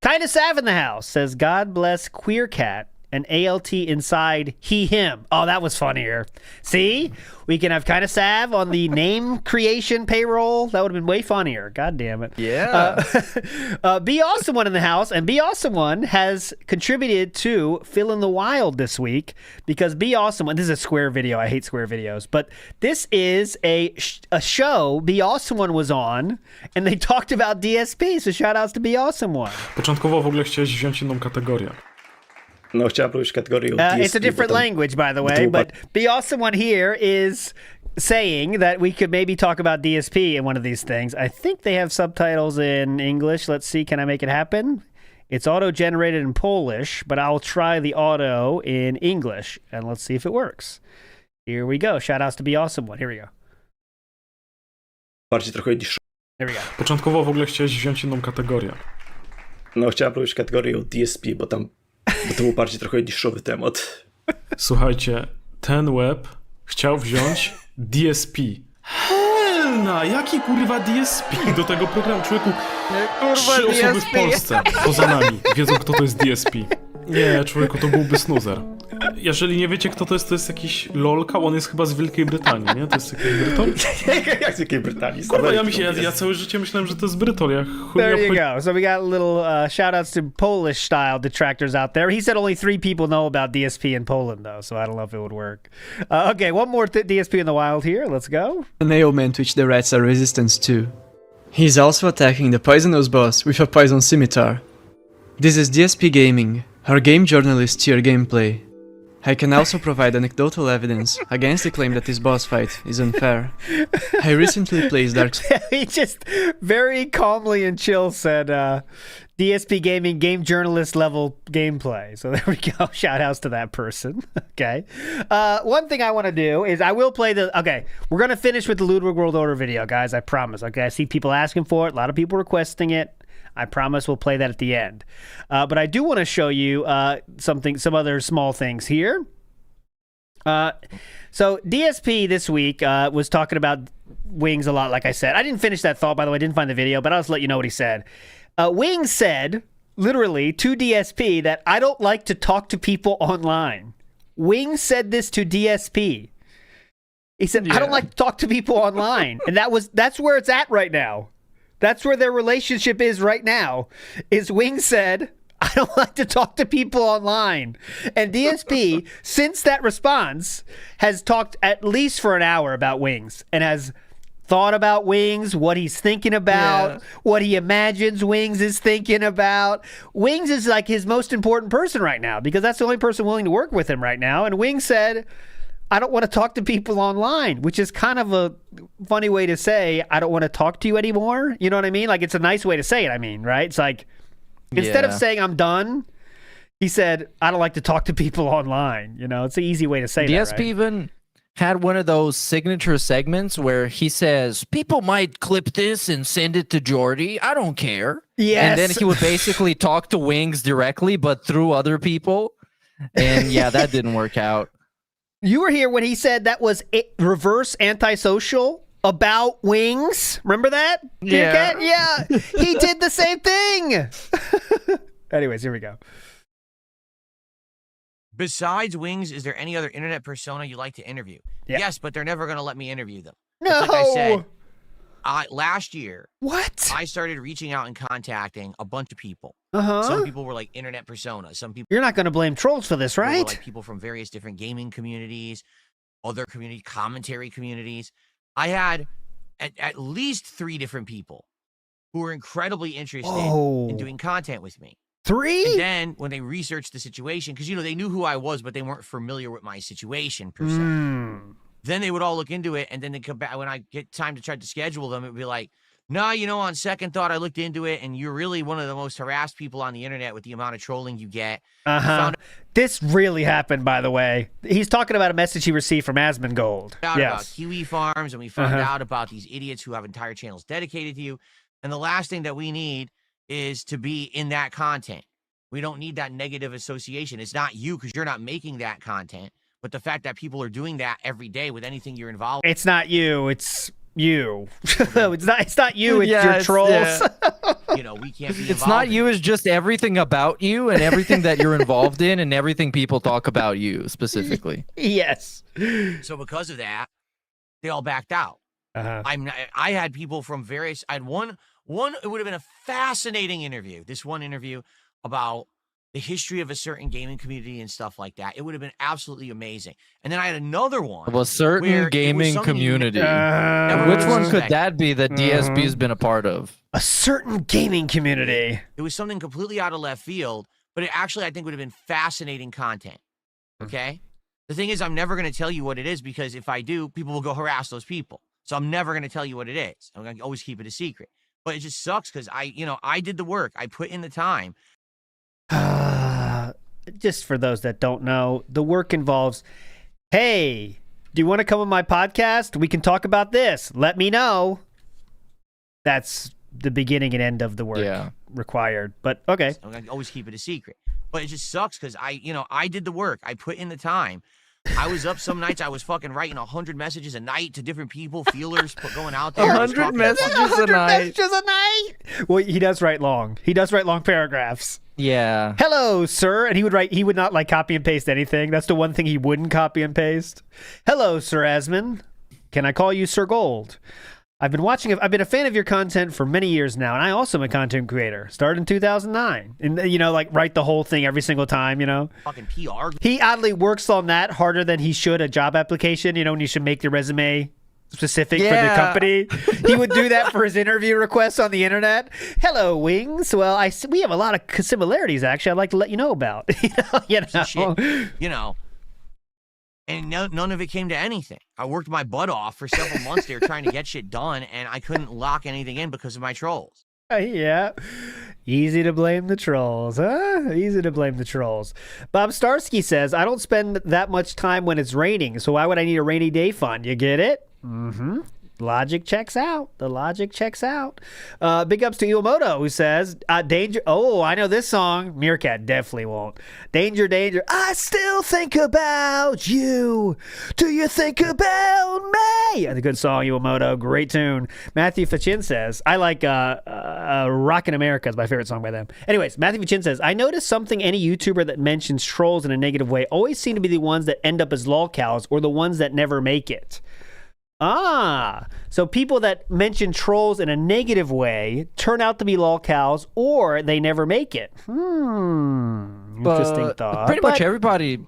Speaker 1: Kinda Sav in the house says, God bless Queer Cat and ALT inside he, him. Oh, that was funnier. See? We can have Kinda Sav on the name creation payroll. That would have been way funnier. God damn it.
Speaker 2: Yeah.
Speaker 1: Be Awesome One in the house, and Be Awesome One has contributed to Fill in the Wild this week because Be Awesome One, this is a Square video. I hate Square videos, but this is a show Be Awesome One was on, and they talked about DSP, so shout outs to Be Awesome One.
Speaker 9: Początkowo w ogóle chciałeś wziąć inną kategorię.
Speaker 11: No, chciałem próbować kategorię
Speaker 1: It's a different language, by the way, but Be Awesome One here is saying that we could maybe talk about DSP in one of these things. I think they have subtitles in English. Let's see, can I make it happen? It's auto-generated in Polish, but I'll try the auto in English, and let's see if it works. Here we go. Shout-outs to Be Awesome One. Here we go.
Speaker 11: Bardziej trochę niż...
Speaker 1: Here we go.
Speaker 9: Początkowo w ogóle chciałeś wziąć inną kategorię.
Speaker 11: No, chciałem próbować kategorię DSP, bo to był bardziej trochę niszowy temat.
Speaker 9: Słuchajcie, ten web chciał wziąć DSP. Helna, jaki kurwa DSP? Do tego programu, człowieku, 3 osoby w Polsce, poza nami, wiedzą kto to jest DSP. Nie, człowieku, to byłby snoozer. Jeżeli nie wiecie kto to jest jakiś lolka, on jest chyba z Wielkiej Brytanii, nie? To jest jakiś Brytol?
Speaker 11: Jak z Wielkiej Brytanii?
Speaker 9: Kurwa, ja całe życie myślałem, że to jest Brytol.
Speaker 1: There you go. So we got little shout-outs to Polish-style detractors out there. He said only 3 people know about DSP in Poland, though, so I don't know if it would work. Okay, one more DSP in the wild here. Let's go.
Speaker 12: An ailment which the rats are resistant to. He's also attacking the poisonous boss with a poison scimitar. This is DSP Gaming, our game journalist tier gameplay. I can also provide anecdotal evidence against the claim that this boss fight is unfair. I recently played Dark...
Speaker 1: He just very calmly and chill said, DSP Gaming game journalist level gameplay. So there we go. Shout outs to that person. Okay. One thing I want to do is I will play okay, we're going to finish with the Ludwig World Order video, guys. I promise. Okay. I see people asking for it. A lot of people requesting it. I promise we'll play that at the end. But I do want to show you some other small things here. So DSP this week was talking about Wings a lot, like I said. I didn't finish that thought, by the way. I didn't find the video, but I'll just let you know what he said. Wings said, literally, to DSP that I don't like to talk to people online. Wings said this to DSP. He said, I don't like to talk to people online. And that's where it's at right now. That's where their relationship is right now. Is Wing said, I don't like to talk to people online. And DSP, since that response, has talked at least for an hour about Wings and has thought about Wings, what he's thinking about, what he imagines Wings is thinking about. Wings is like his most important person right now because that's the only person willing to work with him right now. And Wings said, I don't want to talk to people online, which is kind of a funny way to say, I don't want to talk to you anymore. You know what I mean? Like, it's a nice way to say it, I mean, right? It's like, instead of saying I'm done, he said, I don't like to talk to people online. You know, it's an easy way to say that,
Speaker 2: DSP
Speaker 1: right?
Speaker 2: even had one of those signature segments where he says, people might clip this and send it to Jordy. I don't care.
Speaker 1: Yes.
Speaker 2: And then he would basically talk to Wings directly, but through other people. And yeah, that didn't work out.
Speaker 1: You were here when he said that was reverse antisocial about Wings. Remember that?
Speaker 2: Yeah.
Speaker 1: Yeah. He did the same thing. Anyways, here we go.
Speaker 3: Besides Wings, is there any other internet persona you'd like to interview?
Speaker 1: Yeah.
Speaker 3: Yes, but they're never going to let me interview them.
Speaker 1: No.
Speaker 3: Like I said, last year,
Speaker 1: what?
Speaker 3: I started reaching out and contacting a bunch of people.
Speaker 1: Uh-huh.
Speaker 3: Some people were like internet personas. Some people
Speaker 1: You're not going to blame trolls for this,
Speaker 3: were
Speaker 1: right?
Speaker 3: like people from various different gaming communities, other community commentary communities. I had at least 3 different people who were incredibly interested in doing content with me.
Speaker 1: 3?
Speaker 3: And then when they researched the situation, because, you know, they knew who I was, but they weren't familiar with my situation per se. Then they would all look into it, and then they come back. When I get time to try to schedule them, it would be like, no, you know, on second thought, I looked into it, and you're really one of the most harassed people on the internet with the amount of trolling you get.
Speaker 1: This really happened, by the way. He's talking about a message he received from Asmongold.
Speaker 3: About Kiwi Farms, and we found out about these idiots who have entire channels dedicated to you. And the last thing that we need is to be in that content. We don't need that negative association. It's not you because you're not making that content, but the fact that people are doing that every day with anything you're involved
Speaker 1: It's not you, it's you. it's not you, it's your trolls.
Speaker 3: Yeah. You know, we can't be
Speaker 2: It's not you, it's just everything about you and everything that you're involved in and everything people talk about you specifically.
Speaker 1: Yes.
Speaker 3: So because of that, they all backed out. I had people from various, I had one, it would have been a fascinating interview. This one interview about the history of a certain gaming community and stuff like that. It would have been absolutely amazing. And then I had another one.
Speaker 2: Of a certain gaming community. Which one could that be that DSP has been a part of?
Speaker 1: A certain gaming community.
Speaker 3: It was something completely out of left field, but it actually, I think, would have been fascinating content. Okay? The thing is, I'm never going to tell you what it is because if I do, people will go harass those people. So I'm never going to tell you what it is. I'm going to always keep it a secret. But it just sucks because I did the work. I put in the time.
Speaker 1: Just for those that don't know, the work involves, hey, do you want to come on my podcast? We can talk about this. Let me know. That's the beginning and end of the work required. But okay.
Speaker 3: I'm going to always keep it a secret. But it just sucks because I did the work. I put in the time. I was up some nights. I was fucking writing 100 messages a night to different people, feelers, going out there.
Speaker 2: 100 messages a night.
Speaker 1: Well, he does write long. He does write long paragraphs.
Speaker 2: Yeah.
Speaker 1: Hello, sir. And he would not like copy and paste anything. That's the one thing he wouldn't copy and paste. Hello, Sir Asmon. Can I call you Sir Gold? I've been a fan of your content for many years now, and I also am a content creator. Started in 2009. And, write the whole thing every single time,
Speaker 3: Fucking PR.
Speaker 1: He oddly works on that harder than he should a job application, when you should make the resume specific for the company. He would do that for his interview requests on the internet. Hello, Wings. Well, we have a lot of similarities, actually. I'd like to let you know about.
Speaker 3: And none of it came to anything. I worked my butt off for several months there trying to get shit done, and I couldn't lock anything in because of my trolls.
Speaker 1: Yeah. Easy to blame the trolls, huh? Easy to blame the trolls. Bob Starsky says, I don't spend that much time when it's raining, so why would I need a rainy day fund? You get it? Mm-hmm. Logic checks out. The logic checks out. Big ups to Iwamoto, who says, danger. Oh, I know this song. Meerkat definitely won't. Danger, danger. I still think about you. Do you think about me? That's a good song, Iwamoto. Great tune. Matthew Fachin says, I like Rockin' America is my favorite song by them. Anyways, Matthew Fachin says, I noticed something any YouTuber that mentions trolls in a negative way always seem to be the ones that end up as lolcows or the ones that never make it. So people that mention trolls in a negative way turn out to be lolcows, or they never make it. Interesting thought.
Speaker 2: Pretty much everybody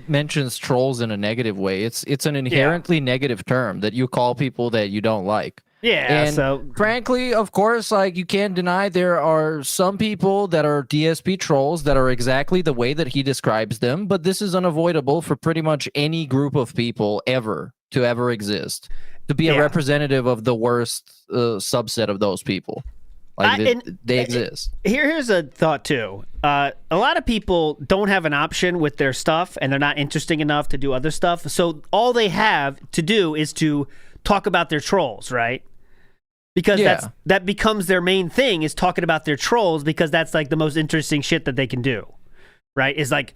Speaker 2: mentions trolls in a negative way. It's an inherently negative term that you call people that you don't like.
Speaker 1: Yeah,
Speaker 2: and
Speaker 1: so
Speaker 2: frankly, of course, like you can't deny there are some people that are DSP trolls that are exactly the way that he describes them, but this is unavoidable for pretty much any group of people to ever exist. To be a representative of the worst subset of those people. Like they exist.
Speaker 1: Here's a thought too. A lot of people don't have an option with their stuff, and they're not interesting enough to do other stuff. So all they have to do is to talk about their trolls, right? Because that becomes their main thing, is talking about their trolls, because that's like the most interesting shit that they can do, right? Is like,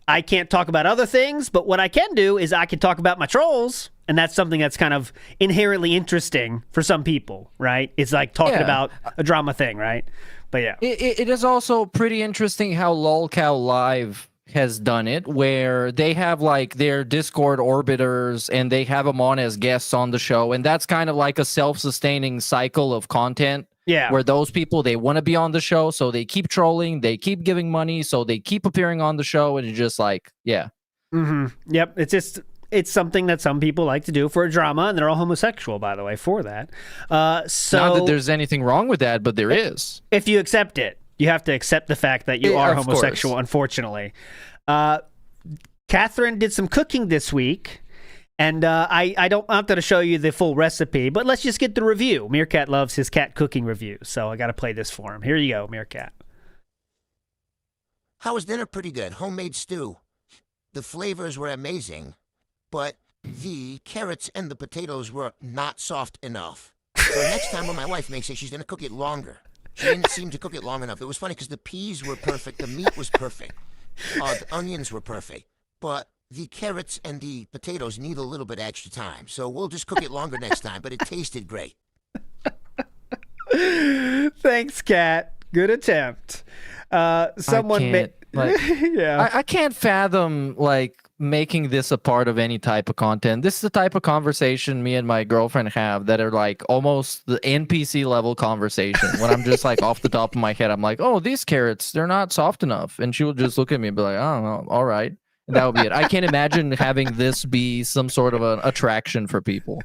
Speaker 1: I can't talk about other things, but what I can do is I can talk about my trolls, and that's something that's kind of inherently interesting for some people, right? It's like talking about a drama thing, right? But yeah.
Speaker 2: It is also pretty interesting how LolCow Live has done it, where they have like their Discord orbiters and they have them on as guests on the show, and that's kind of like a self-sustaining cycle of content.
Speaker 1: Yeah.
Speaker 2: Where those people, they want to be on the show, so they keep trolling, they keep giving money, so they keep appearing on the show, and it's just like,
Speaker 1: Yep. It's something that some people like to do for a drama, and they're all homosexual, by the way, for that. So
Speaker 2: not that there's anything wrong with that, but there is.
Speaker 1: If you accept it. You have to accept the fact that you are homosexual, unfortunately. Catherine did some cooking this week, and I'm not going to show you the full recipe, but let's just get the review. Meerkat loves his cat cooking review, so I got to play this for him. Here you go, Meerkat.
Speaker 10: How was dinner? Pretty good. Homemade stew. The flavors were amazing, but the carrots and the potatoes were not soft enough. So next time when my wife makes it, she's going to cook it longer. She didn't seem to cook it long enough. It was funny because the peas were perfect, the meat was perfect, the onions were perfect, but the carrots and the potatoes need a little bit extra time. So we'll just cook it longer next time, but it tasted great.
Speaker 1: Thanks, Kat. Good attempt. Someone
Speaker 2: I can't fathom like making this a part of any type of content. This is the type of conversation me and my girlfriend have that are like almost the NPC level conversation. When I'm just like off the top of my head, I'm like, oh, these carrots, they're not soft enough. And she will just look at me and be like, I don't know, all right. And that would be it. I can't imagine having this be some sort of an attraction for people.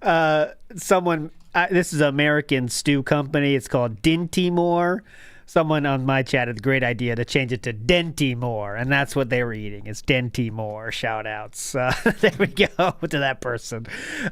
Speaker 1: This is an American stew company. It's called Dintimore. Someone on my chat had the great idea to change it to Dentimore, and that's what they were eating. It's Dentimore. Shout outs. There we go to that person.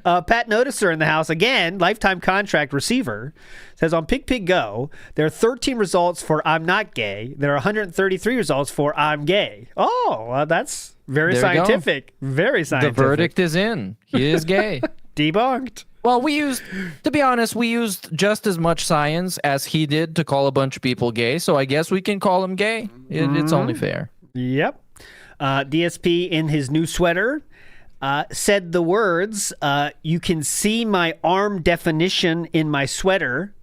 Speaker 1: Pat Noticer in the house again. Lifetime contract receiver says on Pig Go, there are 13 results for I'm not gay. There are 133 results for I'm gay. Oh, well, that's very scientific. Very scientific.
Speaker 2: The verdict is in. He is gay.
Speaker 1: Debunked.
Speaker 2: Well, to be honest, we used just as much science as he did to call a bunch of people gay, so I guess we can call him gay. It's only fair.
Speaker 1: Yep. DSP in his new sweater said the words, you can see my arm definition in my sweater.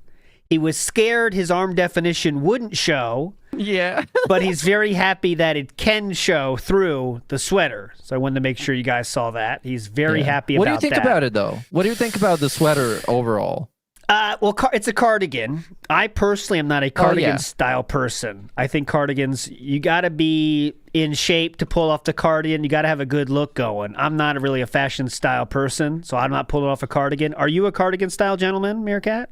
Speaker 1: He was scared his arm definition wouldn't show.
Speaker 2: Yeah.
Speaker 1: But he's very happy that it can show through the sweater. So I wanted to make sure you guys saw that. He's very happy about that.
Speaker 2: What do you think about it, though? What do you think about the sweater overall?
Speaker 1: Well, it's a cardigan. I personally am not a cardigan-style person. I think cardigans, you got to be in shape to pull off the cardigan. You got to have a good look going. I'm not really a fashion-style person, so I'm not pulling off a cardigan. Are you a cardigan-style gentleman, Meerkat?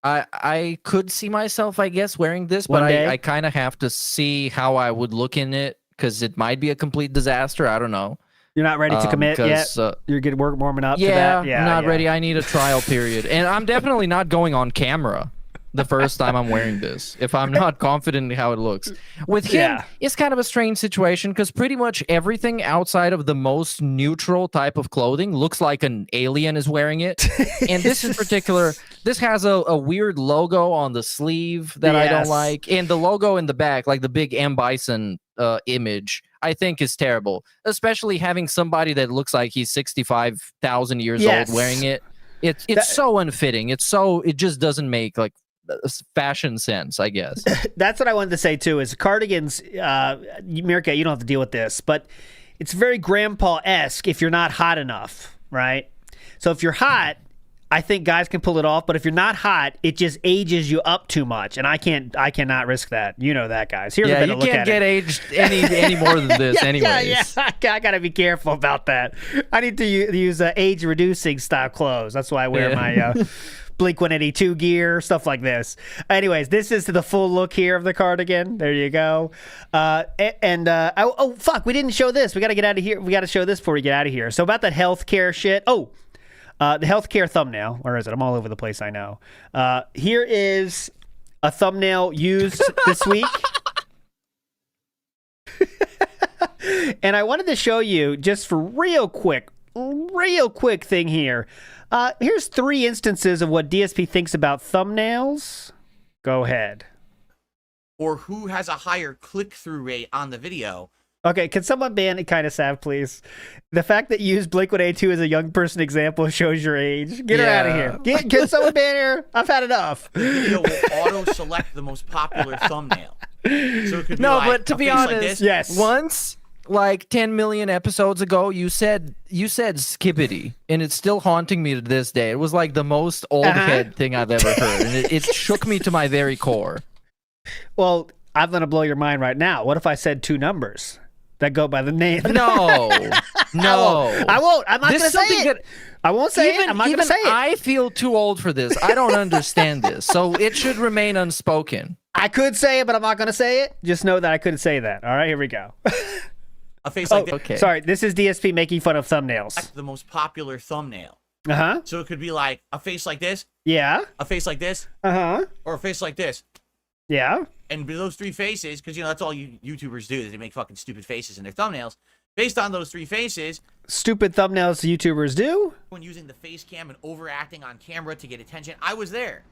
Speaker 2: I could see myself, I guess, wearing this, but I kind of have to see how I would look in it, because it might be a complete disaster. I don't know.
Speaker 1: You're not ready to commit yet? You're getting warming up to that?
Speaker 2: Yeah, I'm not ready. I need a trial period. And I'm definitely not going on camera the first time I'm wearing this, if I'm not confident in how it looks. With him, it's kind of a strange situation, because pretty much everything outside of the most neutral type of clothing looks like an alien is wearing it. And this in particular, this has a weird logo on the sleeve that I don't like. And the logo in the back, like the big M. Bison image, I think is terrible. Especially having somebody that looks like he's 65,000 years old wearing it. It's so unfitting. It just doesn't make like fashion sense, I guess.
Speaker 1: That's what I wanted to say too, is cardigans, Meerkat, you don't have to deal with this, but it's very grandpa-esque if you're not hot enough, right? So if you're hot, I think guys can pull it off, but if you're not hot, it just ages you up too much, and I cannot risk that. You know that, guys. Here's a better look at it.
Speaker 2: You can't get aged any more than this, anyways.
Speaker 1: Yeah, I gotta be careful about that. I need to use age-reducing style clothes. That's why I wear my Blink-182 gear, stuff like this. Anyways, this is the full look here of the cardigan. There you go. Oh fuck, we didn't show this. We gotta get out of here. We gotta show this before we get out of here. So about that healthcare shit. The healthcare thumbnail. Where is it? I'm all over the place, I know. Here is a thumbnail used this week. And I wanted to show you, just for real quick thing here. Here's 3 instances of what DSP thinks about thumbnails. Go ahead.
Speaker 3: Or who has a higher click-through rate on the video.
Speaker 1: Okay, can someone ban it, kind of Sav, please? The fact that you use Blink-182 as a young person example shows your age. Get her out of here. Can someone ban her? I've had enough.
Speaker 3: The video will auto-select the most popular thumbnail. So it could be
Speaker 2: but to be honest,
Speaker 3: like this.
Speaker 1: Yes.
Speaker 2: Once, like 10 million episodes ago, you said skippity, and it's still haunting me to this day. It was like the most old head thing I've ever heard, and it shook me to my very core.
Speaker 1: Well, I'm going to blow your mind right now. What if I said 2 numbers that go by the name?
Speaker 2: No.
Speaker 1: I won't. I'm not going to say it. I won't say it. I'm not going to say it.
Speaker 2: I feel too old for this. I don't understand this. So it should remain unspoken.
Speaker 1: I could say it, but I'm not going to say it. Just know that I couldn't say that. All right, here we go.
Speaker 3: A face like this.
Speaker 2: Okay.
Speaker 1: Sorry, this is DSP making fun of thumbnails.
Speaker 3: The most popular thumbnail.
Speaker 1: Uh-huh.
Speaker 3: So it could be like a face like this.
Speaker 1: Yeah.
Speaker 3: A face like this.
Speaker 1: Uh-huh.
Speaker 3: Or a face like this.
Speaker 1: Yeah.
Speaker 3: And those 3 faces, because, that's all YouTubers do, is they make fucking stupid faces in their thumbnails. Based on those 3 faces.
Speaker 1: Stupid thumbnails YouTubers do?
Speaker 3: When using the face cam and overacting on camera to get attention, I was there.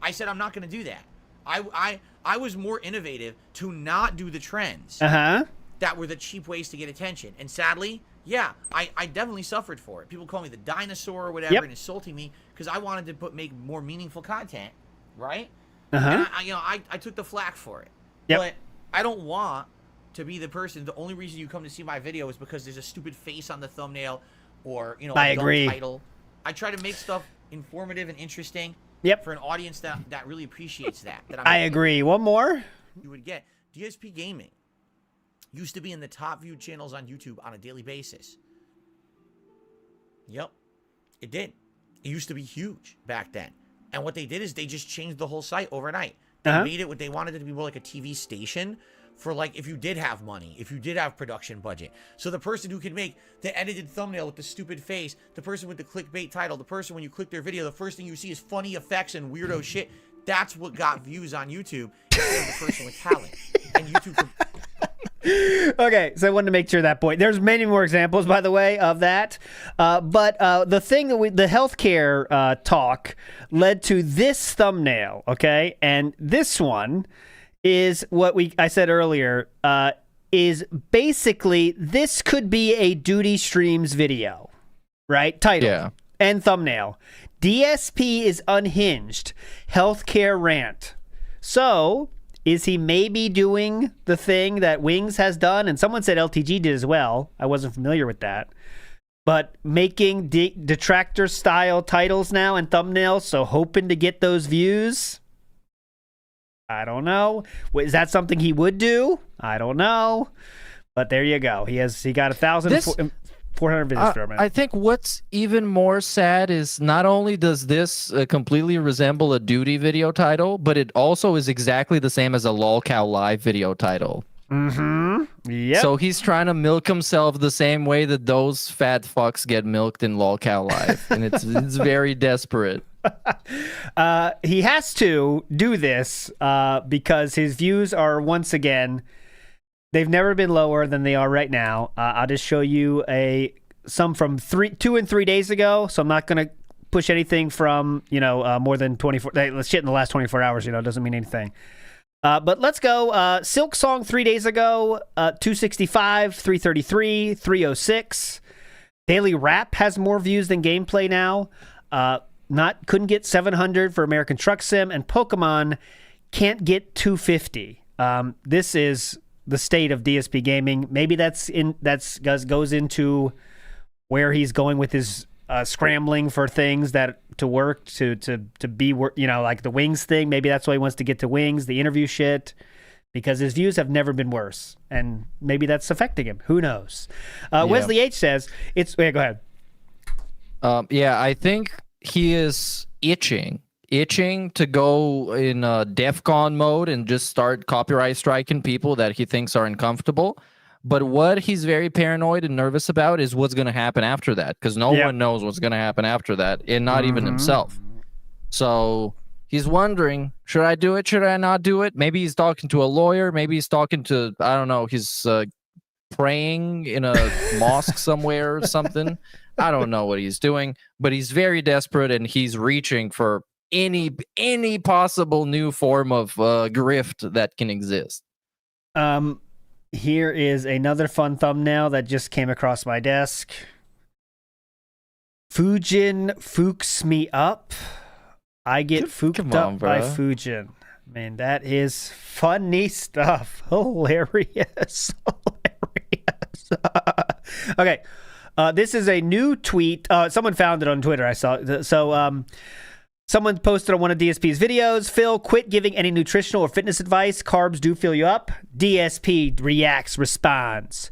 Speaker 3: I said I'm not going to do that. I was more innovative to not do the trends.
Speaker 1: Uh-huh.
Speaker 3: That were the cheap ways to get attention. And sadly, yeah, I definitely suffered for it. People call me the dinosaur or whatever and insulting me because I wanted to make more meaningful content, right?
Speaker 1: Uh-huh.
Speaker 3: And I took the flack for it.
Speaker 1: Yep.
Speaker 3: But I don't want to be the person. The only reason you come to see my video is because there's a stupid face on the thumbnail or, a dumb title. I try to make stuff informative and interesting for an audience that really appreciates that.
Speaker 1: I agree. One more?
Speaker 3: You would get DSP Gaming. Used to be in the top viewed channels on YouTube on a daily basis. Yep, it did. It used to be huge back then. And what they did is they just changed the whole site overnight. They made it what they wanted it to be more like a TV station for like if you did have money, if you did have production budget. So the person who could make the edited thumbnail with the stupid face, the person with the clickbait title, the person when you click their video, the first thing you see is funny effects and weirdo shit. That's what got views on YouTube instead of the person with talent. And YouTube...
Speaker 1: Okay, so I wanted to make sure that point. There's many more examples, by the way, of that. But the thing that the healthcare talk led to this thumbnail, okay? And this one is what I said earlier, is basically this could be a Duty Streams video, right? Title and thumbnail. DSP is unhinged. Healthcare rant. So... is he maybe doing the thing that Wings has done? And someone said LTG did as well. I wasn't familiar with that. But making detractor-style titles now and thumbnails, so hoping to get those views? I don't know. Is that something he would do? I don't know. But there you go. He got 1,400 visits from it.
Speaker 2: I think what's even more sad is not only does this completely resemble a Duty video title, but it also is exactly the same as a LOLCow Live video title.
Speaker 1: Mm-hmm. Yep.
Speaker 2: So he's trying to milk himself the same way that those fat fucks get milked in LOLCow Live. And it's very desperate.
Speaker 1: He has to do this because his views are once again... they've never been lower than they are right now. I'll just show you some from 2 and 3 days ago. So I'm not going to push anything from, more than 24. Let's shit in the last 24 hours, doesn't mean anything. But let's go. Silk Song 3 days ago, 265, 333, 306. Daily Rap has more views than gameplay now. Couldn't get 700 for American Truck Sim, and Pokemon can't get 250. This is the state of DSP gaming. Maybe goes into where he's going with his scrambling for things that to work to be, you know, like the Wings thing. Maybe that's why he wants to get to Wings, the interview shit, because his views have never been worse, and maybe that's affecting him. Who knows? Wesley H says it's. Yeah, go ahead.
Speaker 2: Yeah, I think he is itching to go in DEFCON mode and just start copyright striking people that he thinks are uncomfortable. But what he's very paranoid and nervous about is what's going to happen after that, because no one knows what's going to happen after that, and not even himself. So he's wondering, should I do it? Should I not do it? Maybe he's talking to a lawyer. Maybe he's talking to, I don't know, he's praying in a mosque somewhere or something. I don't know what he's doing, but he's very desperate, and he's reaching for any possible new form of grift that can exist.
Speaker 1: Here is another fun thumbnail that just came across my desk. Fujin fooks me up. I get fooked up by Fujin. Man, that is funny stuff. Hilarious. Okay. This is a new tweet. Someone found it on Twitter. I saw. So, someone posted on one of DSP's videos, Phil, quit giving any nutritional or fitness advice. Carbs do fill you up. DSP responds,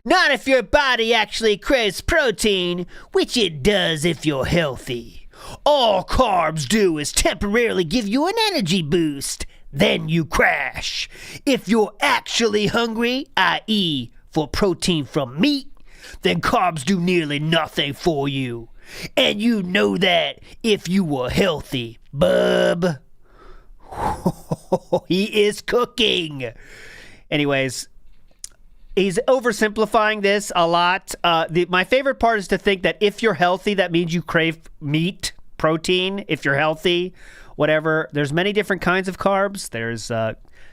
Speaker 1: not if your body actually craves protein, which it does if you're healthy. All carbs do is temporarily give you an energy boost. Then you crash. If you're actually hungry, i.e. for protein from meat, then carbs do nearly nothing for you. And you know that if you were healthy, bub. He is cooking. Anyways, he's oversimplifying this a lot. My favorite part is to think that if you're healthy, that means you crave meat, protein. If you're healthy, whatever. There's many different kinds of carbs. There's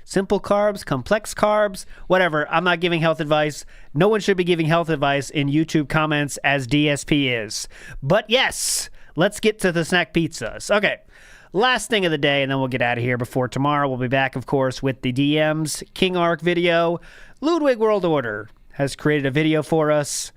Speaker 1: simple carbs, complex carbs, whatever. I'm not giving health advice. No one should be giving health advice in YouTube comments as DSP is. But yes, let's get to the snack pizzas. Okay, last thing of the day, and then we'll get out of here before tomorrow. We'll be back, of course, with the DMs King Arc video. Ludwig World Order has created a video for us,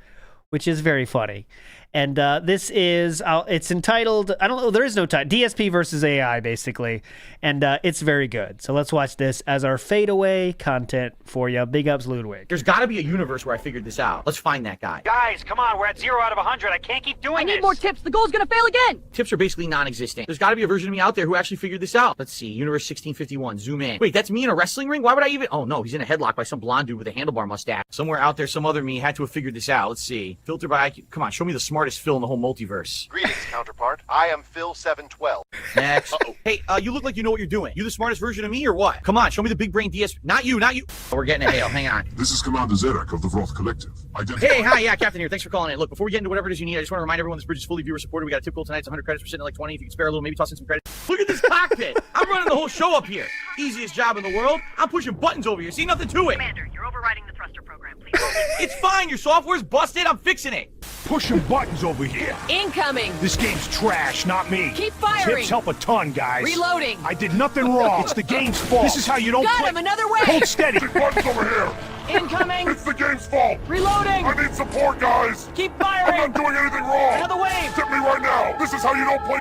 Speaker 1: which is very funny. And this is, it's entitled, I don't know, there is no title, DSP versus AI, basically. And it's very good. So let's watch this as our fadeaway content for you. Big ups, Ludwig.
Speaker 3: There's got to be a universe where I figured this out. Let's find that guy.
Speaker 13: Guys, come on, we're at 0 out of 100. I can't keep doing this.
Speaker 14: I need more tips. The goal's gonna fail again.
Speaker 3: Tips are basically non-existent. There's got to be a version of me out there who actually figured this out. Let's see, Universe 1651, zoom in. Wait, that's me in a wrestling ring? Why would I even? Oh no, he's in a headlock by some blonde dude with a handlebar mustache. Somewhere out there, some other me had to have figured this out. Let's see. Filter by IQ. Come on, show me the smartest Phil in the whole multiverse.
Speaker 15: Greetings, counterpart. I am Phil712.
Speaker 3: Next. Hey, you look like you know what you're doing. You the smartest version of me or what? Come on, show me the big brain DS. Not you. Oh, we're getting a hail. Hang on.
Speaker 16: This is Commander Zerek of the Vroth Collective.
Speaker 3: Hey, hi, yeah, Captain here. Thanks for calling in. Look, before we get into whatever it is you need, I just want to remind everyone this bridge is fully viewer supported. We got a tip goal tonight. It's 100 credits. We're sitting at like 20. If you can spare a little, maybe toss in some credits. Look at this cockpit. I'm running the whole show up here. Easiest job in the world. I'm pushing buttons over here. See, nothing to it.
Speaker 14: Commander, you're overriding the thruster program. Please
Speaker 3: It's fine. Your software's busted. I'm fixing it.
Speaker 17: Pushing buttons over here.
Speaker 14: Incoming.
Speaker 17: This game's trash, not me.
Speaker 14: Keep firing.
Speaker 17: Tips help a ton, guys.
Speaker 14: Reloading.
Speaker 17: I did nothing wrong. It's the game's fault. This is how you don't
Speaker 14: Got
Speaker 17: play.
Speaker 14: him, another way.
Speaker 17: Hold steady.
Speaker 16: Buttons over here.
Speaker 14: Incoming.
Speaker 16: It's the game's fault.
Speaker 14: Reloading.
Speaker 16: I need support, guys.
Speaker 14: Keep firing.
Speaker 16: I'm not doing anything wrong.
Speaker 14: Another wave.
Speaker 16: Tip me right now. This is how you don't play.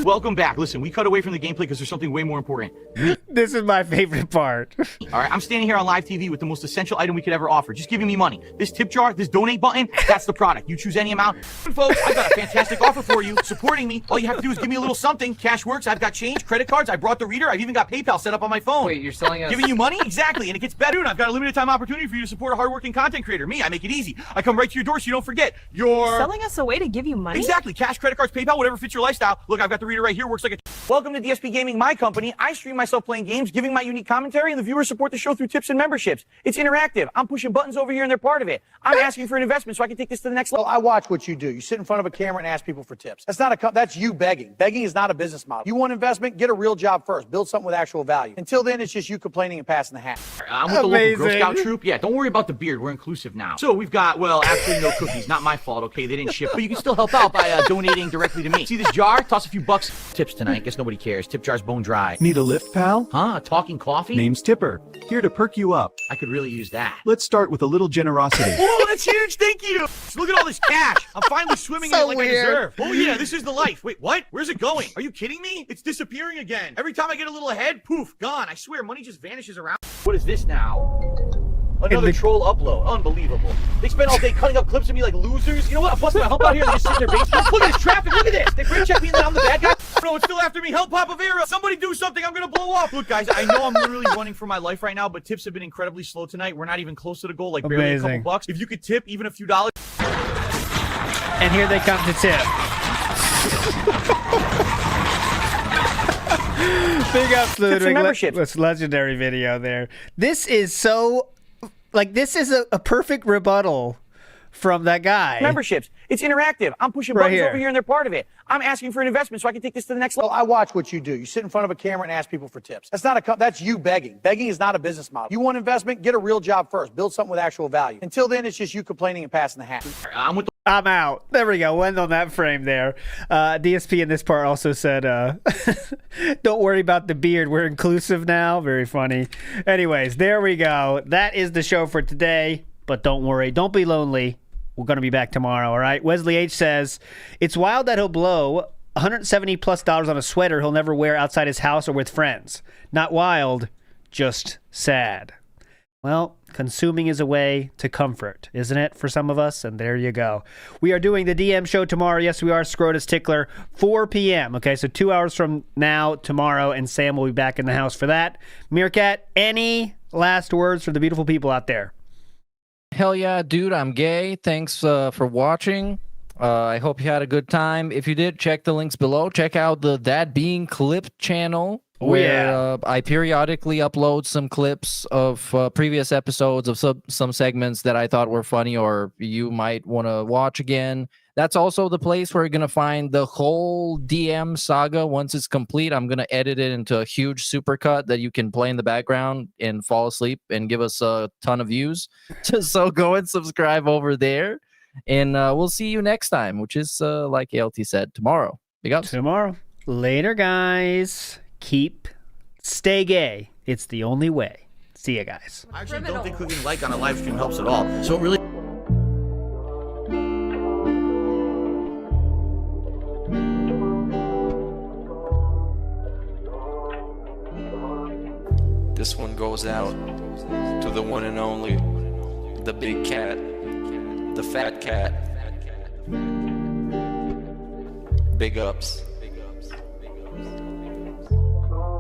Speaker 3: Welcome back. Listen, we cut away from the gameplay because there's something way more important.
Speaker 1: This is my favorite part.
Speaker 3: All right, I'm standing here on live TV with the most essential item we could ever offer. Just giving me money. This tip jar, this donate button, that's the product. You choose any amount. Folks, I've got a fantastic offer for you. Supporting me. All you have to do is give me a little something. Cash works. I've got change, credit cards. I brought the reader. I've even got PayPal set up on my phone.
Speaker 2: Wait, you're selling us...
Speaker 3: Giving you money? Exactly. And it gets better. And I've got a limited time opportunity for you to support a hardworking content creator. Me, I make it easy. I come right to your door so you don't forget. You're...
Speaker 14: Selling us a way to give you money?
Speaker 3: Exactly. Cash, credit cards, PayPal, whatever fits your lifestyle. Look, I've got the reader right here. Works like a... Welcome to DSP Gaming, my company. I stream myself playing games, giving my unique commentary, and the viewers support the show through tips and memberships. It's interactive. I'm pushing buttons over here, and they're part of it. I'm asking for an investment so I can take this to the next level.
Speaker 18: I watch what you do. You sit in front of a camera and ask people for tips. That's you begging. Begging is not a business model. You want investment? Get a real job first. Build something with actual value. Until then, it's just you complaining and passing the hat.
Speaker 3: I'm with the local Girl Scout troop. Yeah, don't worry about the beard. We're inclusive now. So we've got, well, actually no cookies. Not my fault, okay? They didn't ship. But you can still help out by donating directly to me. See this jar, toss a few bucks. Tips tonight. Guess nobody cares. Tip jar's bone dry.
Speaker 17: Need a lift, pal?
Speaker 3: Huh? Talking coffee?
Speaker 17: Name's Tipper. Here to perk you up.
Speaker 3: I could really use that.
Speaker 17: Let's start with a little generosity.
Speaker 3: Oh, that's huge. Thank you. Look at all this cash. I'm finally swimming in it like I deserve. Oh, yeah, this is the life. Wait, what? Where's it going? Are you kidding me? It's disappearing again. Every time I get a little ahead, poof, gone. I swear, money just vanishes around. What is this now? Another troll upload. Unbelievable. They spend all day cutting up clips of me like losers. You know what? I'm busting my hump out here and just sit in their basement. Look at this traffic. Look at this. They brake check me and then I'm the bad guy. No, it's still after me. Help, Papa Vera. Somebody do something. I'm going to blow up. Look, guys, I know I'm literally running for my life right now, but tips have been incredibly slow tonight. We're not even close to the goal, like barely a couple bucks. If you could tip even a few dollars.
Speaker 1: And here they come to tip. Big ups, Ludwig. That's legendary video there. This is so, like, this is a perfect rebuttal from that guy.
Speaker 18: Memberships. It's interactive. I'm pushing
Speaker 1: Right
Speaker 18: buttons
Speaker 1: here.
Speaker 18: over here and they're part of it. I'm asking for an investment so I can take this to the next level. I watch what you do. You sit in front of a camera and ask people for tips. That's you begging. Begging is not a business model. You want investment? Get a real job first. Build something with actual value. Until then, it's just you complaining and passing the hat.
Speaker 1: I'm out. There we go. We'll end on that frame there. DSP in this part also said, don't worry about the beard. We're inclusive now. Very funny. Anyways, there we go. That is the show for today. But don't worry. Don't be lonely. We're going to be back tomorrow, all right? Wesley H says, it's wild that he'll blow $170+ on a sweater he'll never wear outside his house or with friends. Not wild, just sad. Well, consuming is a way to comfort, isn't it, for some of us? And there you go. We are doing the DM show tomorrow. Yes, we are. Scrotus Tickler, 4 p.m. Okay, so 2 hours from now, tomorrow, and Sam will be back in the house for that. Meerkat, any last words for the beautiful people out there?
Speaker 2: Hell yeah, dude, I'm gay. Thanks for watching. I hope you had a good time. If you did, check the links below. Check out the ThatBeingClipped channel, where I periodically upload some clips of previous episodes of some segments that I thought were funny or you might want to watch again. That's also the place where you're going to find the whole DM saga. Once it's complete, I'm going to edit it into a huge supercut that you can play in the background and fall asleep and give us a ton of views. So go and subscribe over there. And we'll see you next time, which is, like ALT said, tomorrow. Big ups.
Speaker 1: Tomorrow. Later, guys. Stay gay. It's the only way. See ya, guys.
Speaker 3: I actually don't think clicking like on a live stream helps at all. So it really...
Speaker 19: This one goes out to the one and only, the big cat, the fat cat. Big ups.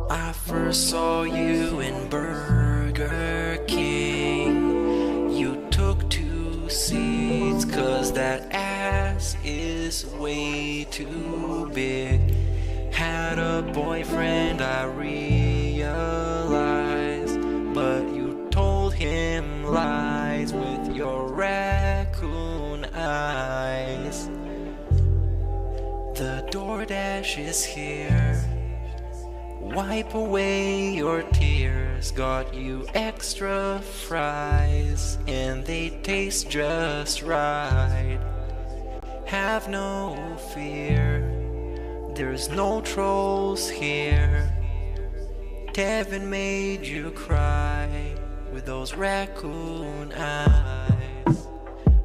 Speaker 19: I first saw you in Burger King. You took 2 seats cause that ass is way too big. Had a boyfriend, I realized, but you told him lies with your raccoon eyes. The DoorDash is here. Wipe away your tears. Got you extra fries, and they taste just right. Have no fear, there's no trolls here. Kevin made you cry with those raccoon eyes.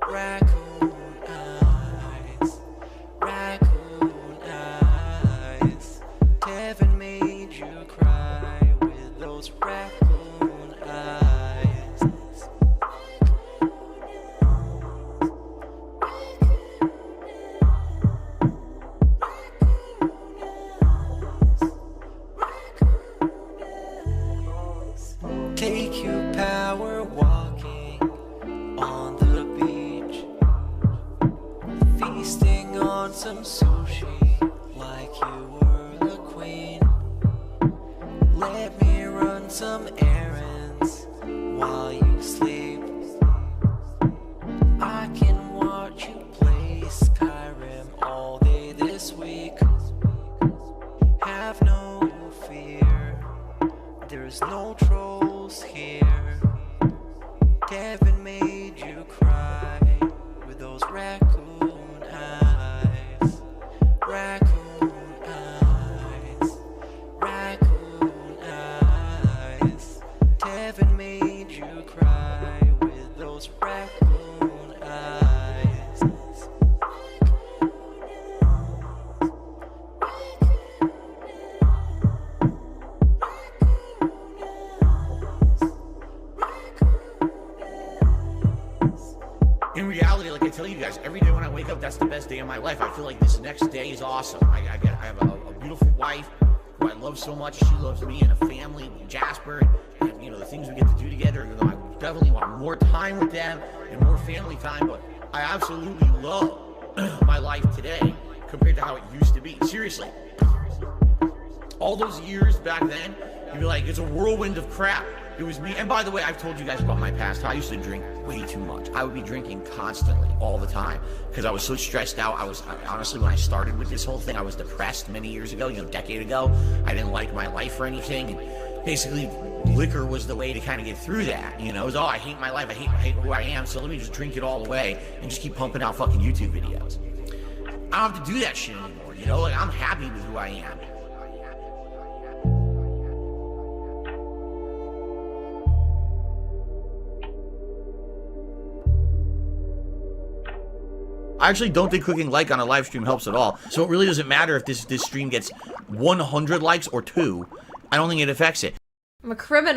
Speaker 19: Raccoon eyes. Raccoon eyes. Kevin made you cry with those raccoon eyes. Take you power walking on the beach, feasting on some sushi like you were the queen. Let me run some errands while you sleep. I can watch you play Skyrim all day this week. Have no fear, there's no trolls here. Kevin made you cry with those raccoon eyes. Raccoon raccoon eyes.
Speaker 3: In reality, like I tell you guys, every day when I wake up, that's the best day of my life. I feel like this next day is awesome. I have a beautiful wife who I love so much. She loves me, and a family, Jasper, and you know the things we get to do together. You know, I definitely want more time with them and more family time. But I absolutely love my life today compared to how it used to be. Seriously, all those years back then, you'd be like, it's a whirlwind of crap. It was me. And by the way, I've told you guys about my past. I used to drink way too much. I would be drinking constantly, all the time, because I was so stressed out. Honestly, when I started with this whole thing, I was depressed many years ago, a decade ago. I didn't like my life or anything. And basically, liquor was the way to kind of get through that. It was, I hate my life. I hate who I am. So let me just drink it all away and just keep pumping out fucking YouTube videos. I don't have to do that shit anymore. Like, I'm happy with who I am. I actually don't think clicking like on a live stream helps at all. So it really doesn't matter if this stream gets 100 likes or 2. I don't think it affects it.
Speaker 20: I'm a criminal.